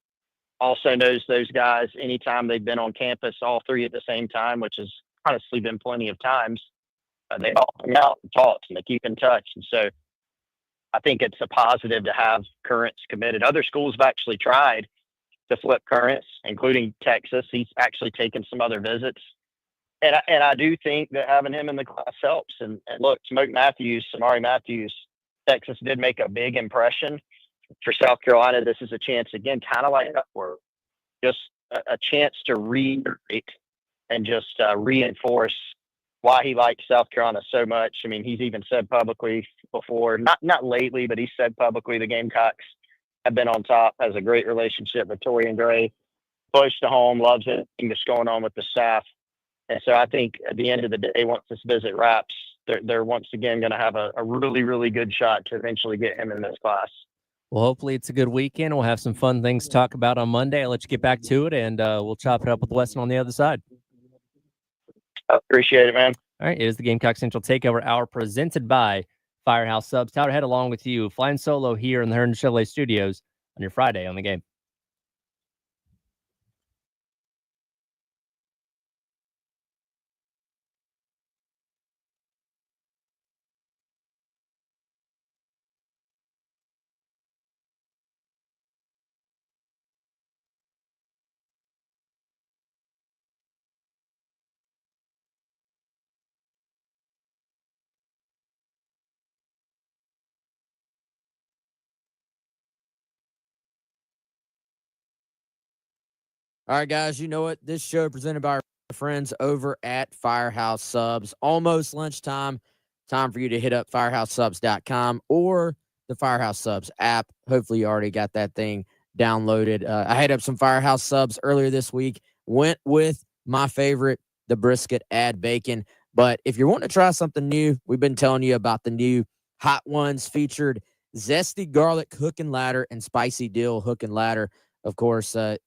Also knows those guys anytime they've been on campus, all three at the same time, which has honestly been plenty of times. They all hang out and talk and they keep in touch. And so I think it's a positive to have Currents committed. Other schools have actually tried to flip Currents, including Texas. He's actually taken some other visits. And I do think that having him in the class helps. And look, Samari Matthews, Texas did make a big impression. For South Carolina, this is a chance, again, kind of like Duckworth, just a chance to reiterate and just reinforce why he likes South Carolina so much. I mean, he's even said publicly before, not lately, but he said publicly the Gamecocks have been on top, has a great relationship with Torian Gray, close to home, loves everything that's going on with the staff. And so I think at the end of the day, once this visit wraps, they're once again going to have a really, really good shot to eventually get him in this class. Well, hopefully it's a good weekend. We'll have some fun things to talk about on Monday. I'll let you get back to it, and we'll chop it up with Weston on the other side. I appreciate it, man. All right, it is the Gamecock Central Takeover Hour presented by Firehouse Subs. Tyler Head along with you, flying solo here in the Herndon Chevrolet Studios on your Friday on the game. All right, guys, you know what? This show presented by our friends over at Firehouse Subs. Almost lunchtime. Time for you to hit up firehousesubs.com or the Firehouse Subs app. Hopefully, you already got that thing downloaded. I hit up some Firehouse Subs earlier this week. Went with my favorite, the brisket add bacon. But if you're wanting to try something new, we've been telling you about the new Hot Ones featured zesty garlic hook and ladder and spicy dill hook and ladder. Of course, the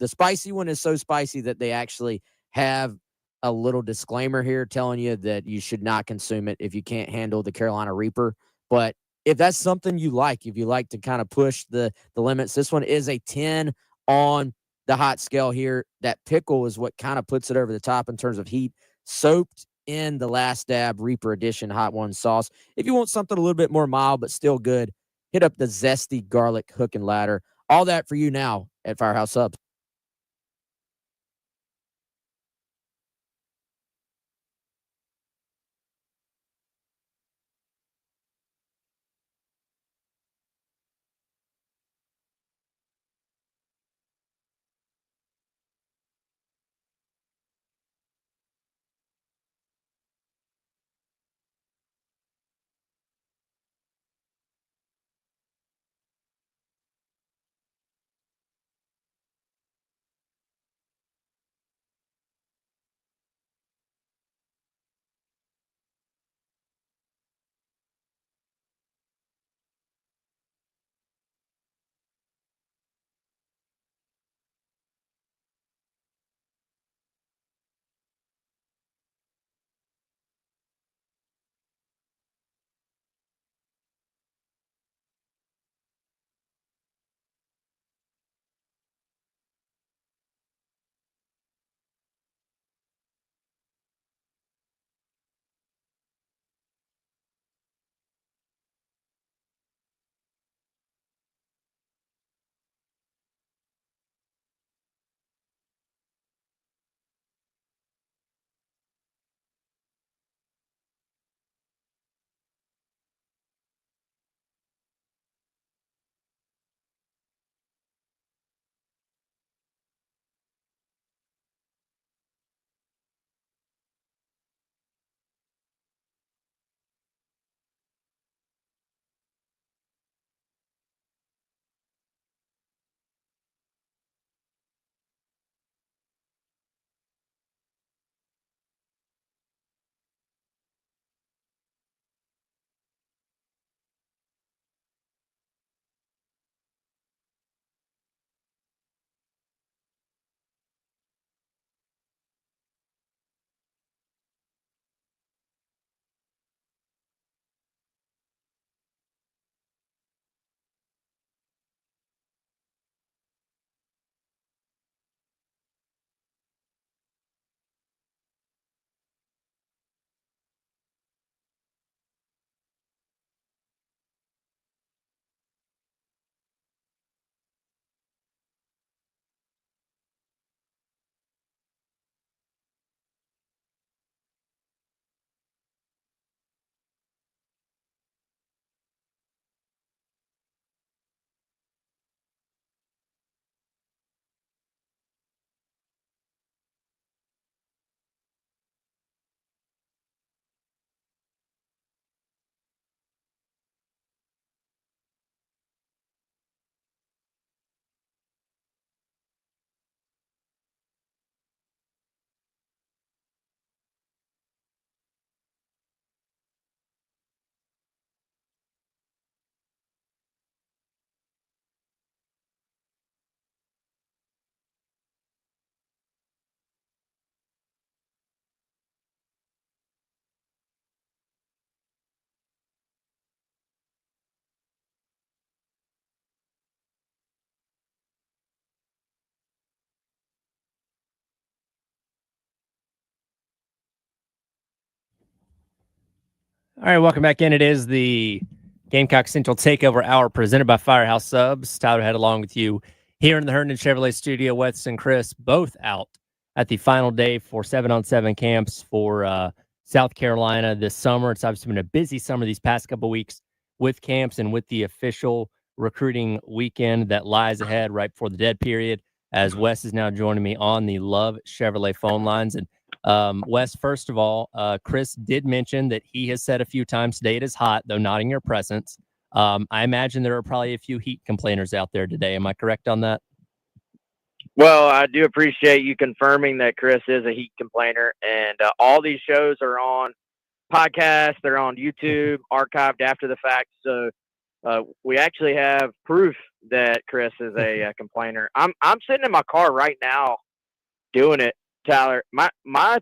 spicy one is so spicy that they actually have a little disclaimer here telling you that you should not consume it if you can't handle the Carolina Reaper. But if that's something you like, if you like to kind of push the limits, this one is a 10 on the hot scale here. That pickle is what kind of puts it over the top in terms of heat, soaked in the Last Dab Reaper Edition Hot One sauce. If you want something a little bit more mild but still good, hit up the zesty garlic hook and ladder. All that for you now at Firehouse Subs. All right, welcome back in. It is the Gamecock Central Takeover Hour presented by Firehouse Subs. Tyler Head along with you here in the Herndon Chevrolet studio. Wes and Chris both out at the final day for 7-on-7 camps for South Carolina this summer. It's obviously been a busy summer these past couple weeks with camps and with the official recruiting weekend that lies ahead right before the dead period, as Wes is now joining me on the Love Chevrolet phone lines. And Wes, first of all, Chris did mention that he has said a few times today it is hot, though not in your presence. I imagine there are probably a few heat complainers out there today. Am I correct on that? Well, I do appreciate you confirming that Chris is a heat complainer, and all these shows are on podcasts. They're on YouTube, archived after the fact. So we actually have proof that Chris is a complainer. I'm sitting in my car right now doing it, Tyler. My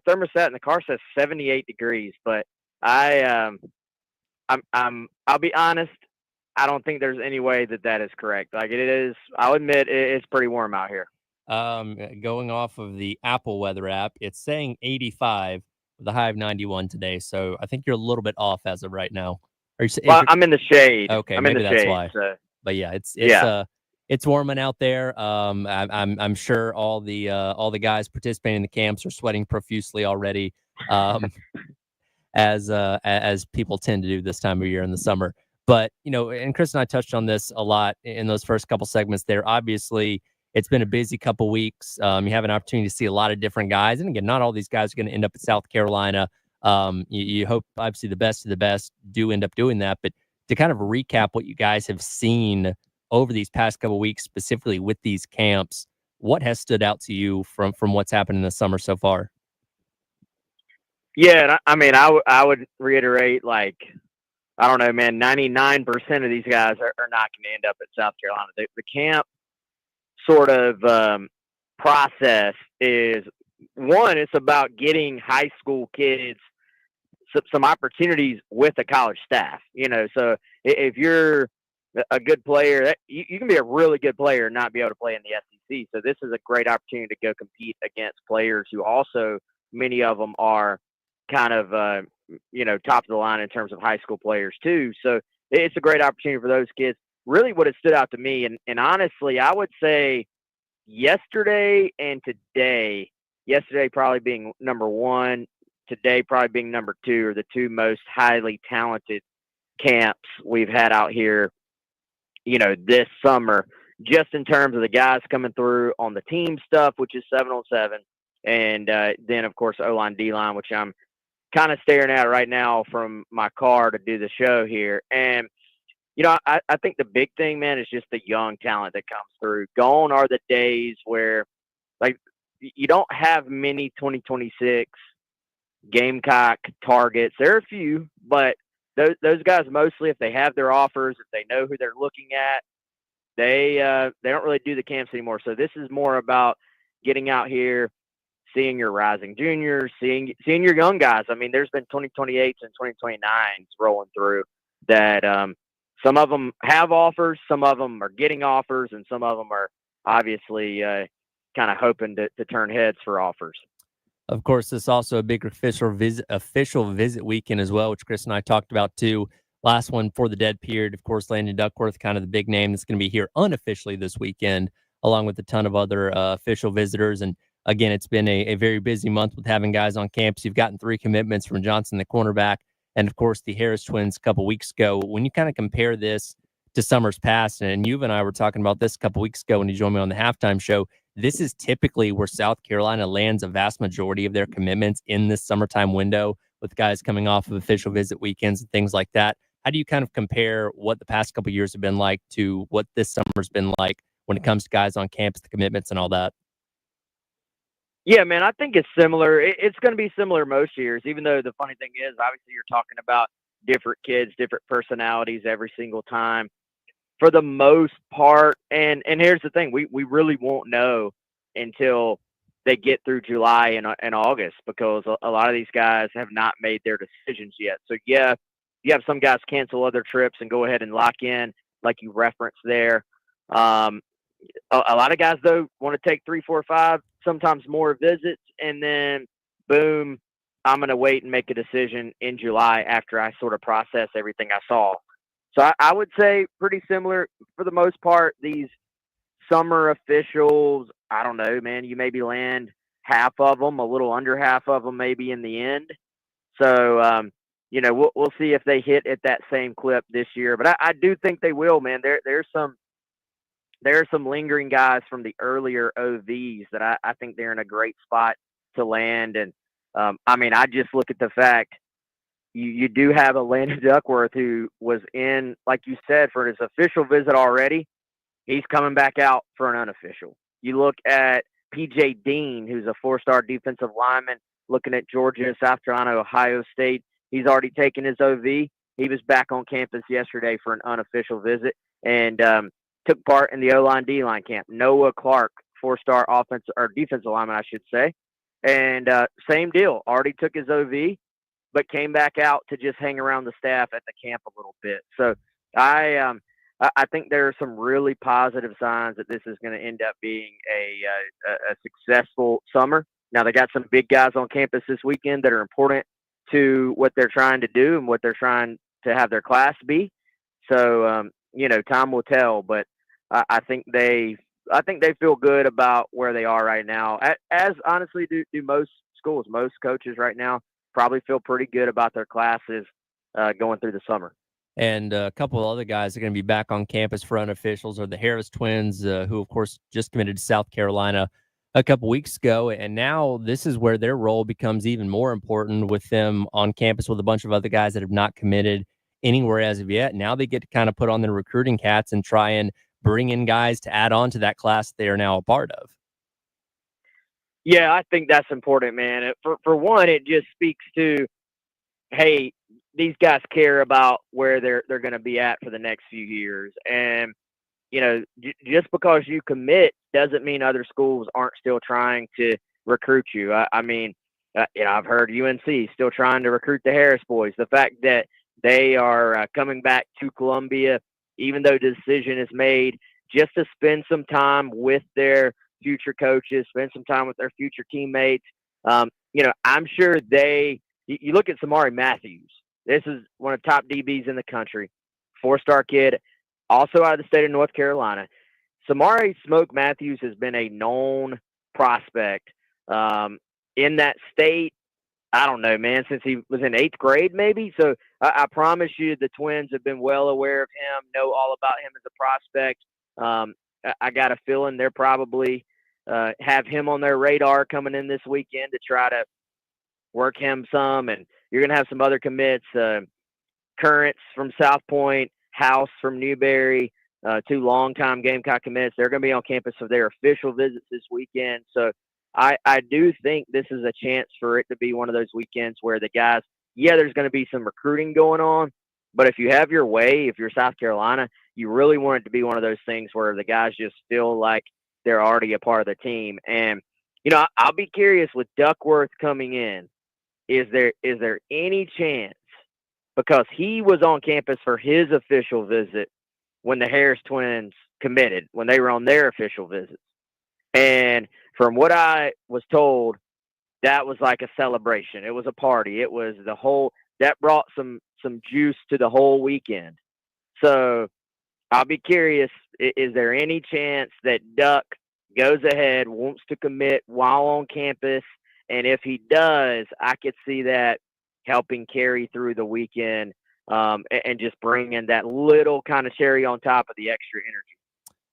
thermostat in the car says 78 degrees, but I'll be honest, I don't think there's any way that is correct. Like, it is, I'll admit it's pretty warm out here. Going off of the Apple weather app, it's saying 85 with a high of 91 today. So I think you're a little bit off as of right now. Well, I'm in the shade. Okay, I'm maybe in the that's shade, why. So. But yeah, it's warming out there. I'm sure all the guys participating in the camps are sweating profusely already, as people tend to do this time of year in the summer. But and Chris and I touched on this a lot in those first couple segments there. Obviously, it's been a busy couple weeks. You have an opportunity to see a lot of different guys, and again, not all these guys are going to end up at South Carolina. You hope obviously the best of the best do end up doing that, but to kind of recap what you guys have seen over these past couple of weeks, specifically with these camps, what has stood out to you from what's happened in the summer so far? Yeah, I mean, I would reiterate, like, I don't know, man, 99% of these guys are not going to end up at South Carolina. The camp sort of process is, one, it's about getting high school kids some opportunities with a college staff. So if you're a good player, you can be a really good player and not be able to play in the SEC. So this is a great opportunity to go compete against players who also, many of them are kind of, top of the line in terms of high school players too. So it's a great opportunity for those kids. Really what has stood out to me, and honestly, I would say yesterday and today, yesterday probably being number one, today probably being number two, are the two most highly talented camps we've had out here, this summer, just in terms of the guys coming through on the team stuff, which is 7-on-7. And then, of course, O-line, D-line, which I'm kind of staring at right now from my car to do the show here. And, I think the big thing, man, is just the young talent that comes through. Gone are the days where, like, you don't have many 2026 Gamecock targets. There are a few, but those guys mostly, if they have their offers, if they know who they're looking at, they don't really do the camps anymore. So this is more about getting out here, seeing your rising juniors, seeing your young guys. I mean, there's been 2028s and 2029s rolling through that some of them have offers, some of them are getting offers, and some of them are obviously kind of hoping to turn heads for offers. Of course, this is also a big official visit weekend as well, which Chris and I talked about too. Last one for the dead period. Of course, Landon Duckworth, kind of the big name that's going to be here unofficially this weekend, along with a ton of other official visitors. And again, it's been a very busy month with having guys on campus. You've gotten 3 commitments from Johnson, the cornerback, and of course the Harris twins a couple weeks ago. When you kind of compare this to summers past, and you and I were talking about this a couple weeks ago when you joined me on the halftime show, this is typically where South Carolina lands a vast majority of their commitments in this summertime window, with guys coming off of official visit weekends and things like that. How do you kind of compare what the past couple of years have been like to what this summer's been like when it comes to guys on campus, the commitments and all that? Yeah, man, I think it's similar. It's going to be similar most years, even though the funny thing is, obviously, you're talking about different kids, different personalities every single time. For the most part, and here's the thing, we really won't know until they get through July and August, because a lot of these guys have not made their decisions yet. So, yeah, you have some guys cancel other trips and go ahead and lock in, like you referenced there. A lot of guys, though, want to take 3, 4, 5, sometimes more visits, and then boom, I'm going to wait and make a decision in July after I sort of process everything I saw. So I would say pretty similar for the most part. These summer officials, I don't know, man, you maybe land half of them, a little under half of them maybe in the end. So, we'll see if they hit at that same clip this year. But I do think they will, man. There's some lingering guys from the earlier OVs that I think they're in a great spot to land. And, I just look at the fact you do have a Landon Duckworth who was in, like you said, for his official visit already. He's coming back out for an unofficial. You look at P.J. Dean, who's a 4-star defensive lineman, looking at Georgia, South Carolina, Ohio State. He's already taken his OV. He was back on campus yesterday for an unofficial visit and took part in the O-line, D-line camp. Noah Clark, 4-star defensive lineman, I should say. And same deal, already took his OV, but came back out to just hang around the staff at the camp a little bit. So I think there are some really positive signs that this is going to end up being a successful summer. Now, they got some big guys on campus this weekend that are important to what they're trying to do and what they're trying to have their class be. So, time will tell. But I think they feel good about where they are right now. As honestly do most schools, most coaches right now probably feel pretty good about their classes going through the summer. And a couple of other guys are going to be back on campus for unofficials are the Harris twins, who, of course, just committed to South Carolina a couple weeks ago. And now this is where their role becomes even more important with them on campus with a bunch of other guys that have not committed anywhere as of yet. Now they get to kind of put on their recruiting hats and try and bring in guys to add on to that class they are now a part of. Yeah, I think that's important, man. For one, it just speaks to, hey, these guys care about where they're going to be at for the next few years. And, just because you commit doesn't mean other schools aren't still trying to recruit you. I've heard UNC still trying to recruit the Harris boys. The fact that they are coming back to Columbia, even though the decision is made, just to spend some time with their future coaches, spend some time with their future teammates. I'm sure you look at Samari Matthews. This is one of the top DBs in the country, 4-star kid, also out of the state of North Carolina. Samari Smoke Matthews has been a known prospect in that state. I don't know, man, since he was in 8th grade, maybe. So I promise you the Twins have been well aware of him, know all about him as a prospect. I got a feeling they're probably have him on their radar coming in this weekend to try to work him some. And you're going to have some other commits, Currents from South Point, House from Newberry, 2 longtime Gamecock commits. They're going to be on campus for their official visits this weekend. So I do think this is a chance for it to be one of those weekends where the guys, there's going to be some recruiting going on, but if you have your way, if you're South Carolina, you really want it to be one of those things where the guys just feel like they're already a part of the team. And, I'll be curious with Duckworth coming in, is there any chance, because he was on campus for his official visit when the Harris twins committed, when they were on their official visits. And from what I was told, that was like a celebration. It was a party. It was that brought some juice to the whole weekend. So I'll be curious, is there any chance that Duck goes ahead, wants to commit while on campus? And if he does, I could see that helping carry through the weekend and just bring in that little kind of cherry on top of the extra energy.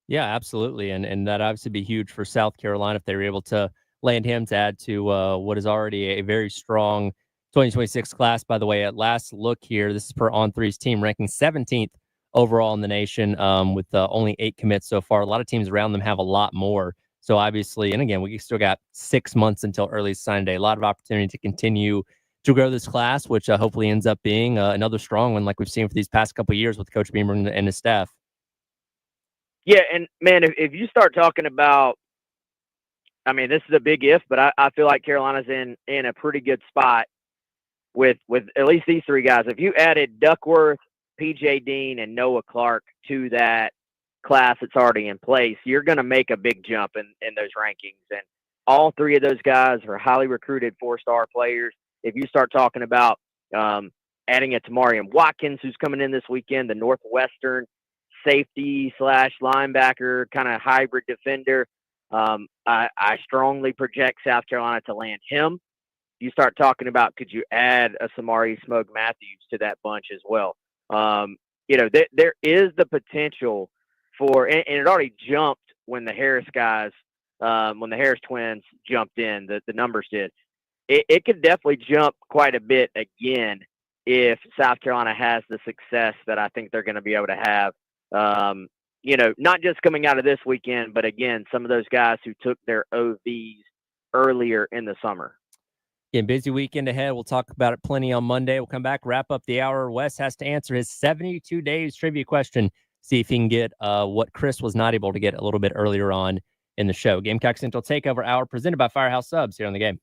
Yeah, absolutely. And that obviously be huge for South Carolina if they were able to land him to add to what is already a very strong 2026 class. By the way, at last look here, this is per On3's team ranking 17th overall in the nation with only 8 commits so far. A lot of teams around them have a lot more. So obviously, and again, we still got 6 months until early signing day. A lot of opportunity to continue to grow this class, which hopefully ends up being another strong one like we've seen for these past couple of years with Coach Beamer and his staff. Yeah, and man, if you start talking about, this is a big if, but I feel like Carolina's in a pretty good spot with at least these 3 guys. If you added Duckworth, P.J. Dean, and Noah Clark to that class that's already in place, you're going to make a big jump in those rankings. And all 3 of those guys are highly recruited 4-star players. if you start talking about adding a Tamarian Watkins, who's coming in this weekend, the Northwestern safety / linebacker kind of hybrid defender, I strongly project South Carolina to land him. You start talking about, could you add a Samari Smoke Matthews to that bunch as well? There is the potential for, and it already jumped when the Harris guys, when the Harris twins jumped in, the numbers did. It could definitely jump quite a bit again if South Carolina has the success that I think they're going to be able to have. Not just coming out of this weekend, but again, some of those guys who took their OVs earlier in the summer. Again, busy weekend ahead. We'll talk about it plenty on Monday. We'll come back, wrap up the hour. Wes has to answer his 72 days trivia question. See if he can get what Chris was not able to get a little bit earlier on in the show. Gamecock Central Takeover Hour presented by Firehouse Subs here on the game.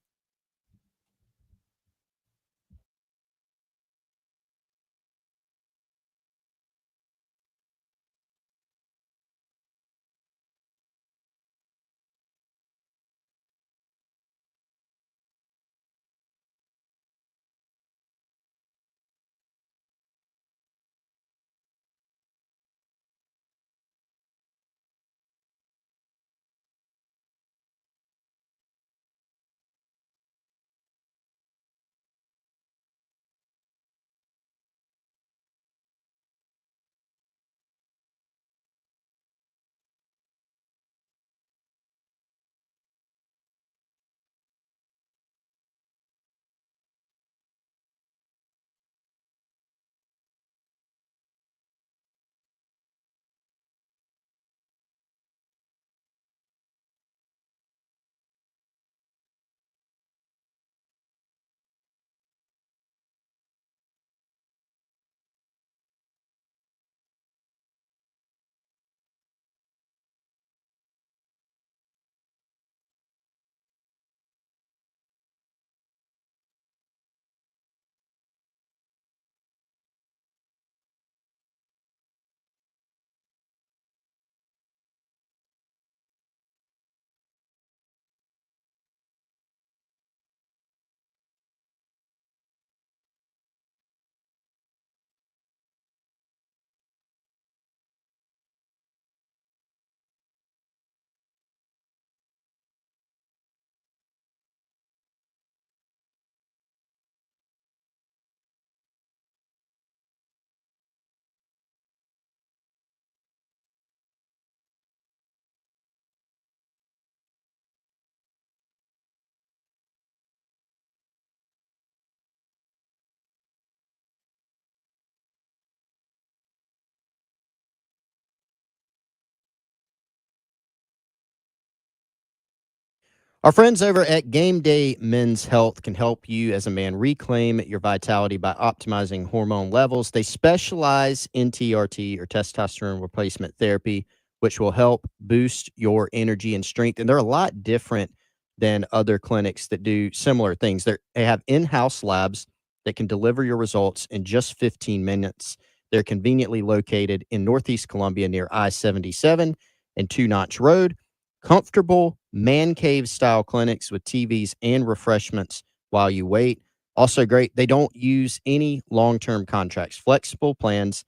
Our friends over at Game Day Men's Health can help you as a man reclaim your vitality by optimizing hormone levels. They specialize in TRT or testosterone replacement therapy, which will help boost your energy and strength. And they're a lot different than other clinics that do similar things. They have in-house labs that can deliver your results in just 15 minutes. They're conveniently located in Northeast Columbia near I-77 and Two Notch Road. Comfortable man cave style clinics with TVs and refreshments while you wait. Also great, they don't use any long-term contracts. Flexible plans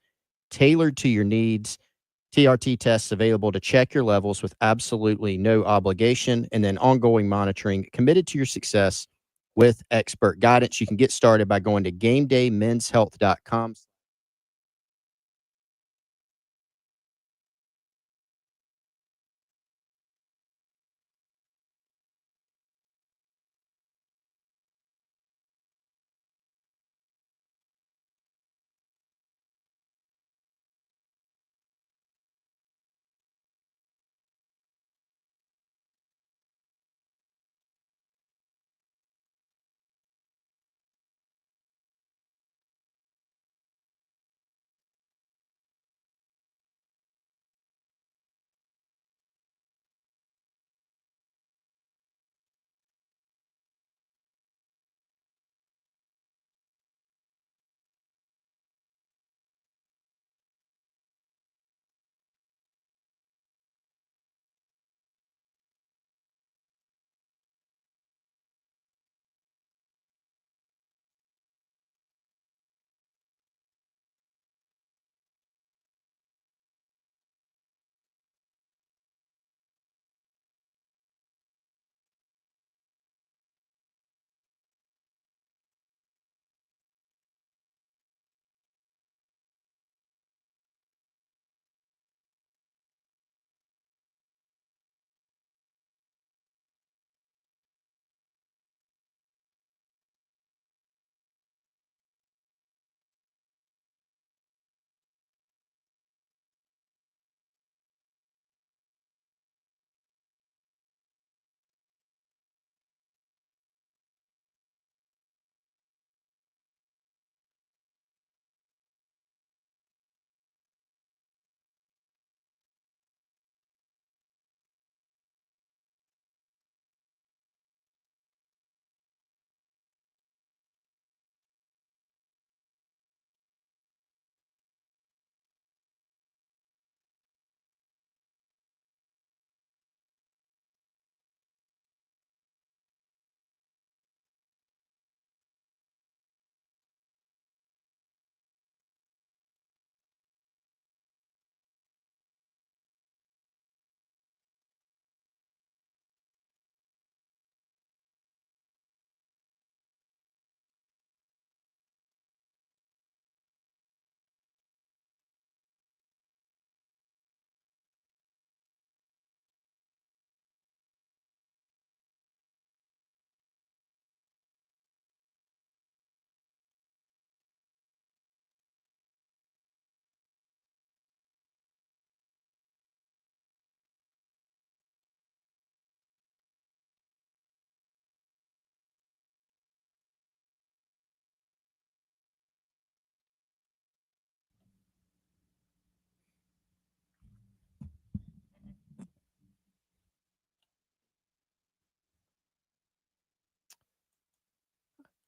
tailored to your needs. TRT tests available to check your levels with absolutely no obligation, and then ongoing monitoring committed to your success with expert guidance. You can get started by going to GameDayMen'sHealth.com.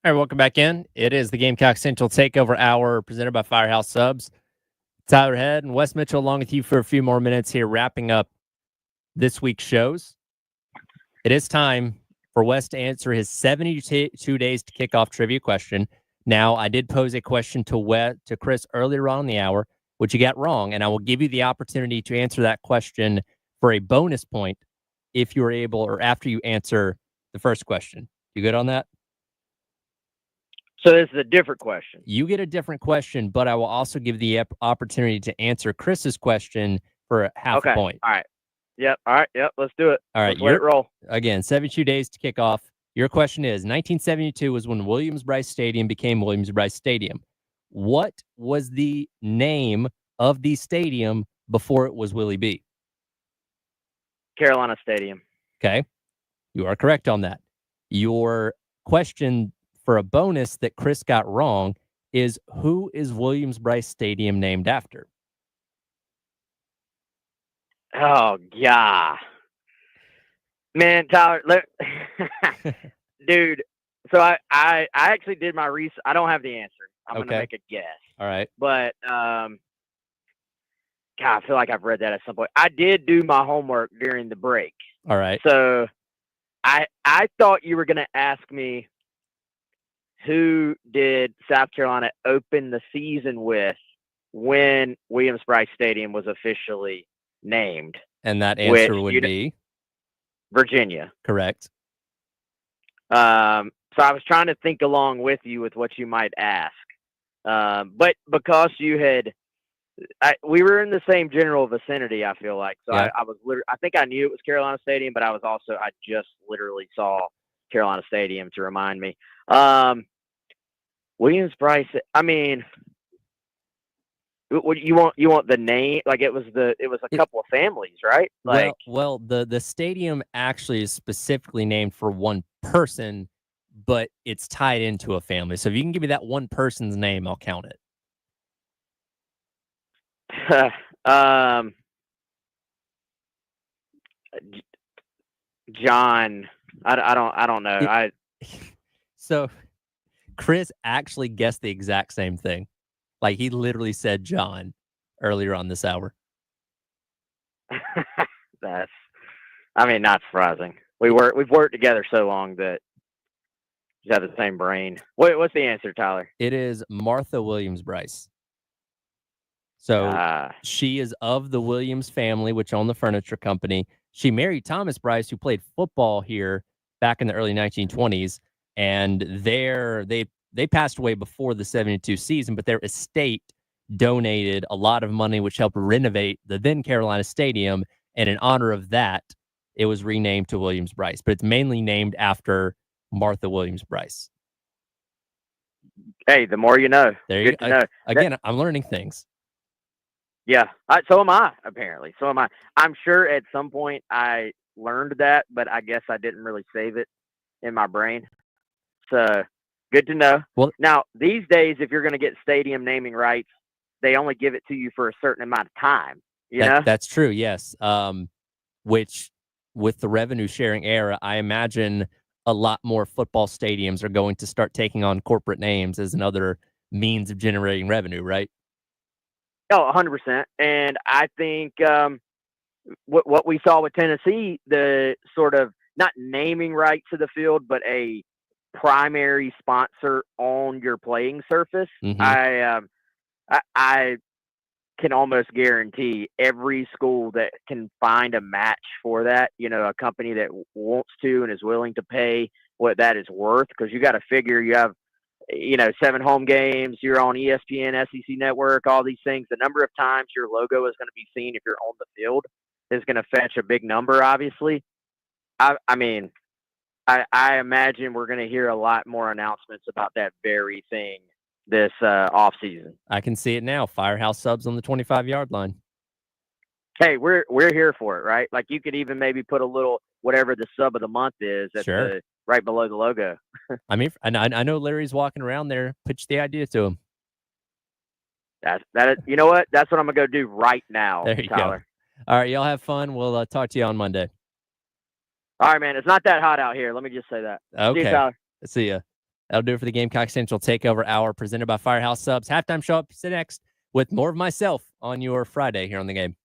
All right, welcome back in. It is the Gamecock Central Takeover Hour presented by Firehouse Subs. Tyler Head and Wes Mitchell along with you for a few more minutes here, wrapping up this week's shows. It is time for Wes to answer his 72 days to kick off trivia question. Now, I did pose a question to Chris earlier on in the hour, which you got wrong, and I will give you the opportunity to answer that question for a bonus point if you are able or after you answer the first question. You good on that? So this is a different question. You get a different question, but I will also give the opportunity to answer Chris's question for half a point. All right. Yep. All right. Yep. Let's do it. All right. Let's let it roll. Again, 72 days to kick off. Your question is 1972 was when Williams-Brice Stadium became Williams-Brice Stadium. What was the name of the stadium before it was Willie B? Carolina Stadium. Okay. You are correct on that. Your question for a bonus that Chris got wrong is, who is Williams-Brice Stadium named after? Oh, yeah. Man, Tyler, dude, so I actually did my research. I don't have the answer. I'm going to make a guess. All right. But, God, I feel like I've read that at some point. I did do my homework during the break. All right. So I thought you were going to ask me, who did South Carolina open the season with when Williams-Brice Stadium was officially named? And that answer would be Virginia. Correct. So I was trying to think along with you with what you might ask. But because you had, we were in the same general vicinity, I feel like. So yeah. I was literally, I think I knew it was Carolina Stadium, but I just literally saw Carolina Stadium to remind me. Williams-Brice, I mean, what you want the name? Like it was a couple of families, right? Like, well, the stadium actually is specifically named for one person, but it's tied into a family. So if you can give me that one person's name, I'll count it. John, I don't know. So Chris actually guessed the exact same thing. Like he literally said John earlier on this hour. That's, I mean, not surprising. We've worked together so long that you have the same brain. What's the answer, Tyler? It is Martha Williams-Brice. So she is of the Williams family, which owned the furniture company. She married Thomas Brice, who played football here back in the early 1920s. And they passed away before the 72 season, but their estate donated a lot of money, which helped renovate the then Carolina Stadium. And in honor of that, it was renamed to Williams-Brice. But it's mainly named after Martha Williams-Brice. Hey, the more you know. There you go. Again, I'm learning things. Yeah, so am I, apparently. So am I. I'm sure at some point I learned that, but I guess I didn't really save it in my brain. So good to know. Well, now, these days, if you're going to get stadium naming rights, they only give it to you for a certain amount of time. You know? That's true, yes. Which, with the revenue sharing era, I imagine a lot more football stadiums are going to start taking on corporate names as another means of generating revenue, right? Oh, 100%. And I think what we saw with Tennessee, the sort of not naming rights to the field, but a primary sponsor on your playing surface. Mm-hmm. I can almost guarantee every school that can find a match for that, a company that wants to and is willing to pay what that is worth, because you got to figure you have 7 home games, you're on ESPN, SEC Network, all these things. The number of times your logo is going to be seen if you're on the field is going to fetch a big number, obviously. I imagine we're going to hear a lot more announcements about that very thing this off season. I can see it now. Firehouse Subs on the 25-yard line. Hey, we're here for it, right? Like you could even maybe put a little whatever the sub of the month is at Sure. Right below the logo. I mean, I know Larry's walking around there. Pitch the idea to him. You know what? That's what I'm gonna go do right now. There you Tyler. go. All right, y'all have fun. We'll talk to you on Monday. All right, man. It's not that hot out here. Let me just say that. Okay. See you, Tyler. See ya. That'll do it for the Gamecock Central Takeover Hour presented by Firehouse Subs. Halftime show up next with more of myself on your Friday here on the game.